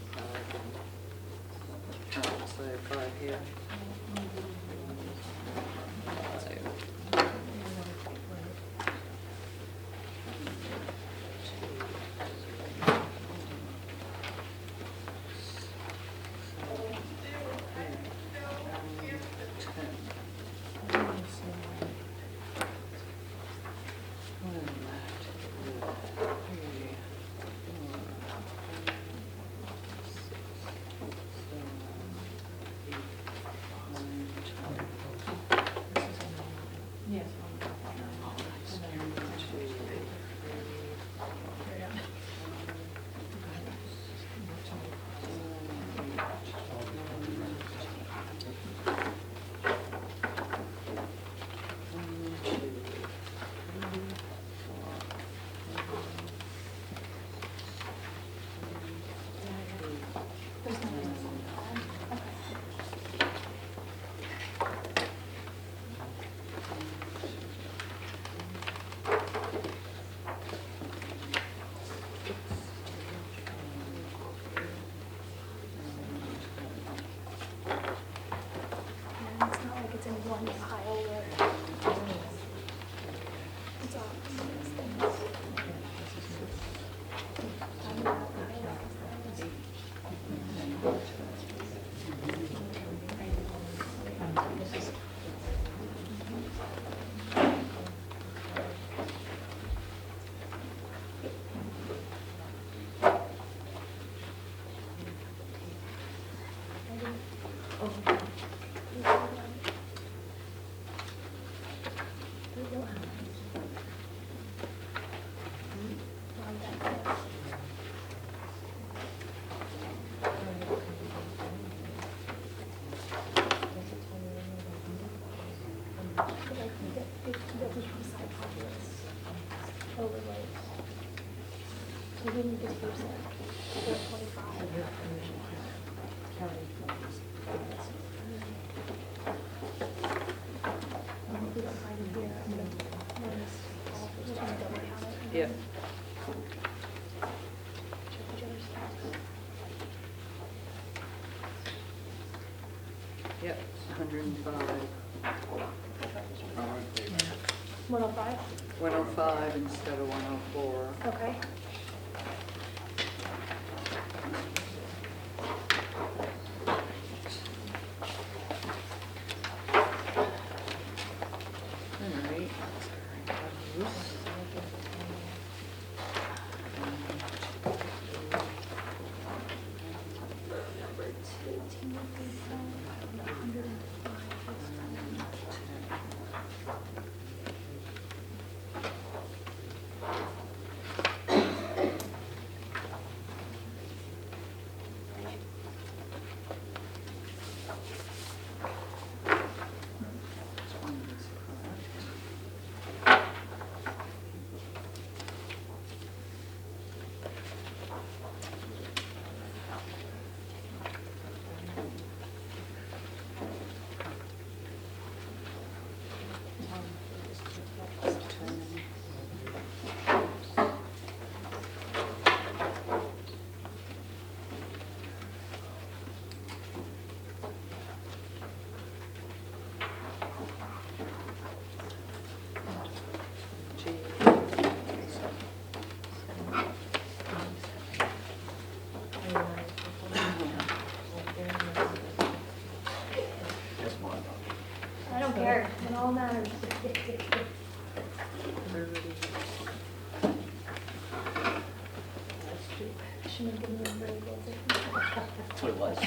Say 5 here. There's no reason for that. Okay. And it's not like it's in one pile where it's all these things. We didn't get to use it. 425. And if we don't find it here, I'm gonna double count it. Yep. Yep, 105. I'm in favor. 105? 105 instead of 104. Okay. All right. I don't care, it all matters. 30. Shouldn't have given you a very good That's what it was.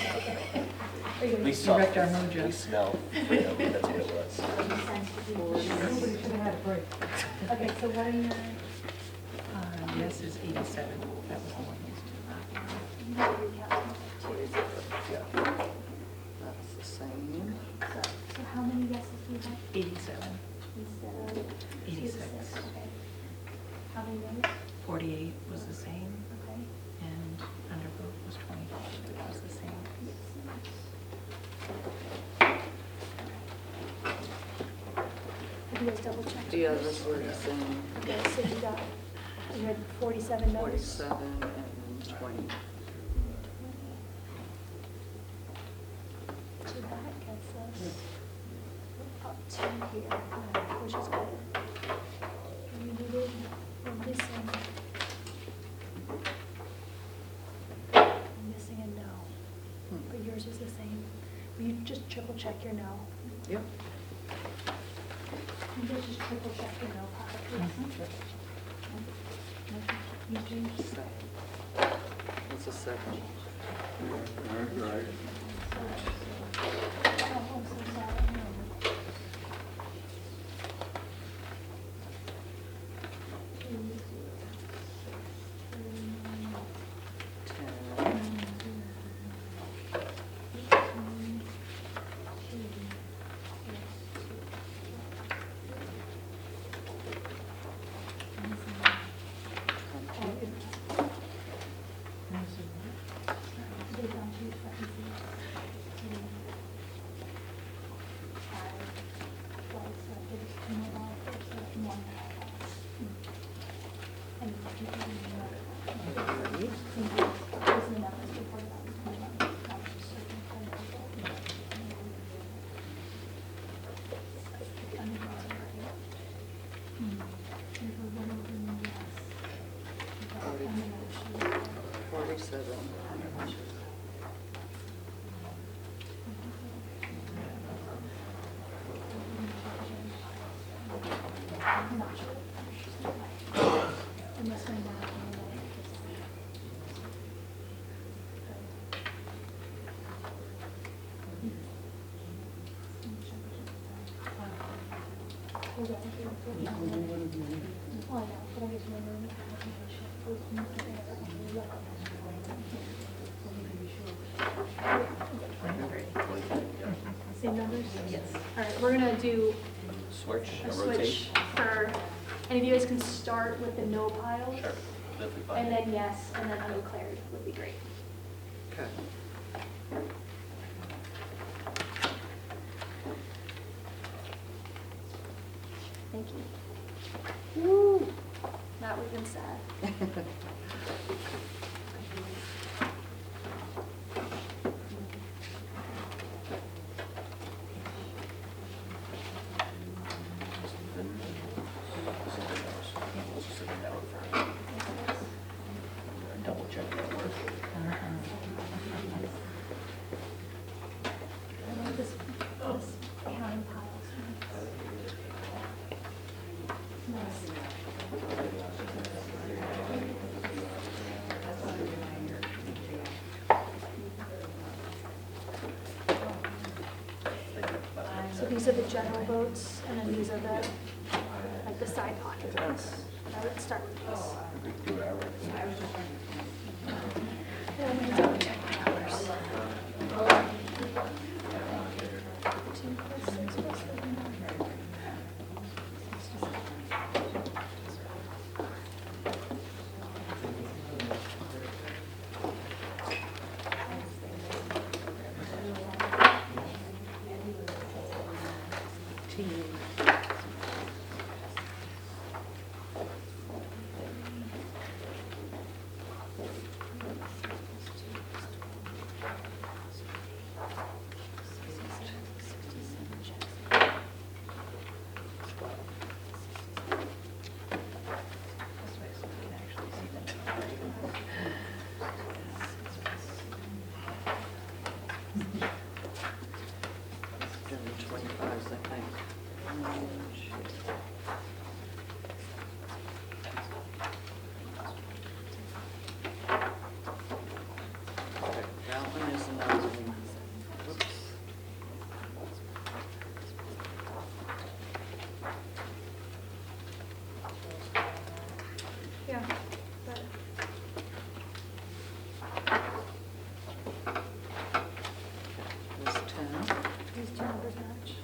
Are you We gonna saw, wrecked our mojo. we smell, that's what it was. Nobody should have had a break. Okay, so what are your, Yes is 87. That was the one. you have to recount two. Yeah. That's the same. So how many yeses do you have 87, instead of? 86. Okay. How many noes? 48 was the same, Okay. and undervote was 20. It was the same. Have you guys double checked? The others were the same. Okay, so you had 47 noes? 47 and 20. So that gets us up to here, which is good. We're missing a no, but yours is the same. Will you just triple check your no? Yep. You guys just triple check your no part, please. You do. It's a 7. Right. Oh, I'm so sorry. Same numbers? Yes. All right, we're gonna do Switch, a rotate? switch for, and if you guys can start with the no piles. Sure, that'd be fine. And then yes, and then undeclared would be great. Okay. Thank you. Woo! That would've been sad. these are the general votes, and then these are the, like the side pocket votes. I would start with this. Let me double check my hours. 2 plus 6 plus 7. Yeah, but There's 10. these two numbers match.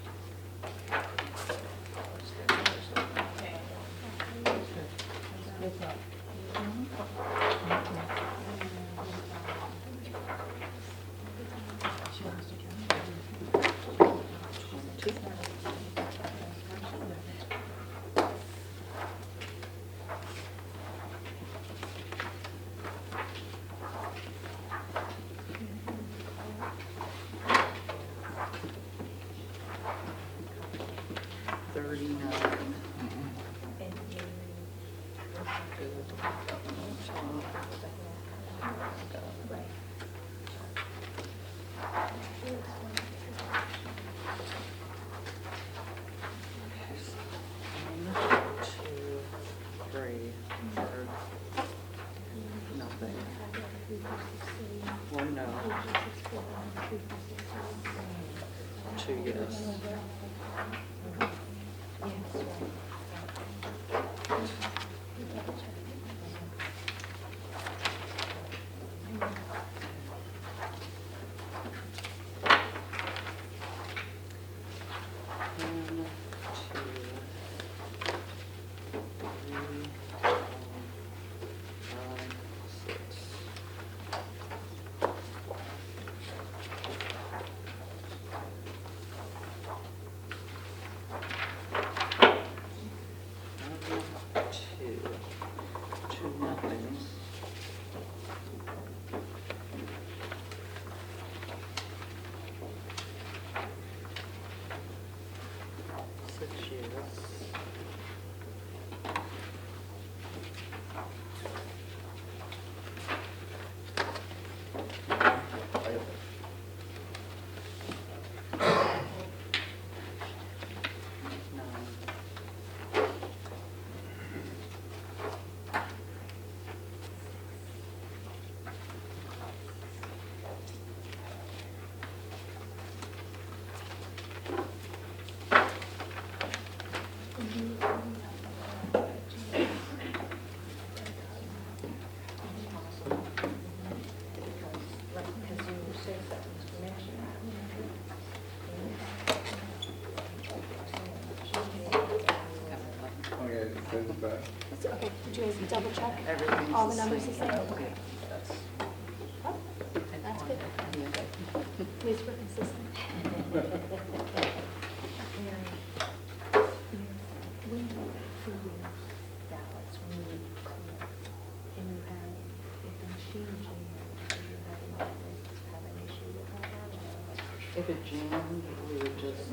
Nothing. 1 no. 2 yes. Okay, would you guys double check? Everything's All the numbers the same? Okay. Okay. Oh, that's good. At least we're consistent. If it jammed, we would just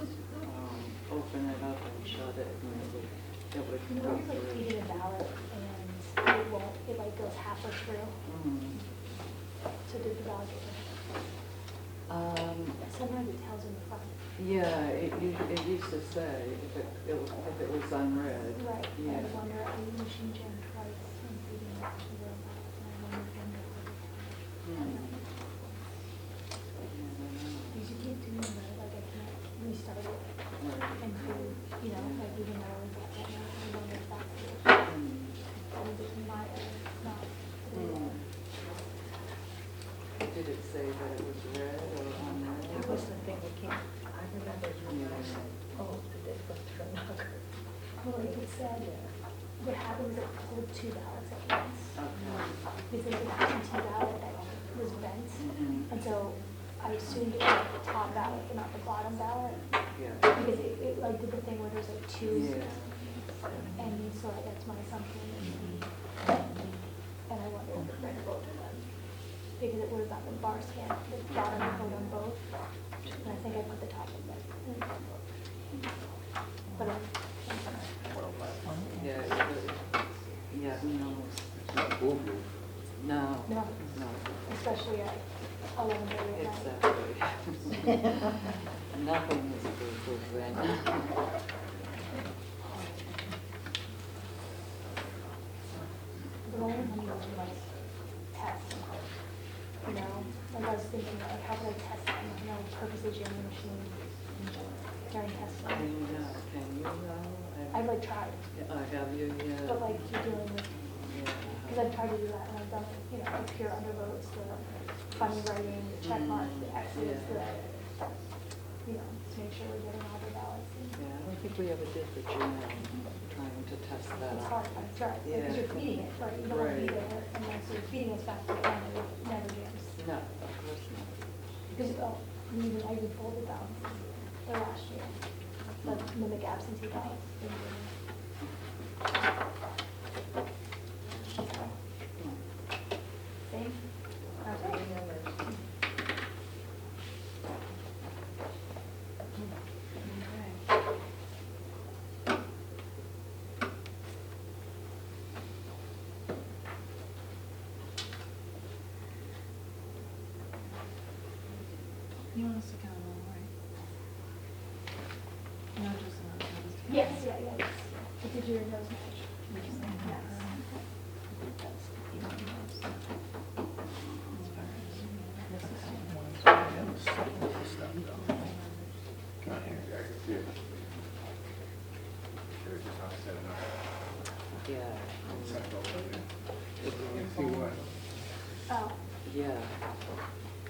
open it up and shut it, and it would You go know, it's like through. feeding a ballot and it won't, it like goes halfway through. Mhm. So did the ballot get sometimes it tells in the front. Yeah, it used to say if it was unread. Right. Yeah. I wonder, I machine jammed twice and feeding it to the ballot. And I wonder if Hmm. because you can't do it, like I can't restart it. Right. Did it say that it was red or on That that? was the thing that came, I remember you guys said, oh, did they flip through knocker? Well, like it said, what happened was it pulled 2 ballots at once. Okay. Because it was an absentee ballot that was bent. Mhm. And so I assumed it was the top ballot, but not the bottom ballot. Yeah. Because it like did the thing where there's like 2s. Yeah. And so that's my assumption. And I wonder if it read both of them. Because it would have got the bar scan, the bottom would hold on both. And I think I put the top in both. But Yeah, it could. Yeah, who knows? It's not foolproof. No. No. No. especially at 11:30 at night. Exactly. Nothing is foolproof then. The only thing was like test, you know, like I was thinking, like how could I test it, you know, purposes your machine during Can testing. you know? Can you know? I've like tried, Have you, yeah. but like you're dealing with, Yeah. because I've tried to do that and I've done, you know, like pure undervotes, the funny writing, the check marks, the X's, the, you know, to make sure we're getting all the ballots. Yeah, I don't think we ever did the genome, trying to test that It's out. hard, that's right, because Yeah. you're feeding it, right, you don't want to be Right. there, and then so you're feeding it back to the camera, it never jams. No, of course not. Because, oh, I even folded balances the last year, like mimic absentee ballots. Same? Okay. You want us to count them, right? No, just Yes, yes. I did your nose match. Yes. I can see it. They're just not setting up. Yeah. Set up over there. You see what? Oh, Yeah.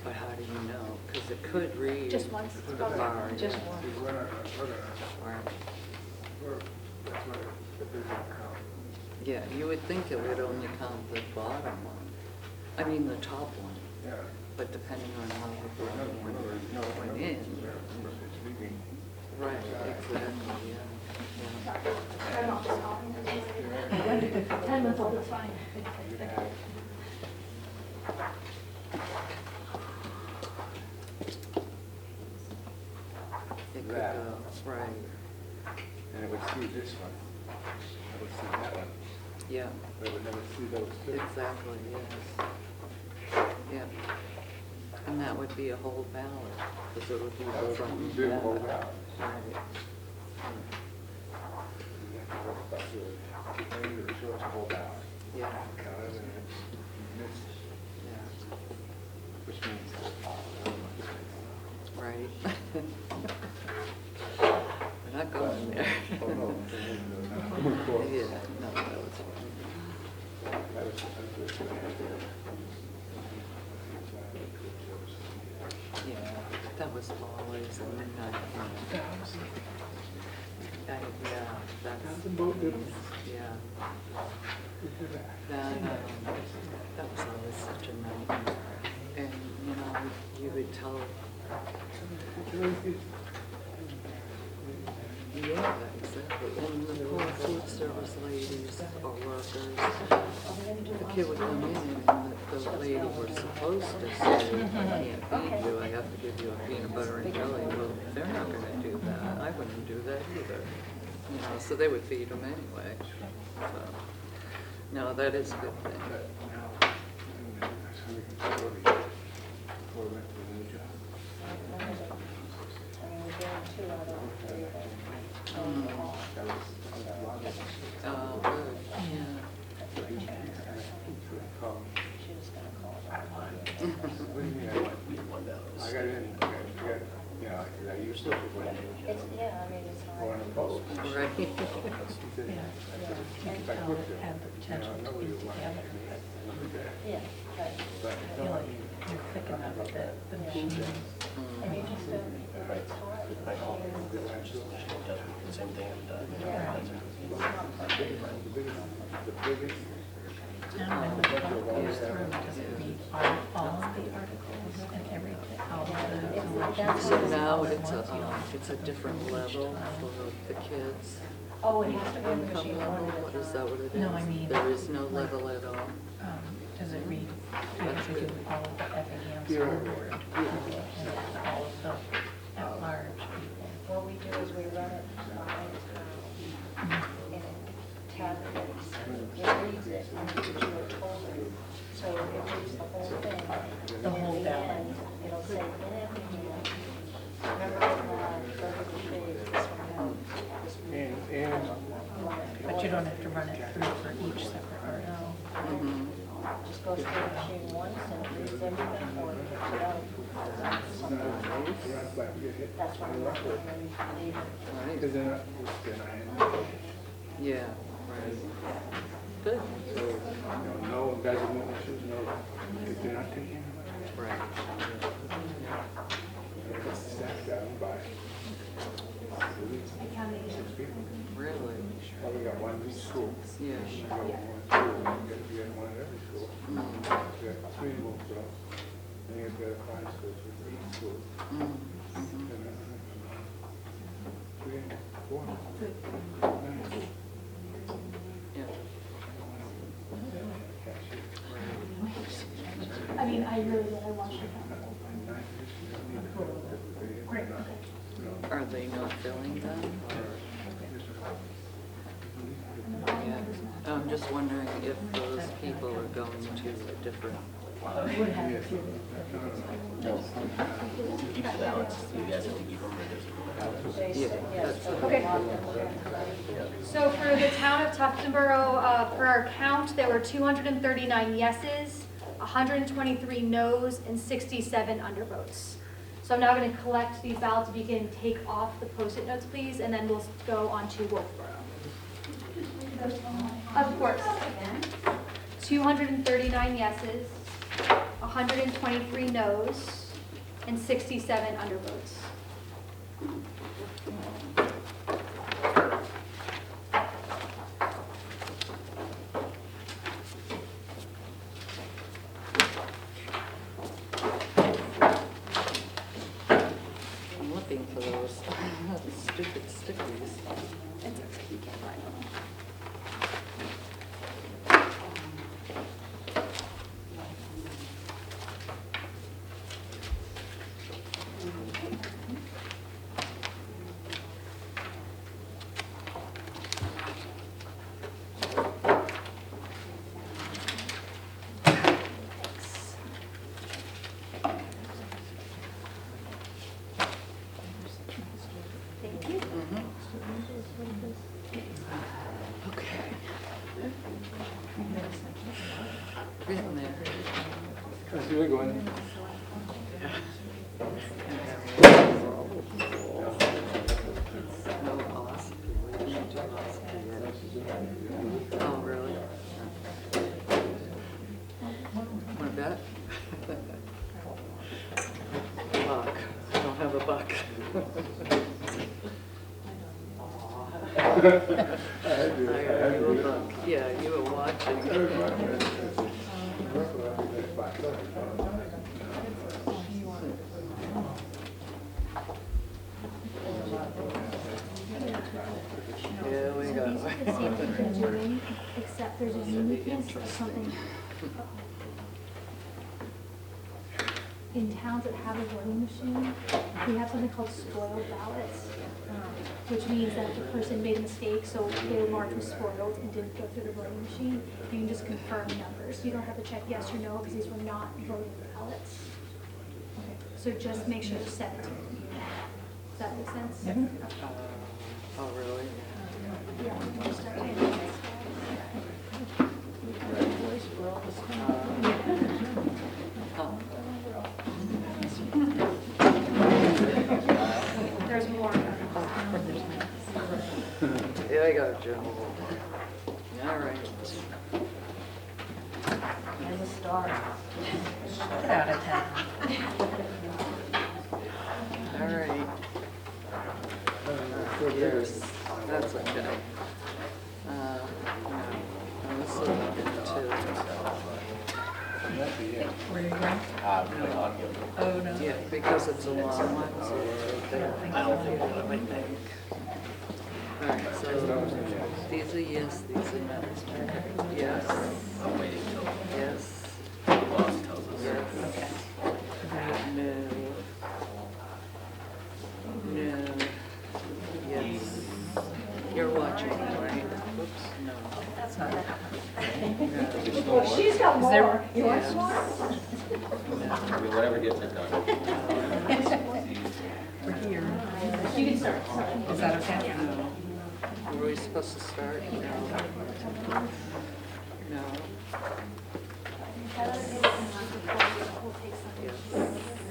But how do you know? Because it could read. just once. The bar. Just yeah. one. See, Right. that's what it doesn't count. Yeah, you would think it would only count the bottom one. I mean, the top one. Yeah. But depending on how the bottom one went in. Right, exactly, yeah. I'm not just calling it. 10 minutes old, it's fine. It could That. go, right, And it would see this one. It would see that one. yeah, But it would never see those two. exactly, yes. Yeah. And that would be a whole ballot, because it would be That the would front be a ballot. whole ballot. Right. Yeah, yeah, Which means. right. We're not going there. Oh, no. Of course. Yeah, no, that was fine. That was good. Yeah, that was always a midnight. Yeah, that's, yeah. That was always such a nightmare. And, you know, you would tell, yeah, exactly. And the poor food service ladies or workers, the kid would come in and the lady was supposed to say, I can't feed you, I have to give you a peanut butter and jelly. Well, they're not gonna do that. I wouldn't do that either. You know, so they would feed them anyway. So, no, that is a good thing. Oh, good, yeah. I got in, yeah, I used to. It's, yeah, I mean, it's Or on hard. a boat. Right. If I cooked it, you know, nobody would want it. Yeah, right. But You're thick enough the machines. And you just don't, it's hard. Same thing I've done. The biggest, And when the book goes through, does it read all of the articles and everything, all of the So now it's a different level for the kids. Oh, it has to be in the Income machine. level, is that what it is? No, I mean, There is no level at all. Does it read, you have to do all of the Effingham School Board and all of the at-large people? What we do is we run it in a tabulates. It reads it and it gives you a total. So it reads the whole thing. The whole And ballot. it'll say, in Effingham, remember the Burger Shades from and But you don't have to run it through for each separate article. Mhm. just goes through the machine once and reads everything or it takes it out. That's why I'm not doing it. Right. because then I Yeah, right. Good. so, no embezzlement issues, no, if they're not taking it. Right. It's stacked down by six people. Really? Well, we got one in each school. Yeah. We got one in school, we got one at every school. We got three in Wolfeboro, and you got five schools with each school. Mm. And, three, four. Nice. Yeah. I mean, I really did, I watched it. Great, okay. Are they not filling them? Yeah. I'm just wondering if those people are going to a different. Each ballots, you guys have to keep them registered. Yeah, that's Okay. So for the town of Tuftonboro, per our count, there were 239 yeses, 123 noes, and 67 undervotes. So I'm now going to collect these ballots. If you can take off the Post-it notes, please, and then we'll go on to Wolfeboro. Of course. 239 yeses, 123 noes, and 67 undervotes. I'm looking for those stupid stickies. It's okay, you can't find them. Thank you. Okay. Getting there. How's it going? No loss. Oh, really? Want a bet? Buck. I don't have a buck. I owe you a buck. Yeah, you were watching. Here we These go. are the same thing you're doing, except there's a uniqueness of something. In towns that have a voting machine, we have something called spoiled ballots, which means that the person made a mistake, so their mark was spoiled and didn't go through the voting machine. You can just confirm numbers. You don't have to check yes or no, because these were not voting ballots. Okay, so just make sure to send it to them. Does that make sense? Oh, really? Yeah, you can just start typing it. Oh. There's more. Here we go, Joe. All right. And the star. Get out of town. Yes, that's okay. No, no, this is two. Where are you going? Oh, no. Yeah, because it's a long one, so it's right there. I don't think we'll have anything. All right, so these are yes, these are no. Yes, I'm waiting till yes, the boss tells us. yes. No. No. Yes. You're watching, right? Whoops, no. No. Well, she's got more. You want Yes. some more? I mean, whatever gets it done. We're here. You can start. Is that okay? No. Were we supposed to start? No. No.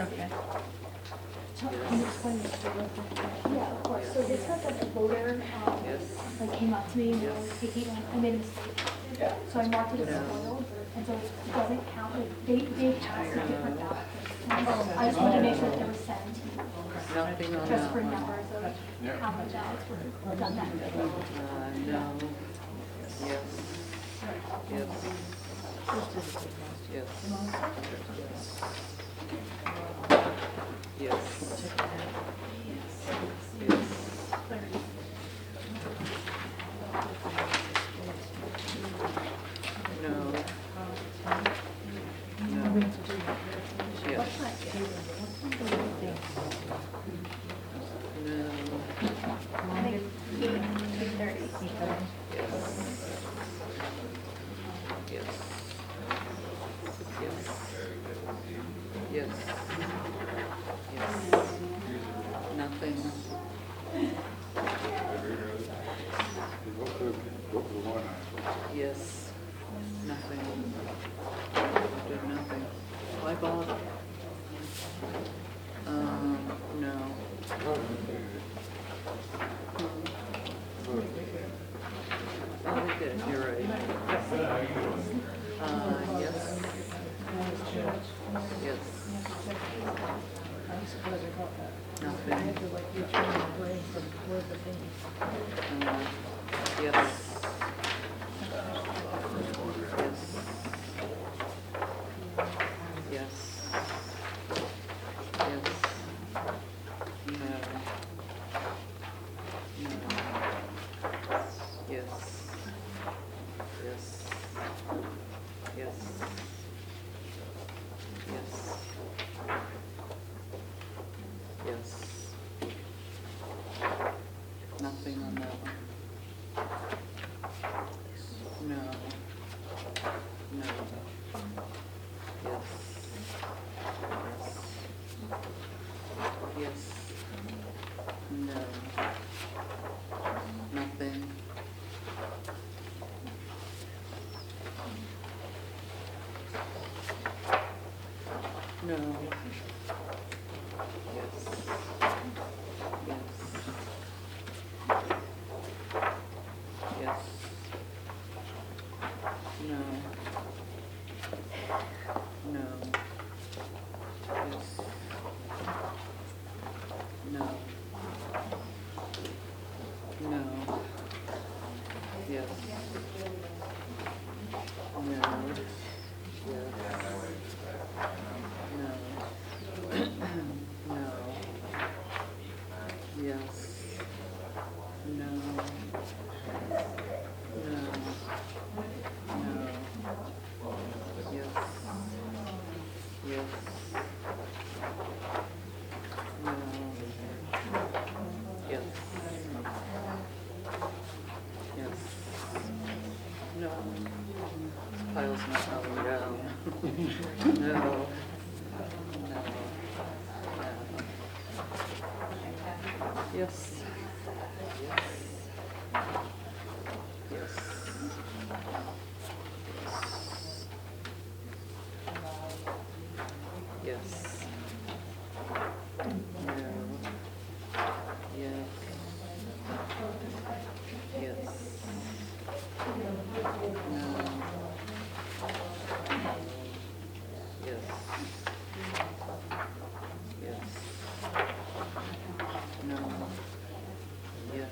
Okay. Yeah, of course. So this was a voter, Yes. like came up to me and was speaking, I made a mistake. So I marked it as spoiled, and so it doesn't count, like, they passed a different ballot. I just wanted to make sure that there was 17, Nothing on just that for one. numbers of how many ballots were done that day. No. Yes. Yes. Yes. Yes. Yes. No. No. Yes. No. I think 8:30. Yes. Yes. Yes. Yes. Yes. Nothing. Go for the one eye. Yes. Nothing. Did nothing. Why bother? No. Oh, we did, you're right. Yes. Yes. I'm surprised I caught that. I Nothing. had to like retrain my brain from where the thing is. Yes. Yes. Yes. Yes. No. No. Yes. Yes. Yes. Yes. Yes. Nothing on that one. No. No. Yes. Yes. Yes. No. Nothing. No. Yes. Yes. Yes. No. No. Yes. No. No. Yes. No. Yes. No. No. Yes. No. No. No. Yes. Yes. No. Yes. Yes. No. This pile's not coming down. No. No. No. Yes. Yes. Yes. Yes. No. Yes. Yes. No. Yes. Yes. No. Yes.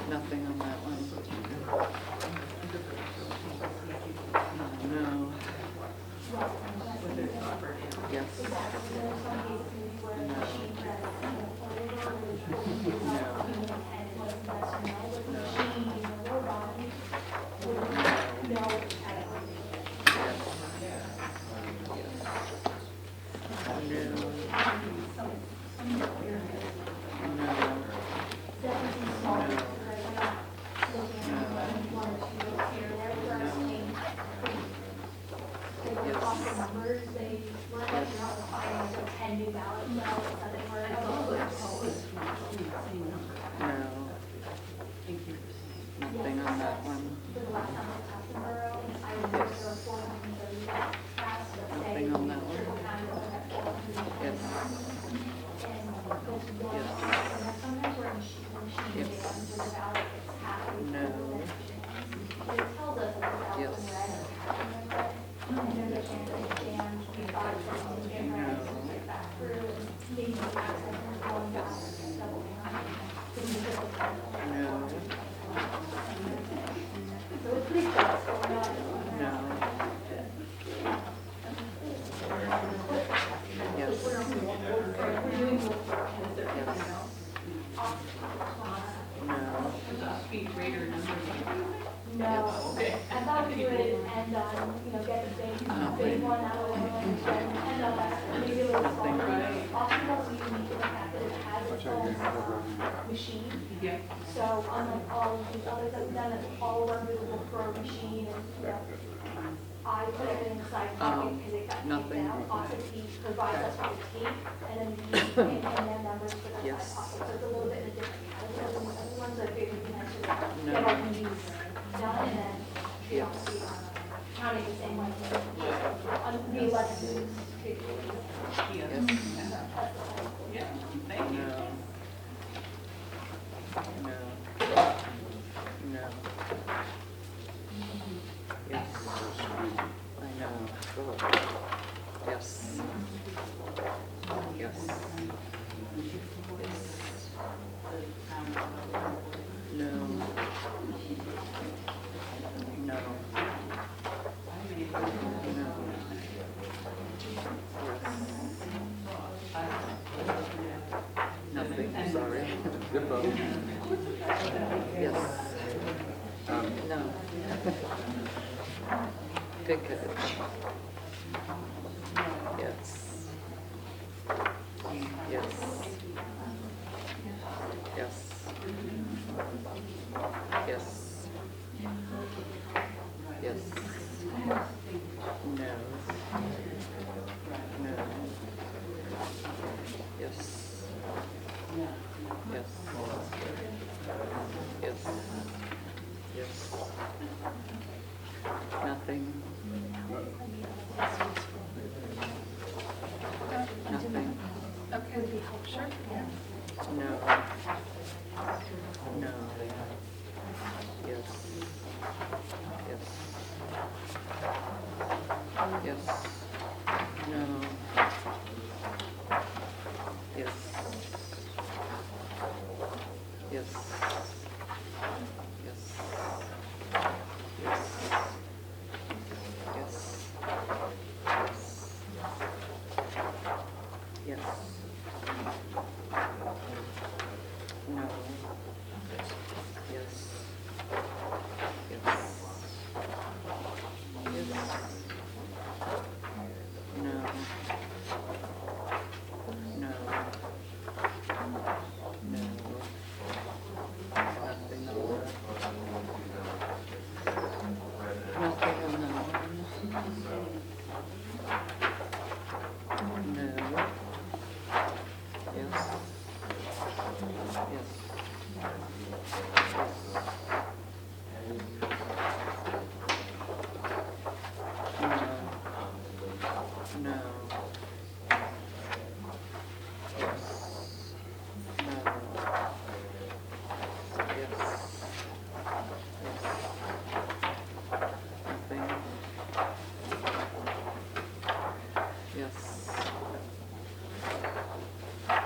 Nothing on that one. No. Yes. Nothing on that one. Nothing on that one. Yes. Yes. Yes. No. Yes. No, I thought we would end on, get the big one out of the way and end on that, maybe a little smaller. Often also unique in the fact that it has its own machine. So unlike all of these others that we've done, it's all one movable pro machine and, I put everything inside pocket because it got taped nothing. out. Also, he provides us with the tape and then we and then numbers for that Yes. side pocket. So it's a little bit of a different category than the other ones. I figured we can actually get all these done and then Yes. counting the same way. On the 11th. Yes. No. No. No. Yes. I know. Good. Yes. Yes. Yes. No. No. No. Nothing, sorry. Yes. No. Good catch. Yes. Yes. Yes. Yes. Yes. No. No. Yes. Yes. Yes. Yes. Nothing. Nothing. Okay, sure. No. No. Yes. Yes. Yes. No. Yes. Yes. Yes. Yes. Yes. Yes. Yes. No. Yes. Yes. Yes. No. No. No. Nothing on that. Nothing on that one. No. Yes. Yes. No. No. Yes. No. Yes. Yes. Nothing. Yes.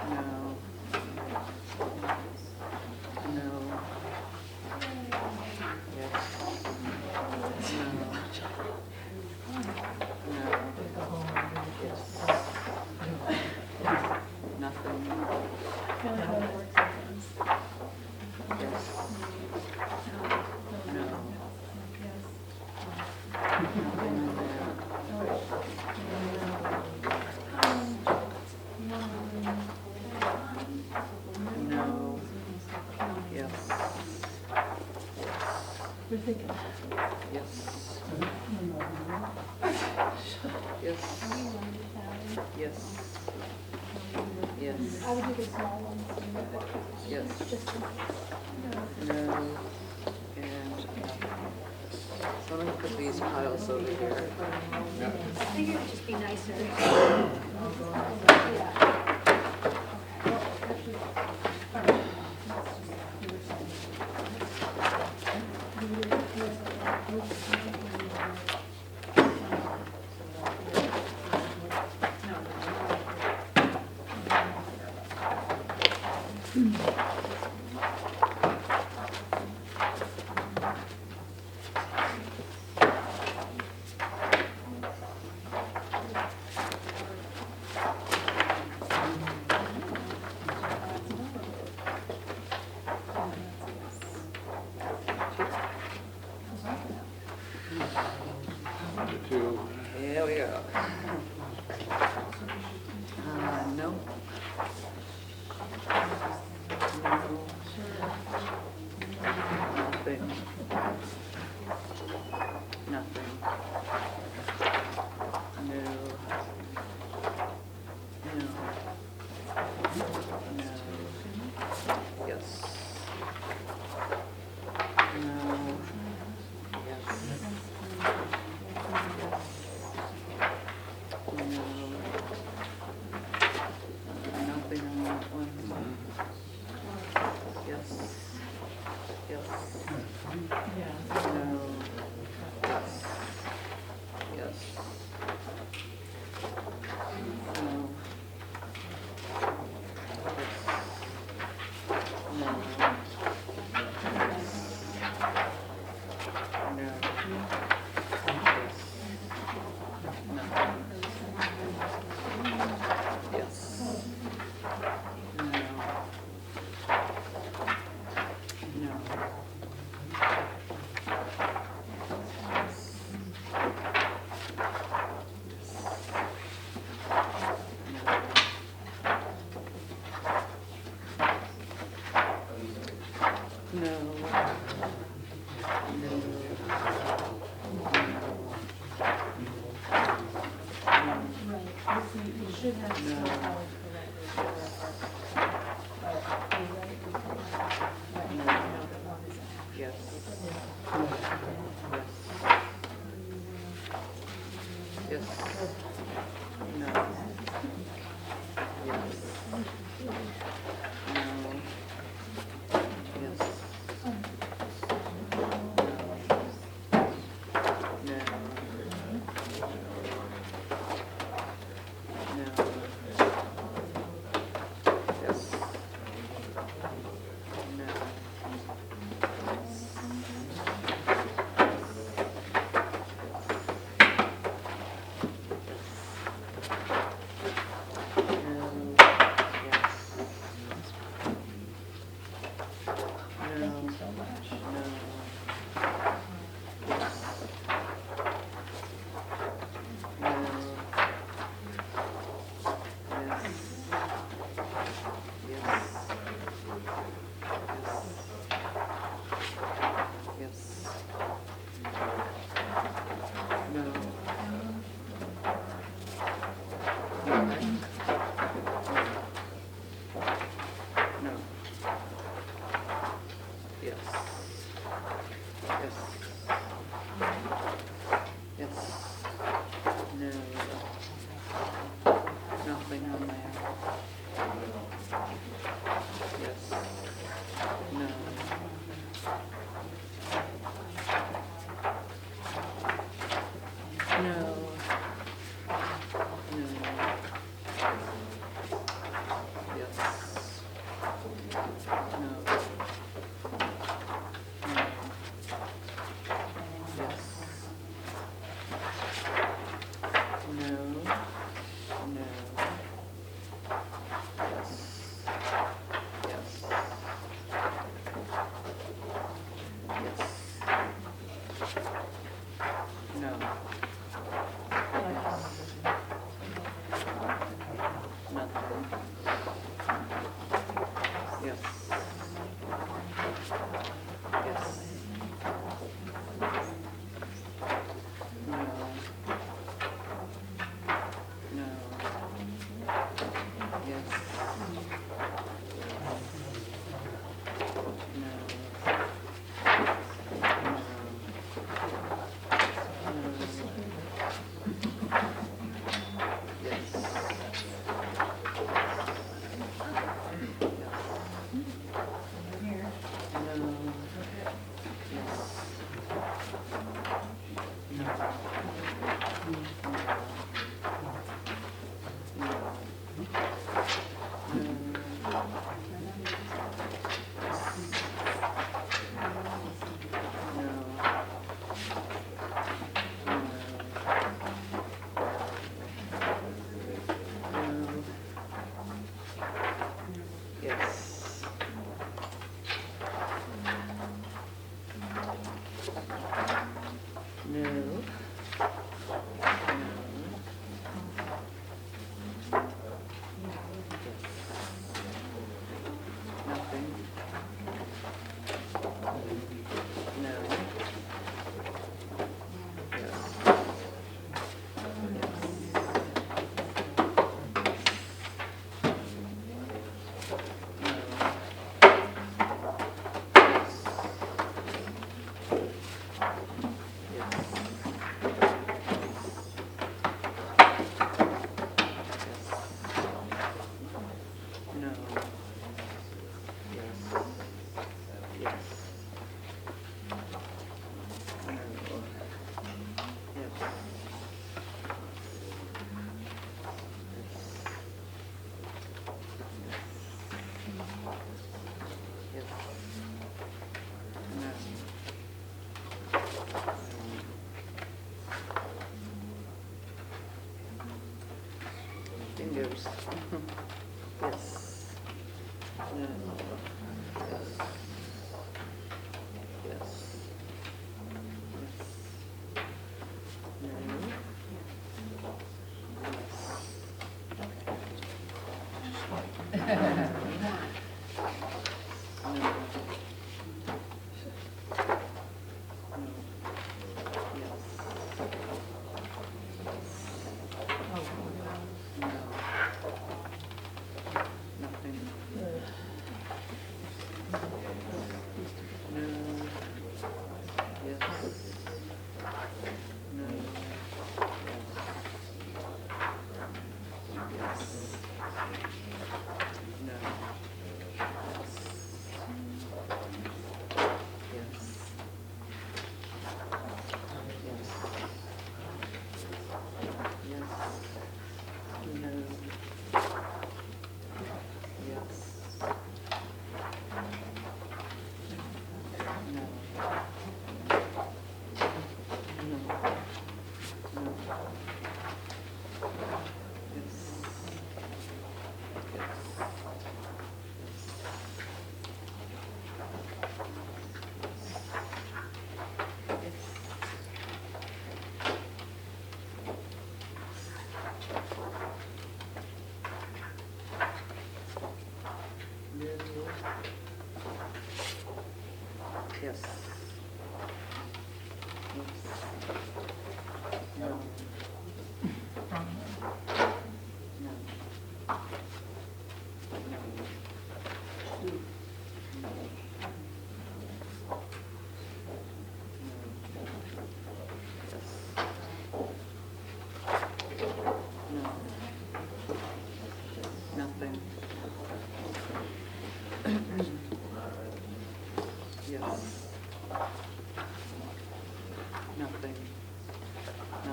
No. No. Yes. No. No. Yes. Nothing. Yes. No. Nothing on there. No. Yes. Yes. Yes. Yes. Yes. Yes. I would do the small ones. Yes. No. And so I'm gonna put these piles over here. I figured it'd just be nicer. Here we go. No. Nothing. Nothing. No. No. No. Yes. should have No. still always correctly. Yes. Yes. No. Yes. No. Yes. No. No. Yes. No. Thank you so much. Nothing on there. Yes. No. No. No. Yes. No. No. Yes. No. No. Yes. Yes. Yes. No. Yes. Nothing. Yes. Yes. No. No. Yes. Yes. No. Nothing. No. Yes. No. Yes. Yes. No. Yes. Yes. No. Fingers. Yes. No. Yes. Yes. Yes. No. No.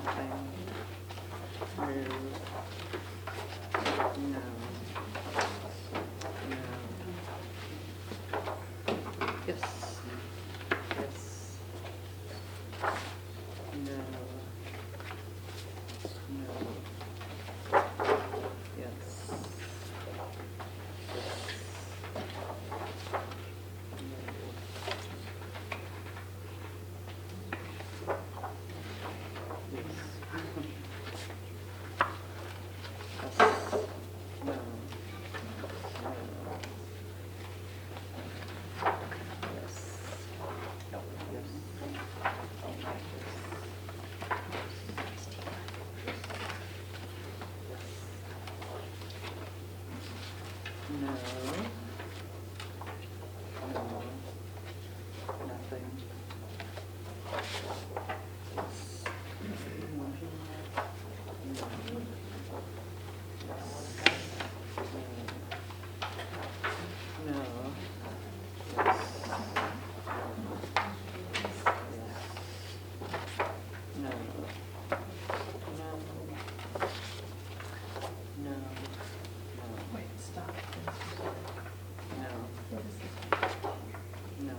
nothing. No. No. Yes. Yes. No. No. Yes. No. No. Nothing. No. No. No. Wait, stop. No. No. Yes. No.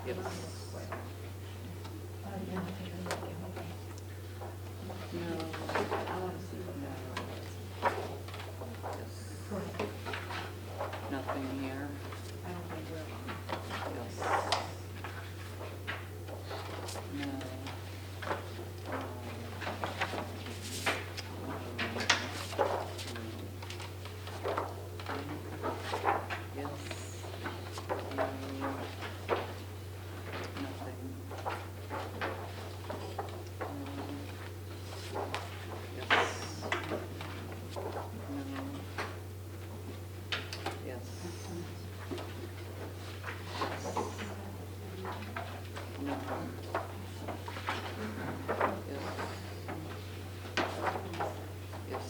Yes. Nothing here. Yes. No. Yes. No. Nothing. Yes. No. Yes. No. Yes. Yes.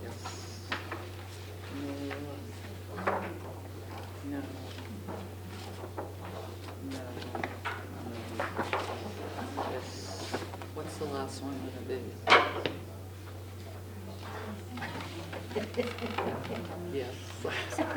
Yes. No. No. No. Yes. What's the last one gonna be? Yes. Okay.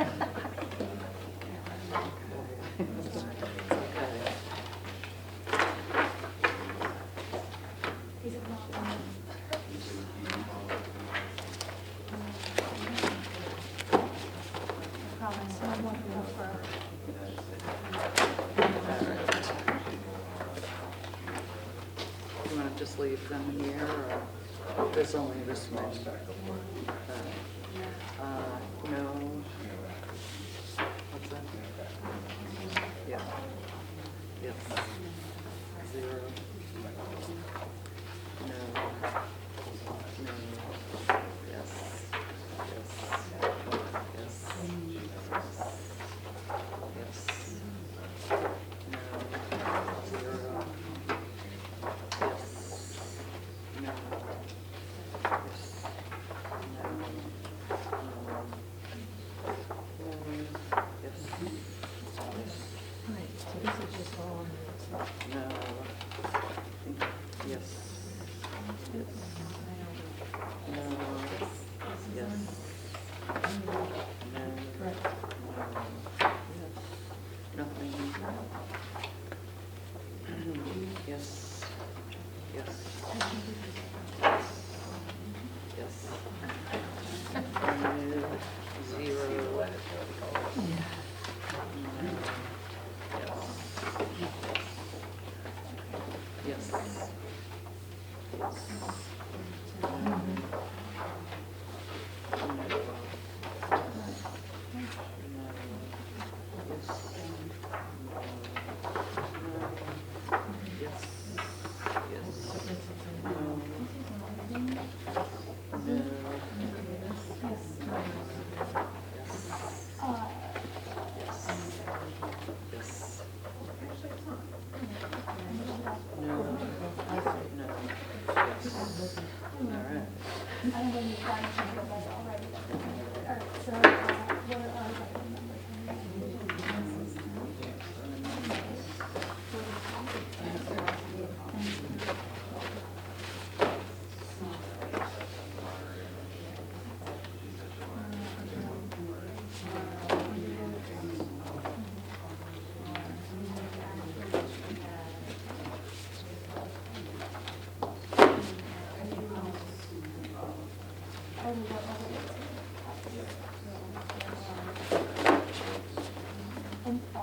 You want to just leave them here, or there's only this one? No. What's that? Yeah. Yes. 0. No. No. Yes. Yes. Yes. Yes. No. 0. Yes. No. Yes. No. Yes. Right, so this is just all on the No. Yes. Yes. No. Yes. No. correct. Yes. Nothing. Yes. Yes. Yes. 0. Yes. Yes. Yes. Yes. No.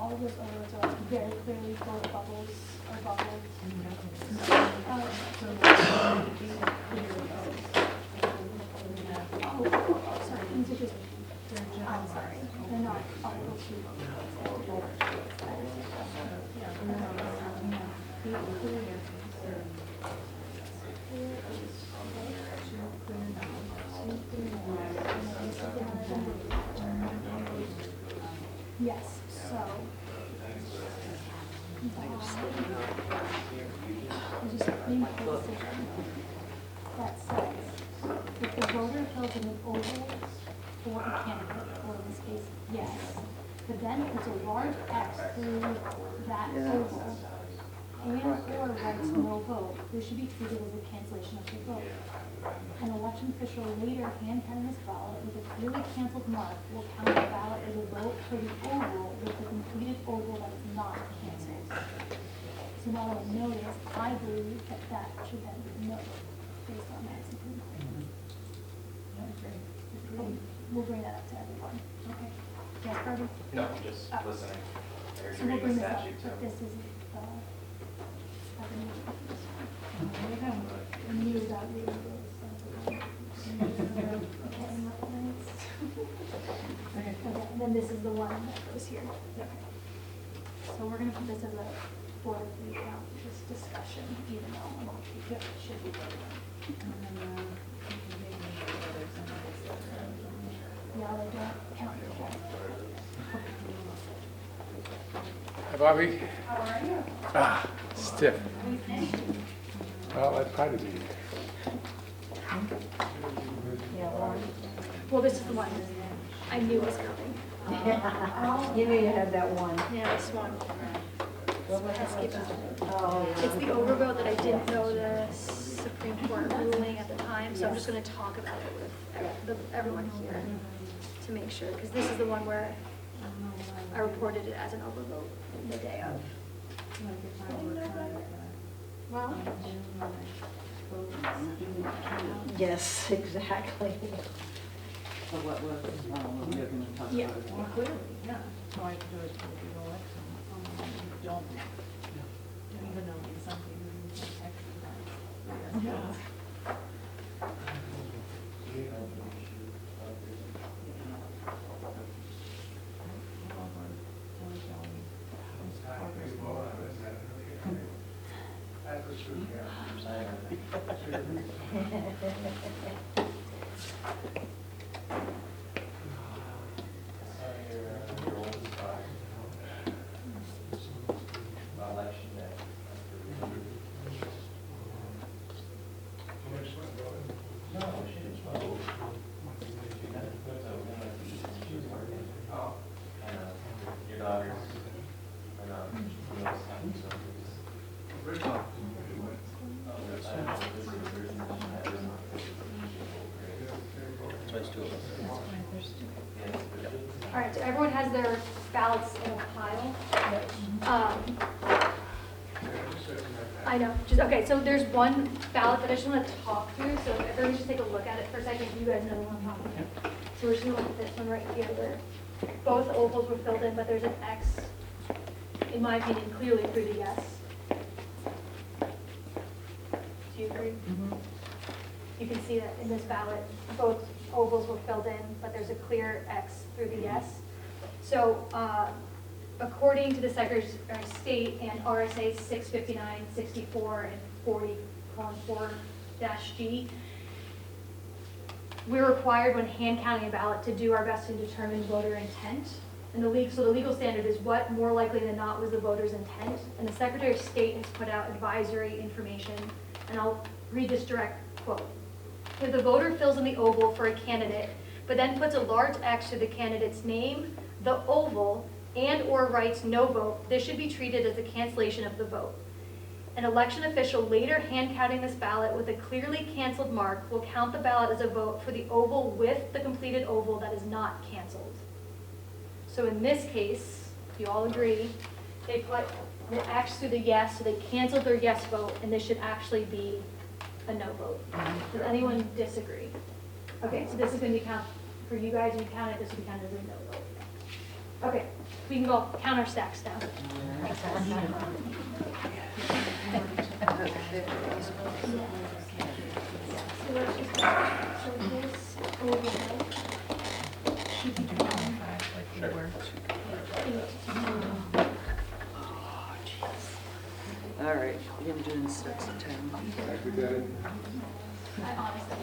all of those ovaries are very clearly both bubbles are bubbled. Oh, sorry, these are just, I'm sorry, they're not all those two Yes, so. There's a Supreme Court decision that says if the voter fills in an oval for a candidate, or in this case, yes, but then puts a large X through that oval and/or writes no vote, this should be treated as a cancellation of the vote. An election official later hand counting this ballot with a clearly canceled mark will count the ballot as a vote for the oval with the completed oval that is not canceled. So now that I know this, I believe that that should then be no based on that Supreme Court. We'll bring that up to everyone. Okay. Yes, Barbie? No, I'm just listening. I heard So you we'll reading bring the this up, statute but too. this is, and you got reading this. Okay, and then this is the one that goes here. Okay. So we're gonna put this as a board of recount, this discussion, even though it should be voted on. Yeah, they don't count your vote. Hi, Bobby. How are you? Ah, stiff. Well, I'd probably be. Well, this is the one I knew was coming. You knew you had that one. Yeah, this one. Oh, It's the overvote that I didn't know the Supreme Court ruling at the time, so I'm just gonna talk about it with everyone here to make sure, because this is the one where I reported it as an overvote the day of. Well, yes, exactly. So what was, you're gonna talk yeah. about it? Well, clearly, yeah. All I have to do is go to the election. Don't, even though it's something that you can exercise. Election day. No, she didn't vote. She was working. Oh. And your daughters are not, you know, So it's two of us. All right, so everyone has their ballots in a pile. I know, just, okay, so there's one ballot that I just want to talk through, so everyone just take a look at it for a second, you guys know what I'm talking about. So we're just gonna look at this one right here, where both ovals were filled in, but there's an X, in my opinion, clearly through the yes. Do you agree? You can see that in this ballot, both ovals were filled in, but there's a clear X through the yes. So, according to the Secretary of State and RSA 659, 64, and 40:4-G, we're required when hand counting a ballot to do our best to determine voter intent. And the legal standard is what more likely than not was the voter's intent. And the Secretary of State has put out advisory information, and I'll read this direct quote. If the voter fills in the oval for a candidate, but then puts a large X to the candidate's name, the oval, and/or writes no vote, this should be treated as a cancellation of the vote. An election official later hand counting this ballot with a clearly canceled mark will count the ballot as a vote for the oval with the completed oval that is not canceled. So in this case, if you all agree, they put the X through the yes, so they canceled their yes vote, and this should actually be a no vote. Does anyone disagree? Okay, so this is going to be counted for you guys. You count it. This will be counted as a no vote. Okay, we can go counter stacks now. So let's just, so this overhead should be done. All right, we're gonna do it in steps of 10. Like we did. I honestly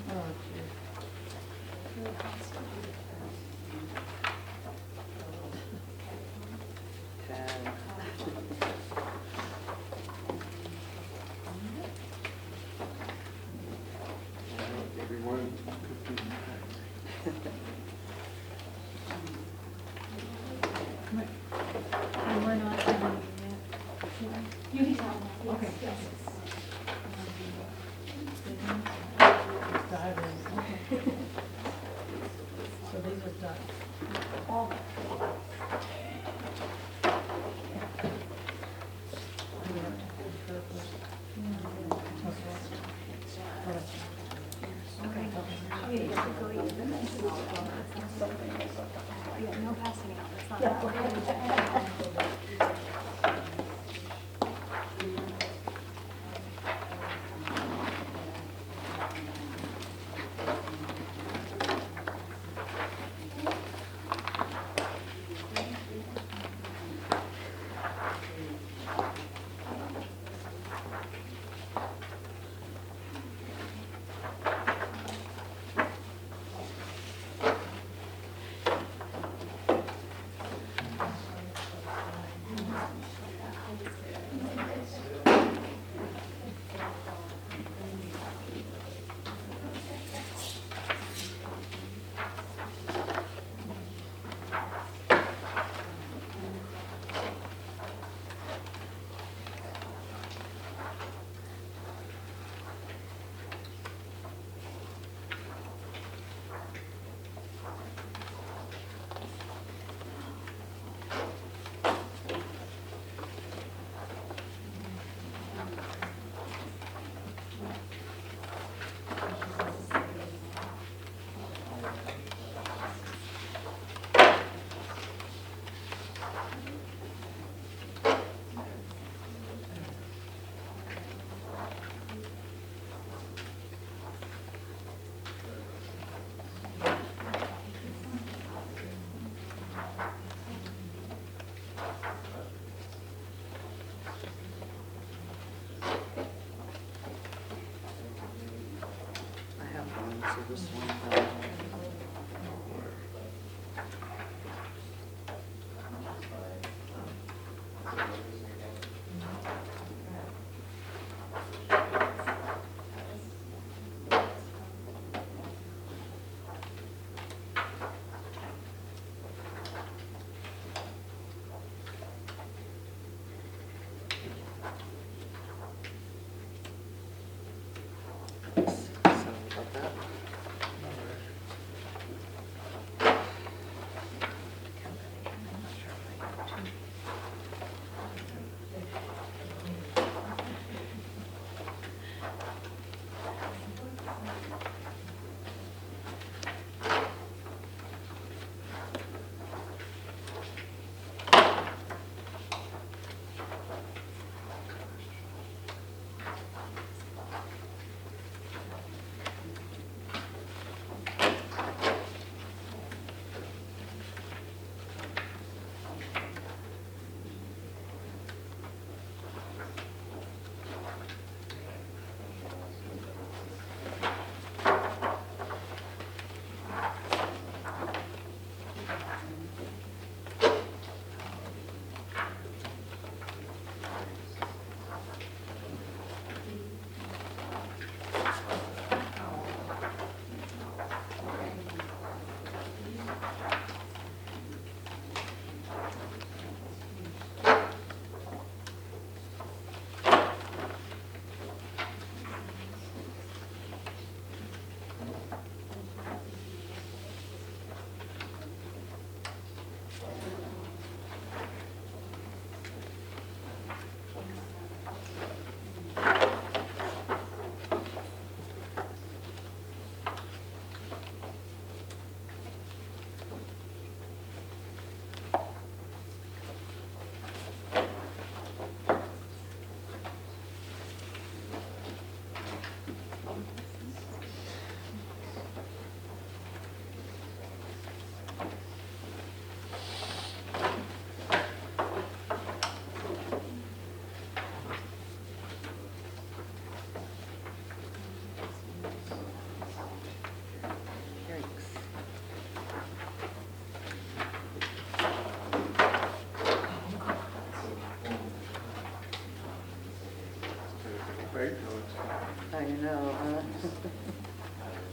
don't know. Really constant. 10. Everyone, 15 And we're not doing it yet. You can tell me. Yes, Okay. yes. Dive in, okay. So these are done. All Yeah, no passing out. That's not. I have one, so this one. Sorry about that.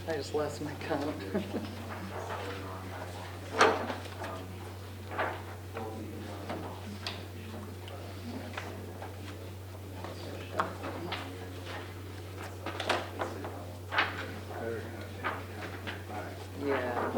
I just lost my count. Yeah.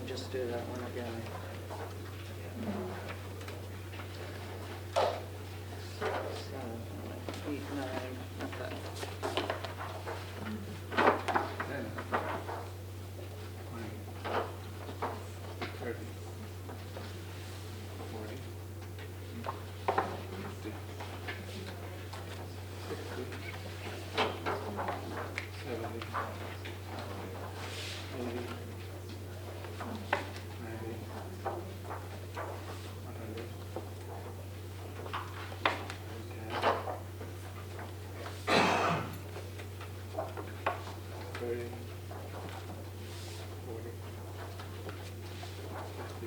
Just do that one again. 7, 8, 9, okay. 10, 20, 30, 40, 50, 60, 70, 80, 90, 100, 30, 40, 50, 60,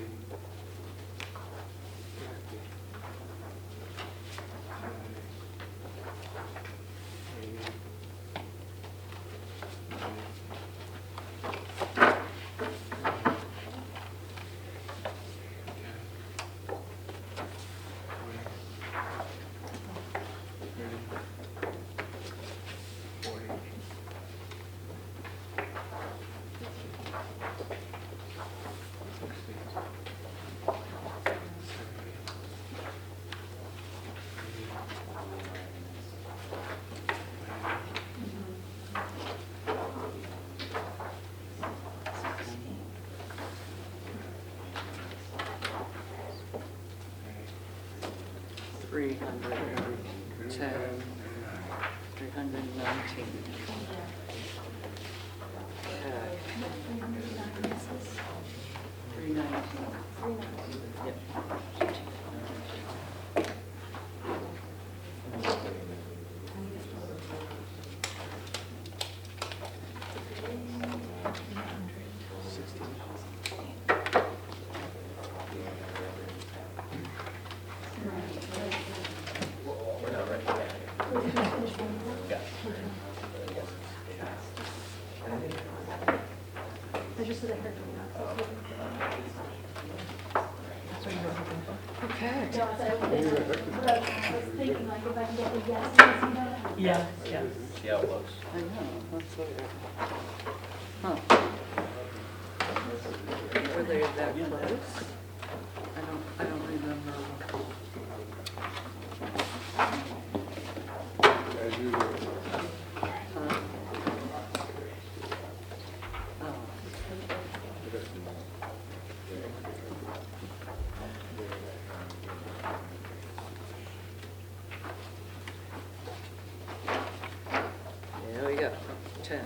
70, 80, 310, 319. Okay. 319. Yep. We're not ready yet. Yeah. I just said I heard you. That's what you were hoping for. Okay. So I said, but I was thinking like if I can get the yes, yes, you know? Yeah, yeah. See how it looks? I know, that's weird. Huh. Were they that close? I don't remember. As usual. Huh? Oh. There we go, 10.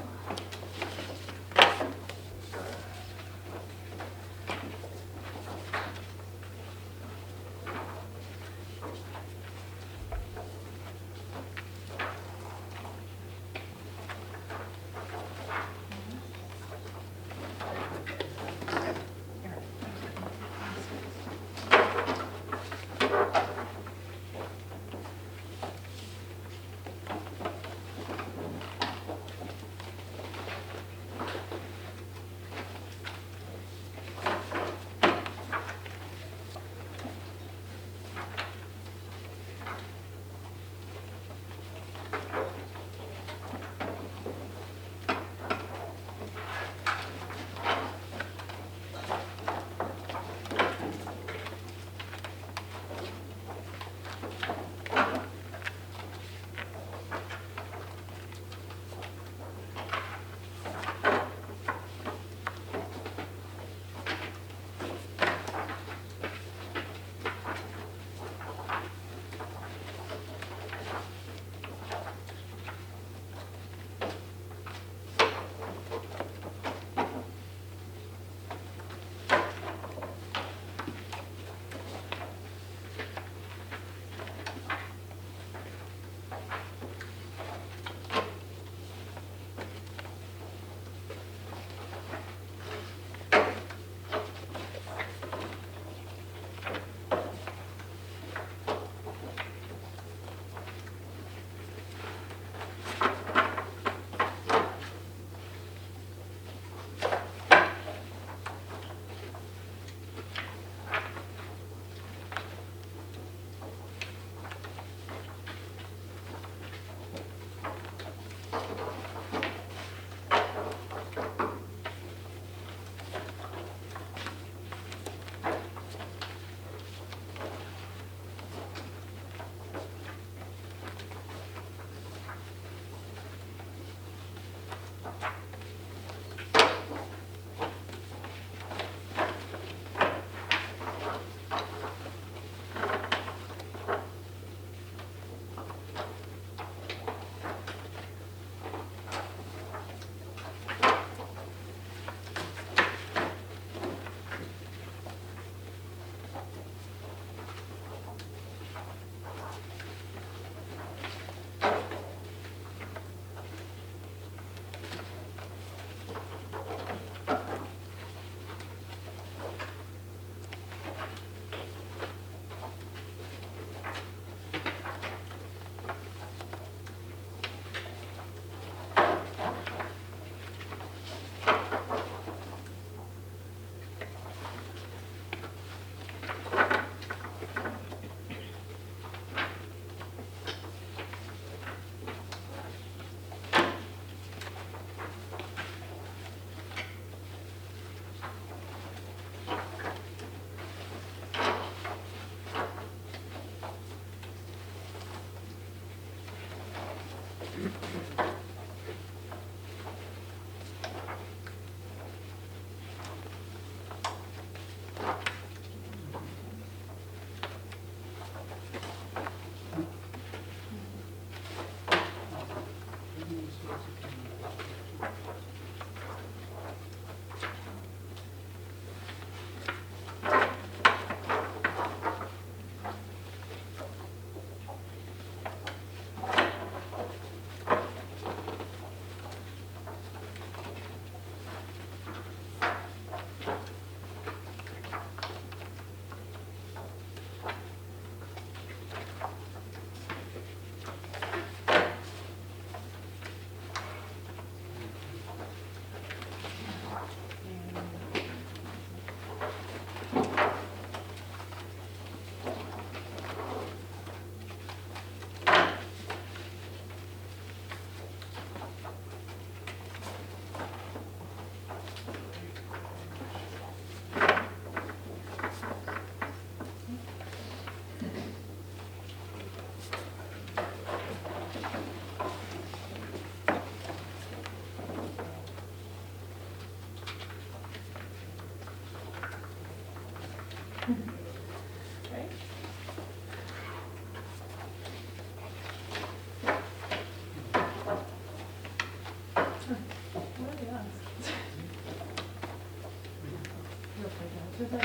3.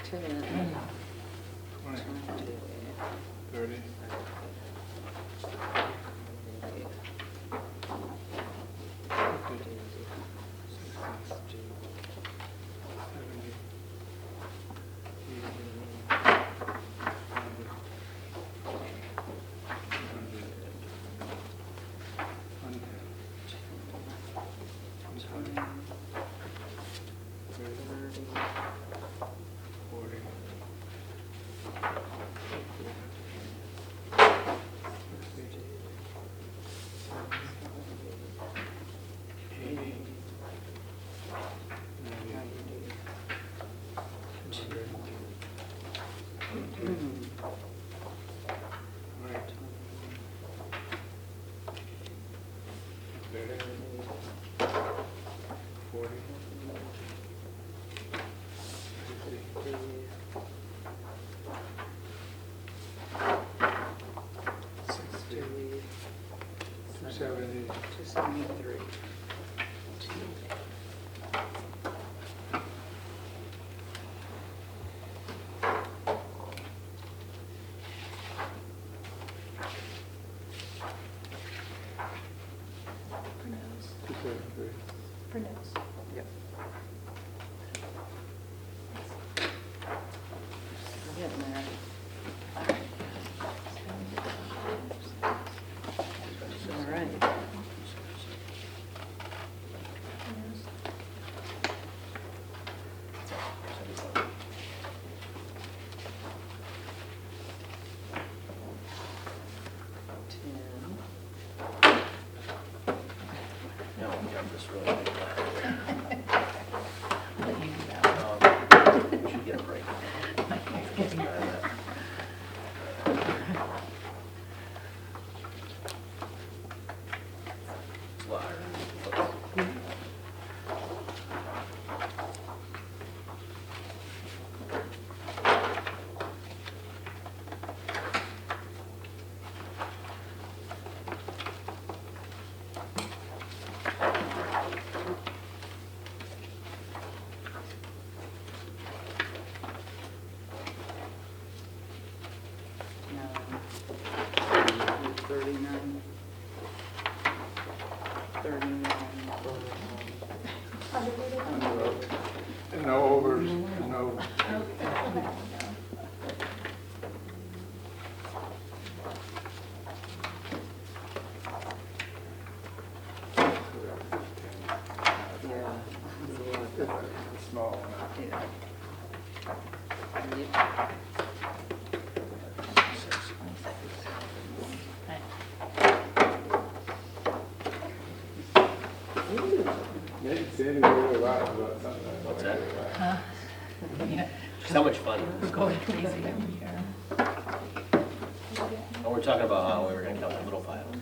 10. 20, 20. 30, 270, 273. For nose. 273. For nose. Yep. We're getting there. All right. No, we got this really big ladder. We should get a break. and no overs, and no. Small one. Sandy really loud about something. What's that? So much fun. We're going crazy over here. Oh, we're talking about how we were gonna count the little piles.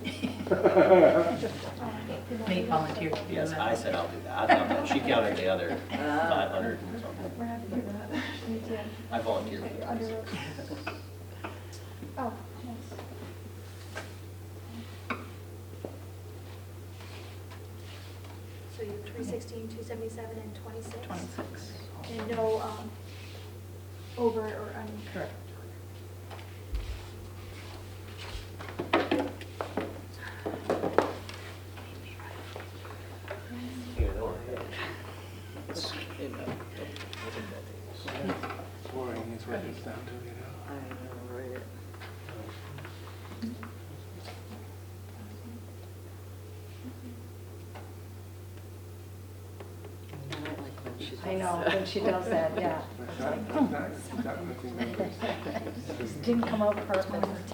Nate volunteered to do Yes, that. I said I'll do that. I thought that she counted the other 500 and something. We're happy to do that. Me too. I volunteered for that. Oh, nice. So you have 316, 277, and 26? 26. And no over or under? Correct. Here, don't worry. Boring is what it's down to, you know? I know, right? I don't like when she does I know, that. when she does that, yeah. Not missing numbers. It didn't come out perfect.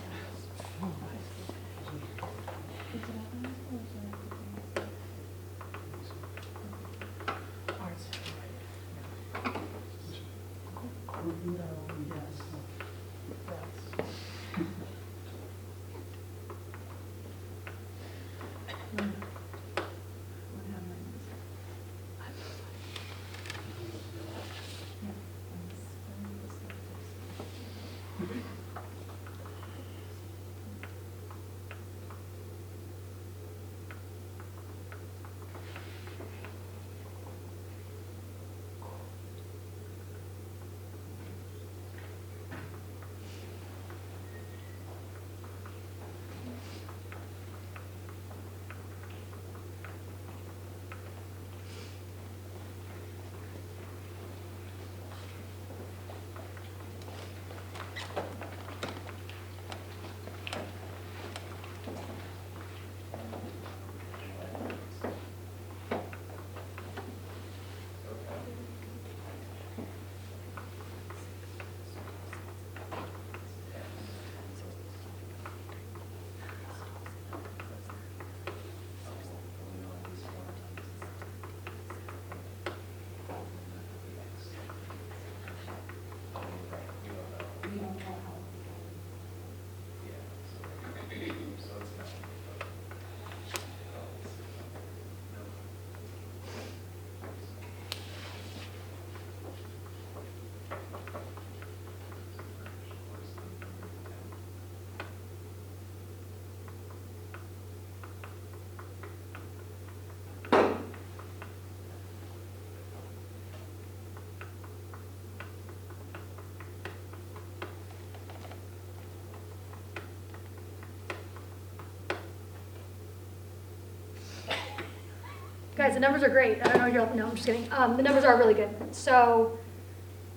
Guys, the numbers are great. I don't know if you're, no, I'm just kidding. The numbers are really good. So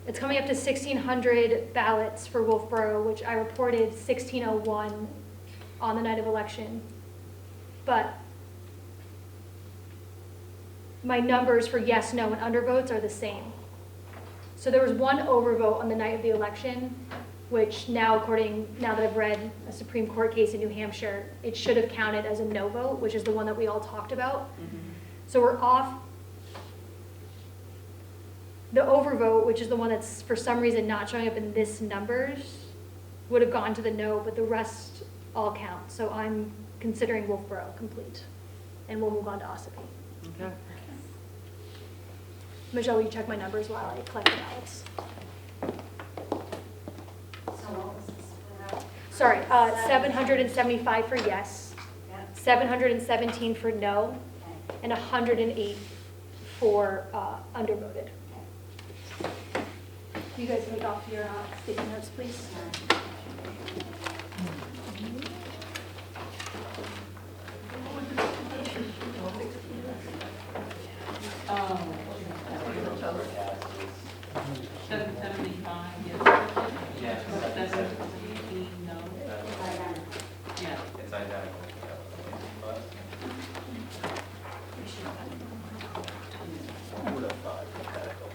it's coming up to 1,600 ballots for Wolfeboro, which I reported 1,601 on the night of election. But my numbers for yes, no, and undervotes are the same. So there was one overvote on the night of the election, which now that I've read a Supreme Court case in New Hampshire, it should have counted as a no vote, which is the one that we all talked about. So we're off. The overvote, which is the one that's for some reason not showing up in this numbers, would have gone to the no, but the rest all count. So I'm considering Wolfeboro complete. And we'll move on to Ossipee. Okay. Michelle, will you check my numbers while I collect the ballots? Sorry, 775 for yes, 717 for no, and 108 for undervoted. You guys take off your sticky notes, please. It's identical. I would have thought identical.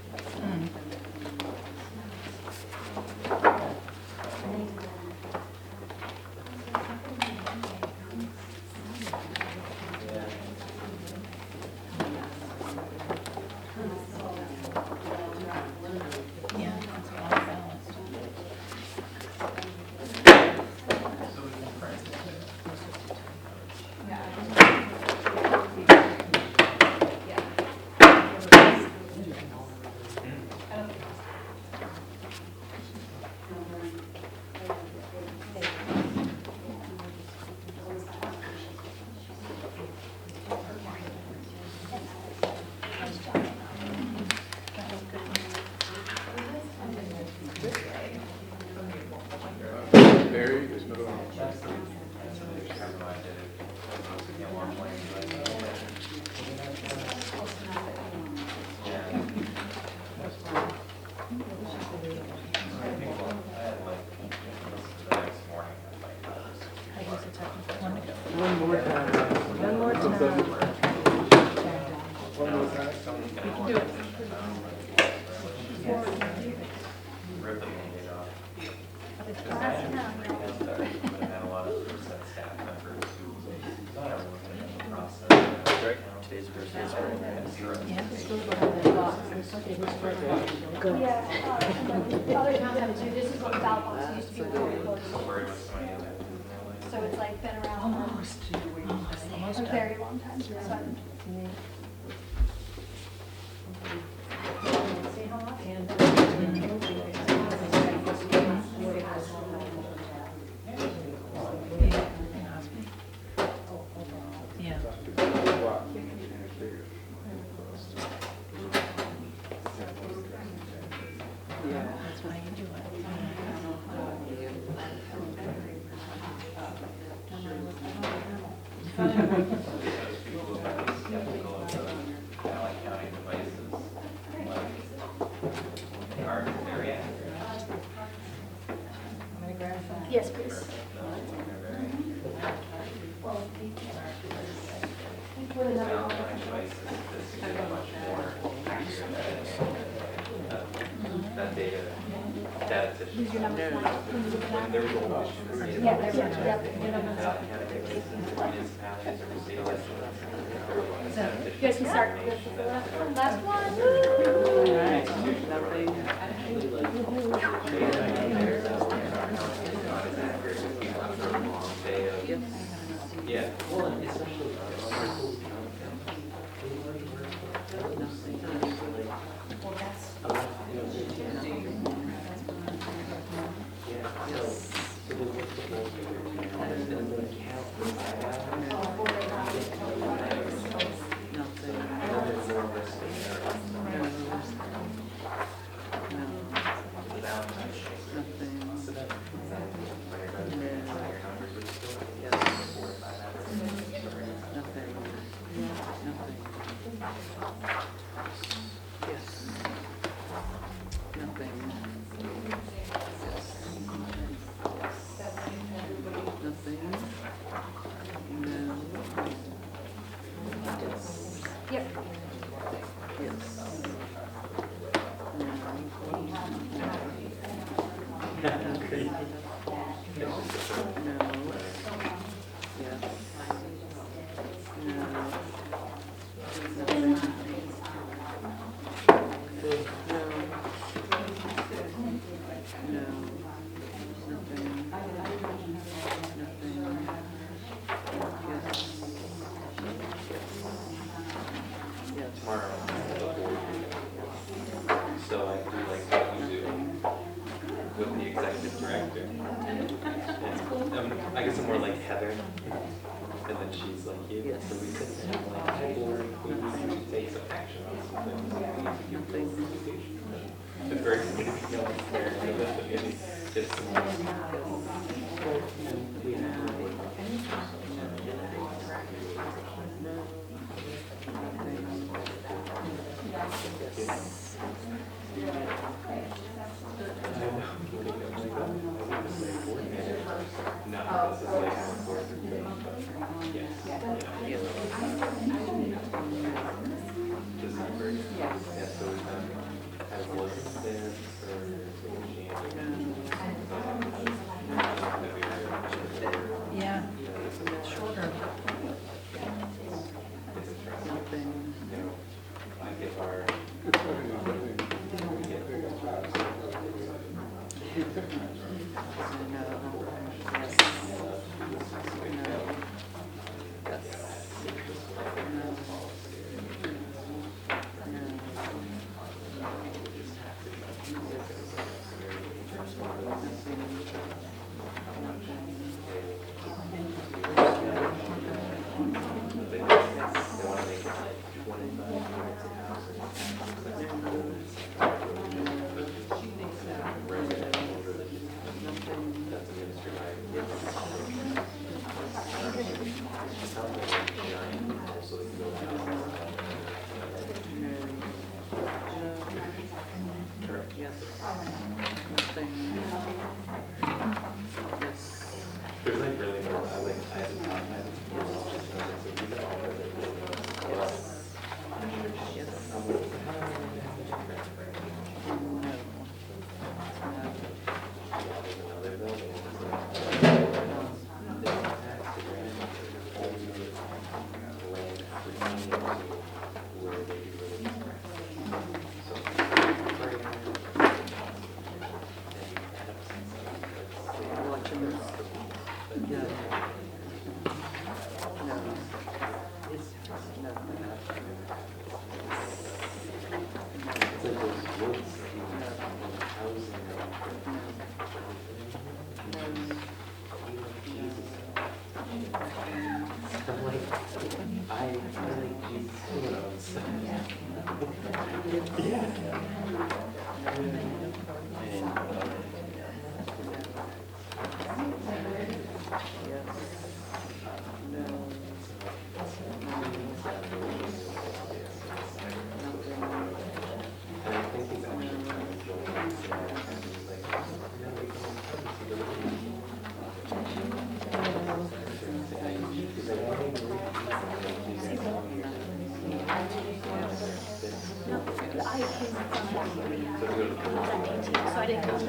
We can do it. Rip the Band-Aid off. Last town. But had a lot of percent staff members who thought I was going to the process. Right, today's the first day of spring. Yeah, still go ahead and box. It's okay, this is good. Yeah, and then other towns have it too. This is what the ballot box used to be really close to. Worried about somebody in that. So it's like been around for a very long time. So See how much? Yeah. Yeah. That's why you do it. People are skeptical of the ballot counting devices. Like, they are very accurate. yes, please. With another Ballot one. counting devices, this is much more accurate than data statisticians. Use your number one. When there was a law in the state of Yeah, there's one. Massachusetts, Yep, your number one. ballot counting devices, municipalities or state elections, there were statisticians. You guys can start with the last one. Yeah, well, and especially. Yep. Tomorrow, so I do like what you do with the executive director. And, I guess I'm more like Heather, and then she's like you. So we sit there and like, or we need to take some action on some things. We need to give things communication. It's very fair to the community. It's no, this is like how it's working. Yes. Yeah. This is very, yeah, so we've done, I've listened there Yeah. Shorter. It's interesting. You know, like if our, who knows? And I think he's actually trying to join us there, and he's like, yeah, we can come to see the movie. He's like, I think So I didn't come.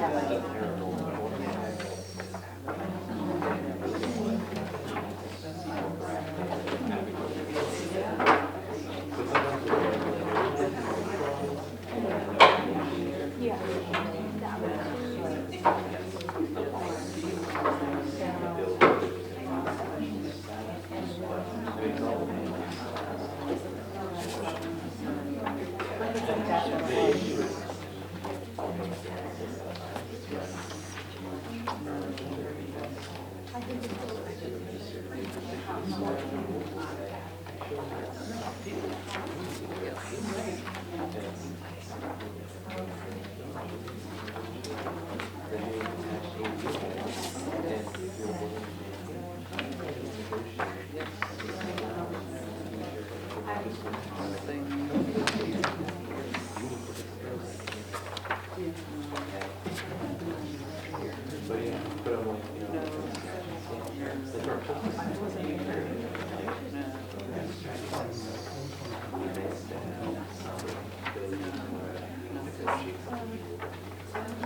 But yeah, but I'm like, you know, it's like our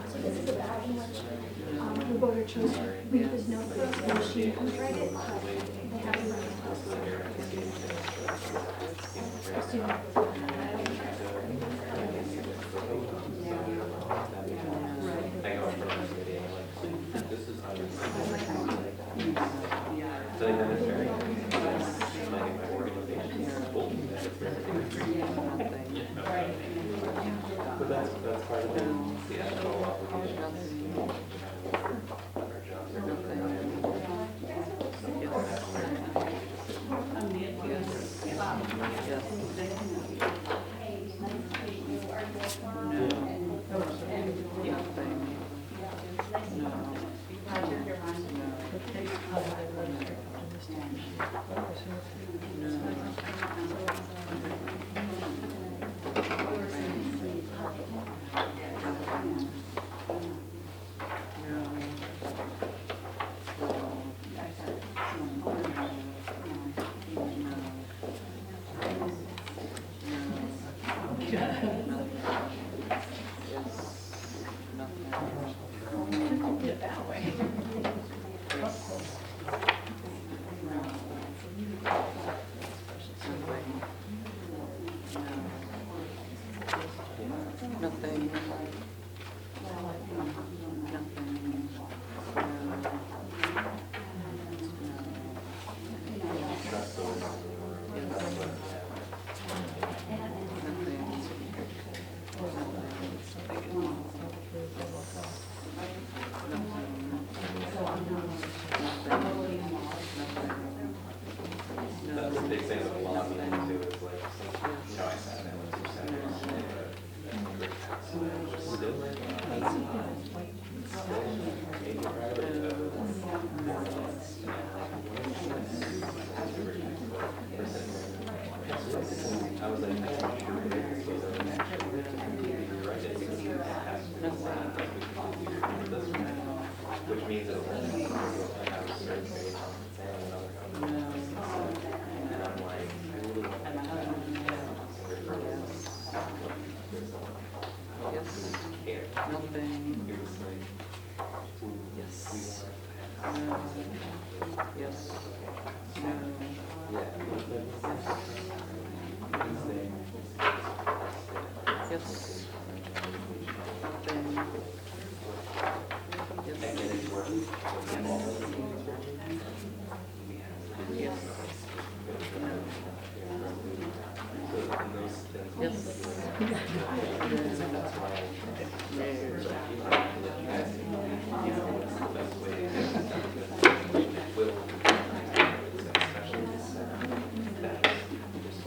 So this is about in which the voter chose to read his notebook and she could write it, but they have to write I go from this video, like, this is how you so like, that is very, my organization is full of that, it's very, but that's part of the ethical obligation. Our jobs are Nothing. That's a big thing with lobbying too, is like, you know, I sat down with some senators I was like, I can't sure it is, so they're actually right, it's because it has to be allowed, like, which means that I have a certain base and another company. And I'm like, I really want Yes. care. Nothing. It was like, Yes. we No. want Yes. No. yeah. Yes. Nothing. And Yes. it's worth Yes. So in those things. Yes. That's why what's the best way to will, especially that just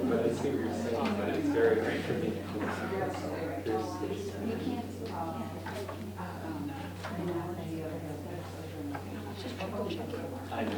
But I see what you're saying, but it's very, very convenient. I know.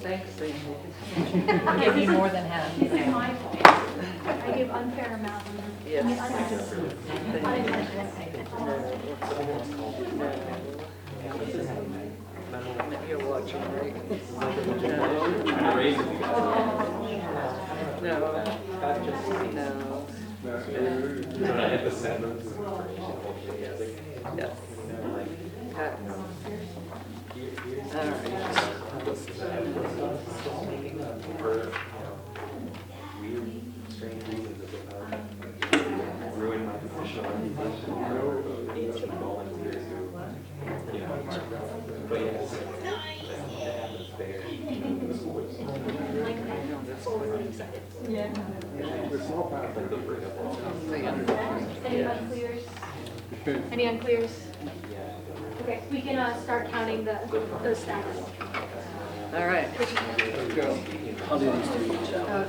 Thanks, Sandy. I'll give you more than half. This is my fault. I give unfair amounts. Yes. You're watching, right? Trying to raise it. No. No. When I hit the sentence. Yes. Cut. All right. For weird, strange reasons, as if I ruined my professional reputation. 18 volunteers who, you know, but yes, that happens there. Like they bring up all Any unclears? Any unclears? Okay, we can start counting those stacks. All right. I'll do these two each out.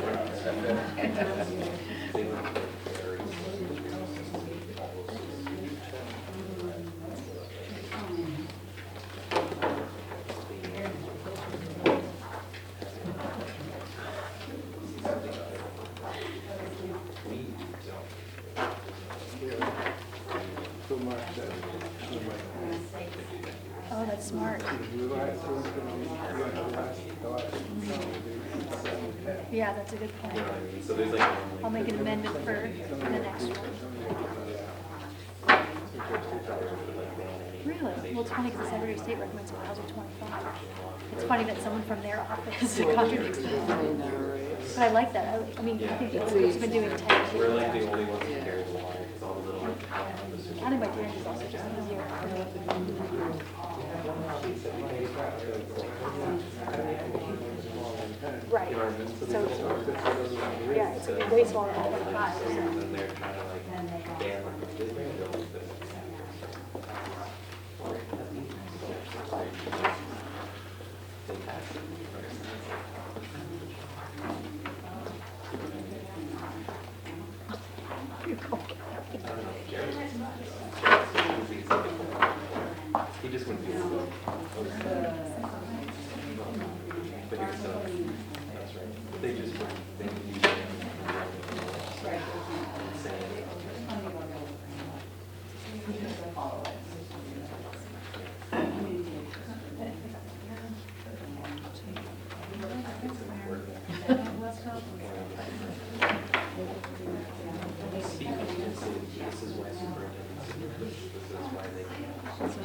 Oh, that's smart. Yeah, that's a good point. So there's like. I'll make an amendment for the next one. Really? Well, it's funny because the Secretary of State recommends 1,025. It's funny that someone from their office contradicts I me. know, right? But I like that. I mean, I think it's been doing 10 We're years. like the only ones who carry the water, because all the little. Counting by parents is also just easier. Right. So, yeah, it's gonna be way smaller than 25. So. And then they're trying to like ban like this. They pass it. He just wouldn't do it. But here's the, that's right. They just wouldn't think he That's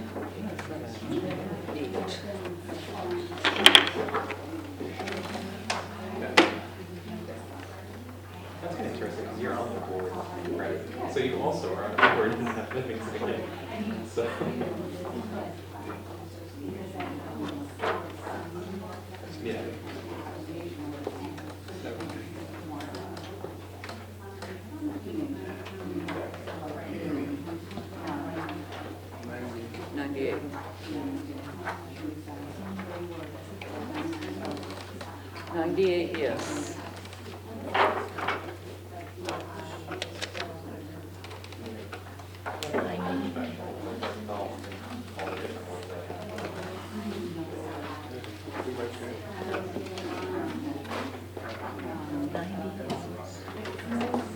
kind of interesting, because you're on the board, right? So you also are on the board and have living together. So. Yeah. '98. 98, yes.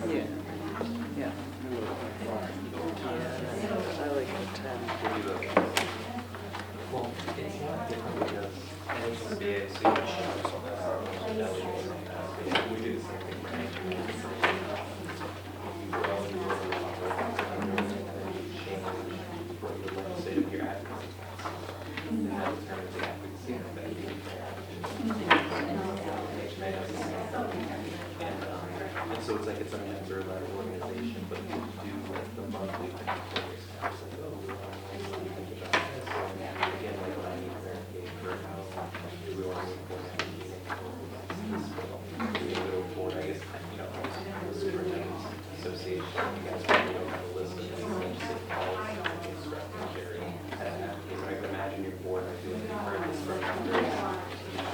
Yeah, yeah. I like the 10. Well, it's not different because NHCA, so you choose we do the same thing for engineering. Change the legislative of your advocacy. And that determines the advocacy that you and so it's like it's a member-led organization, but you do like the monthly thing for yourself. It's like, oh, we want to think about this. And again, like when I need to verify for how we want to move forward to meeting this bill. We go forward, I guess, the Superintendent's Association, you guys have a list of things that city policy, instructing, Jerry, advocates. I can imagine your board, I feel like you've heard this from members. You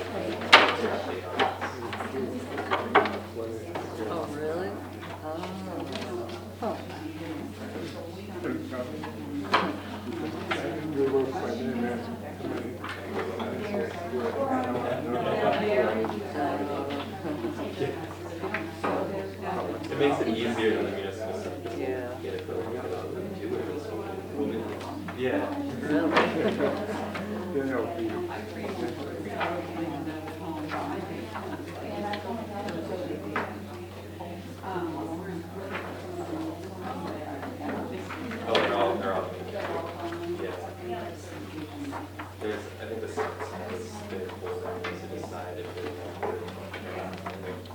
should update on this. Oh, really? Oh. Huh. Good work by them, that's It makes it easier than the municipal stuff. Yeah. Get it built, get it over to it. Yeah. They help you. Oh, they're all yeah. There's, I think the sentence has been for them to decide if they want to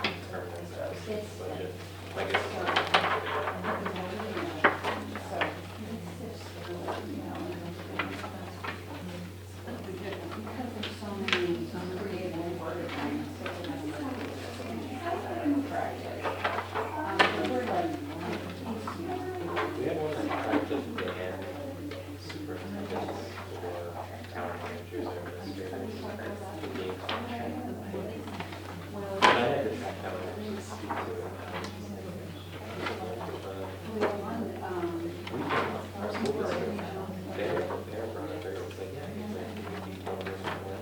determine as budget. I guess. We have one that practice ban superintendents or town managers or administrators from being contracted. And I had to actually speak to it. We can, our school district, they're very, it's like, yeah, it's like, you don't know when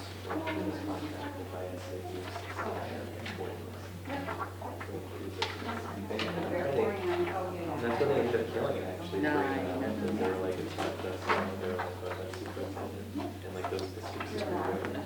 superintendent is contracted by SAP, and that's when they ended up killing it, actually. Because they were like, it's not just, they're like, but that's superintendent. And like those districts are really.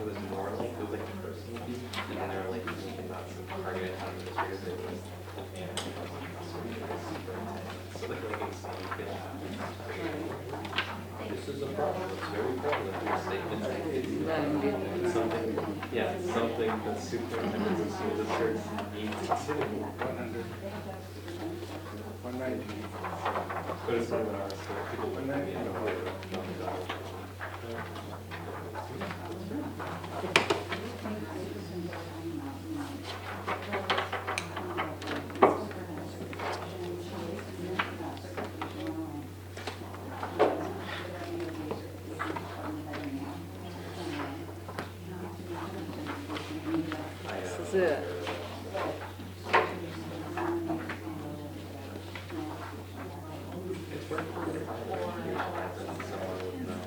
It was more like, it was like a personal beat, and then they were like thinking about some targeted administrators, it was the manager, so like it's this is a problem, it's very prevalent in your statement, it's something, yeah, it's something that superintendents and school districts need to do. 100. 190. But it's not ours, so people would not be able to. This is it. It's worth it. Someone would know.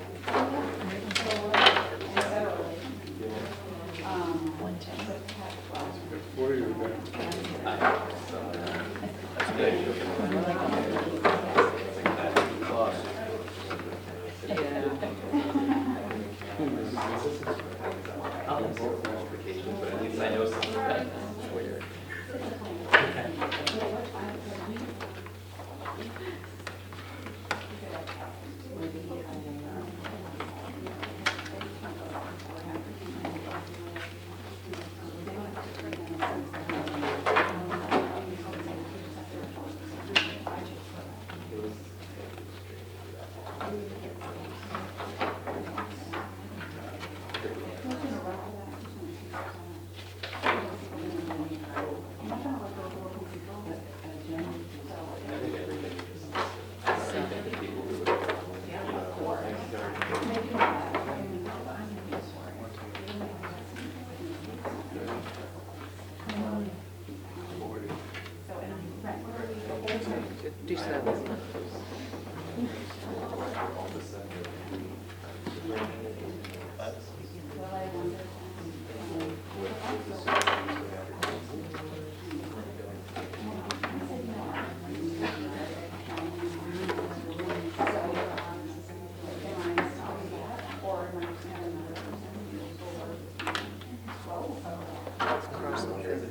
Do seven. Cross the fingers.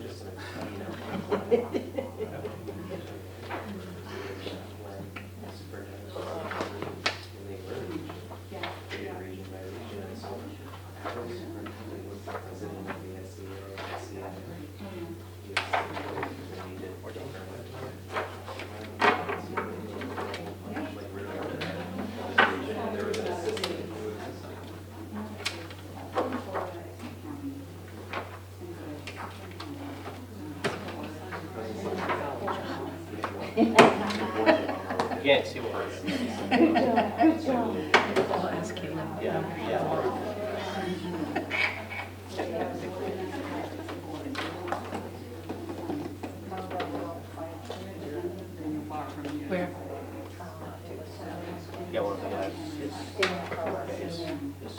You can't see what it is. I'll ask you. Yeah, yeah. Where? Yeah, one of the guys is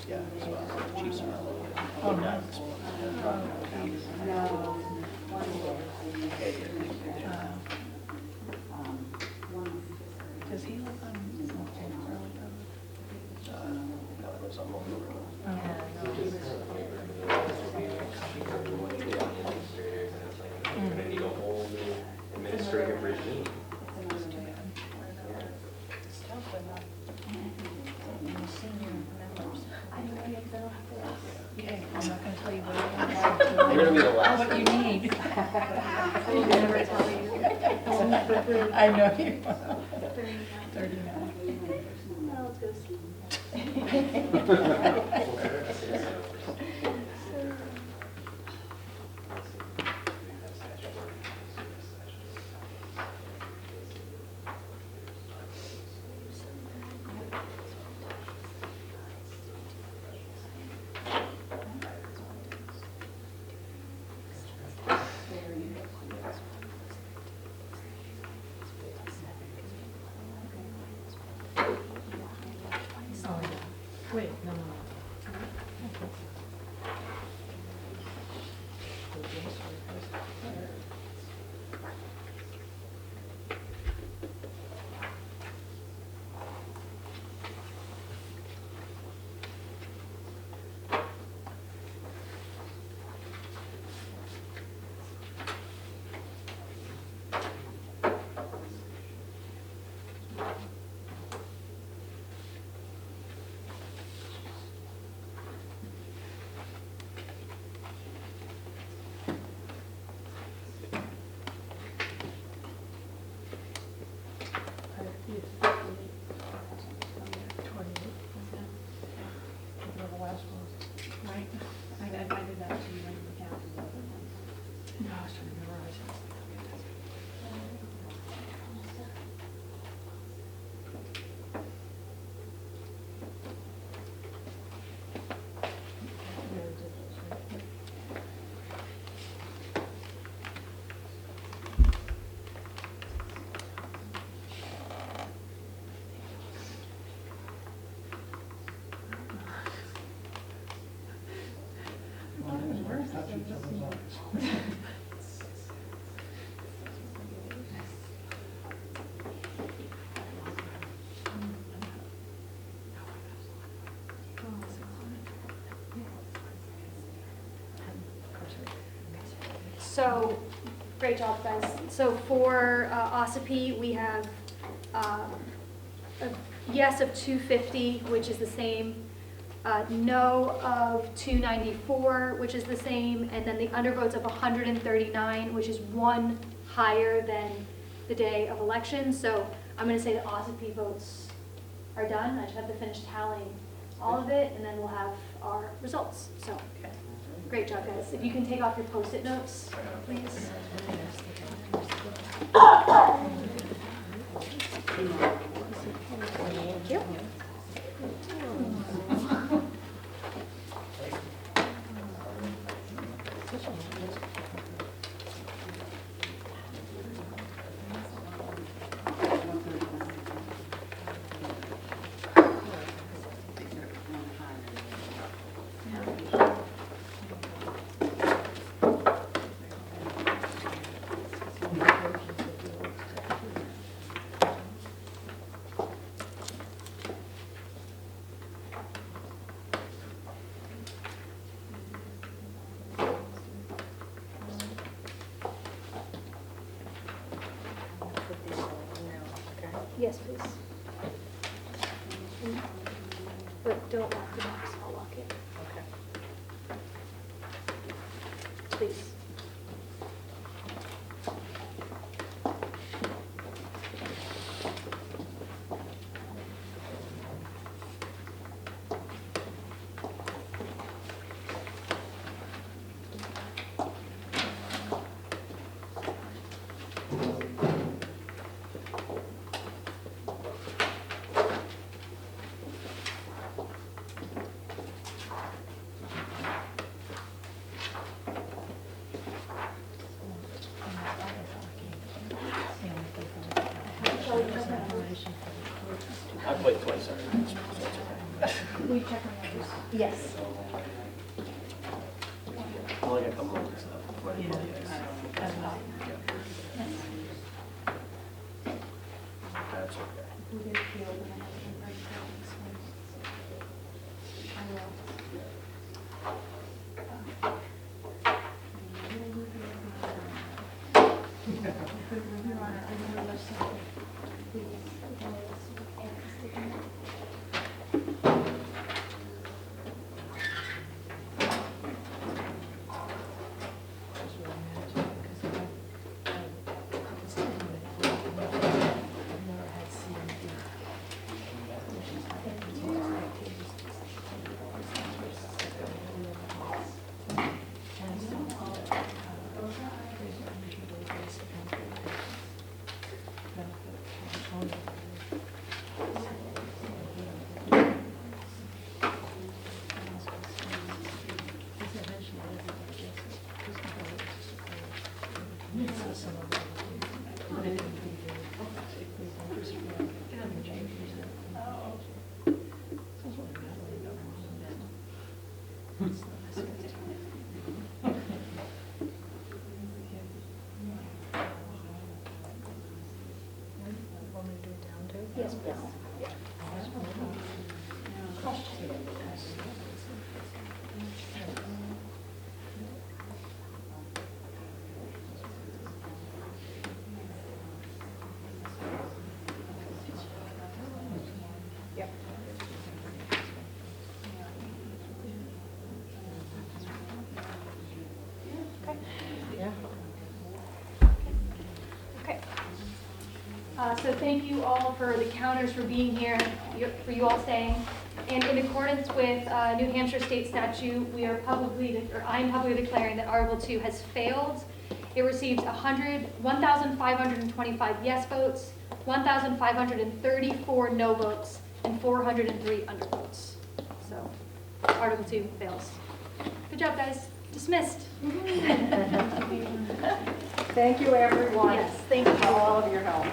yeah, so Chiefs are. Oh, nice. Does he live on? No, it was on Wolfeboro. We're gonna need a whole new administrative regime. Okay, I'm not gonna tell you what I You're want. gonna be the last. What you need. I will never tell you. I know you. 39. Oh, yeah. Wait, no, no, no. Right, I did that to you when you counted. No, I was trying to memorize it. So, great job, guys. So for OSIP, we have a yes of 250, which is the same, no of 294, which is the same, and then the undervotes of 139, which is one higher than the day of election. So I'm going to say that OSIP votes are done. I just have to finish tallying all of it, and then we'll have our results. So, great job, guys. If you can take off your Post-it notes, please. Thank you. Yes, please. But don't lock the box, I'll lock it. Okay. Please. I played twice already, so it's okay. Will you check my numbers? Yes. I only got a couple of weeks left before I play the ice. That's okay. Yes, please. Okay. So thank you all for the counters for being here, for you all staying. And in accordance with New Hampshire state statute, we are I am publicly declaring that Article 2 has failed. It received 1,525 yes votes, 1,534 no votes, and 403 undervotes. So Article 2 fails. Good job, guys. Dismissed. Thank you, everyone. Yes, thank you. For all of your help.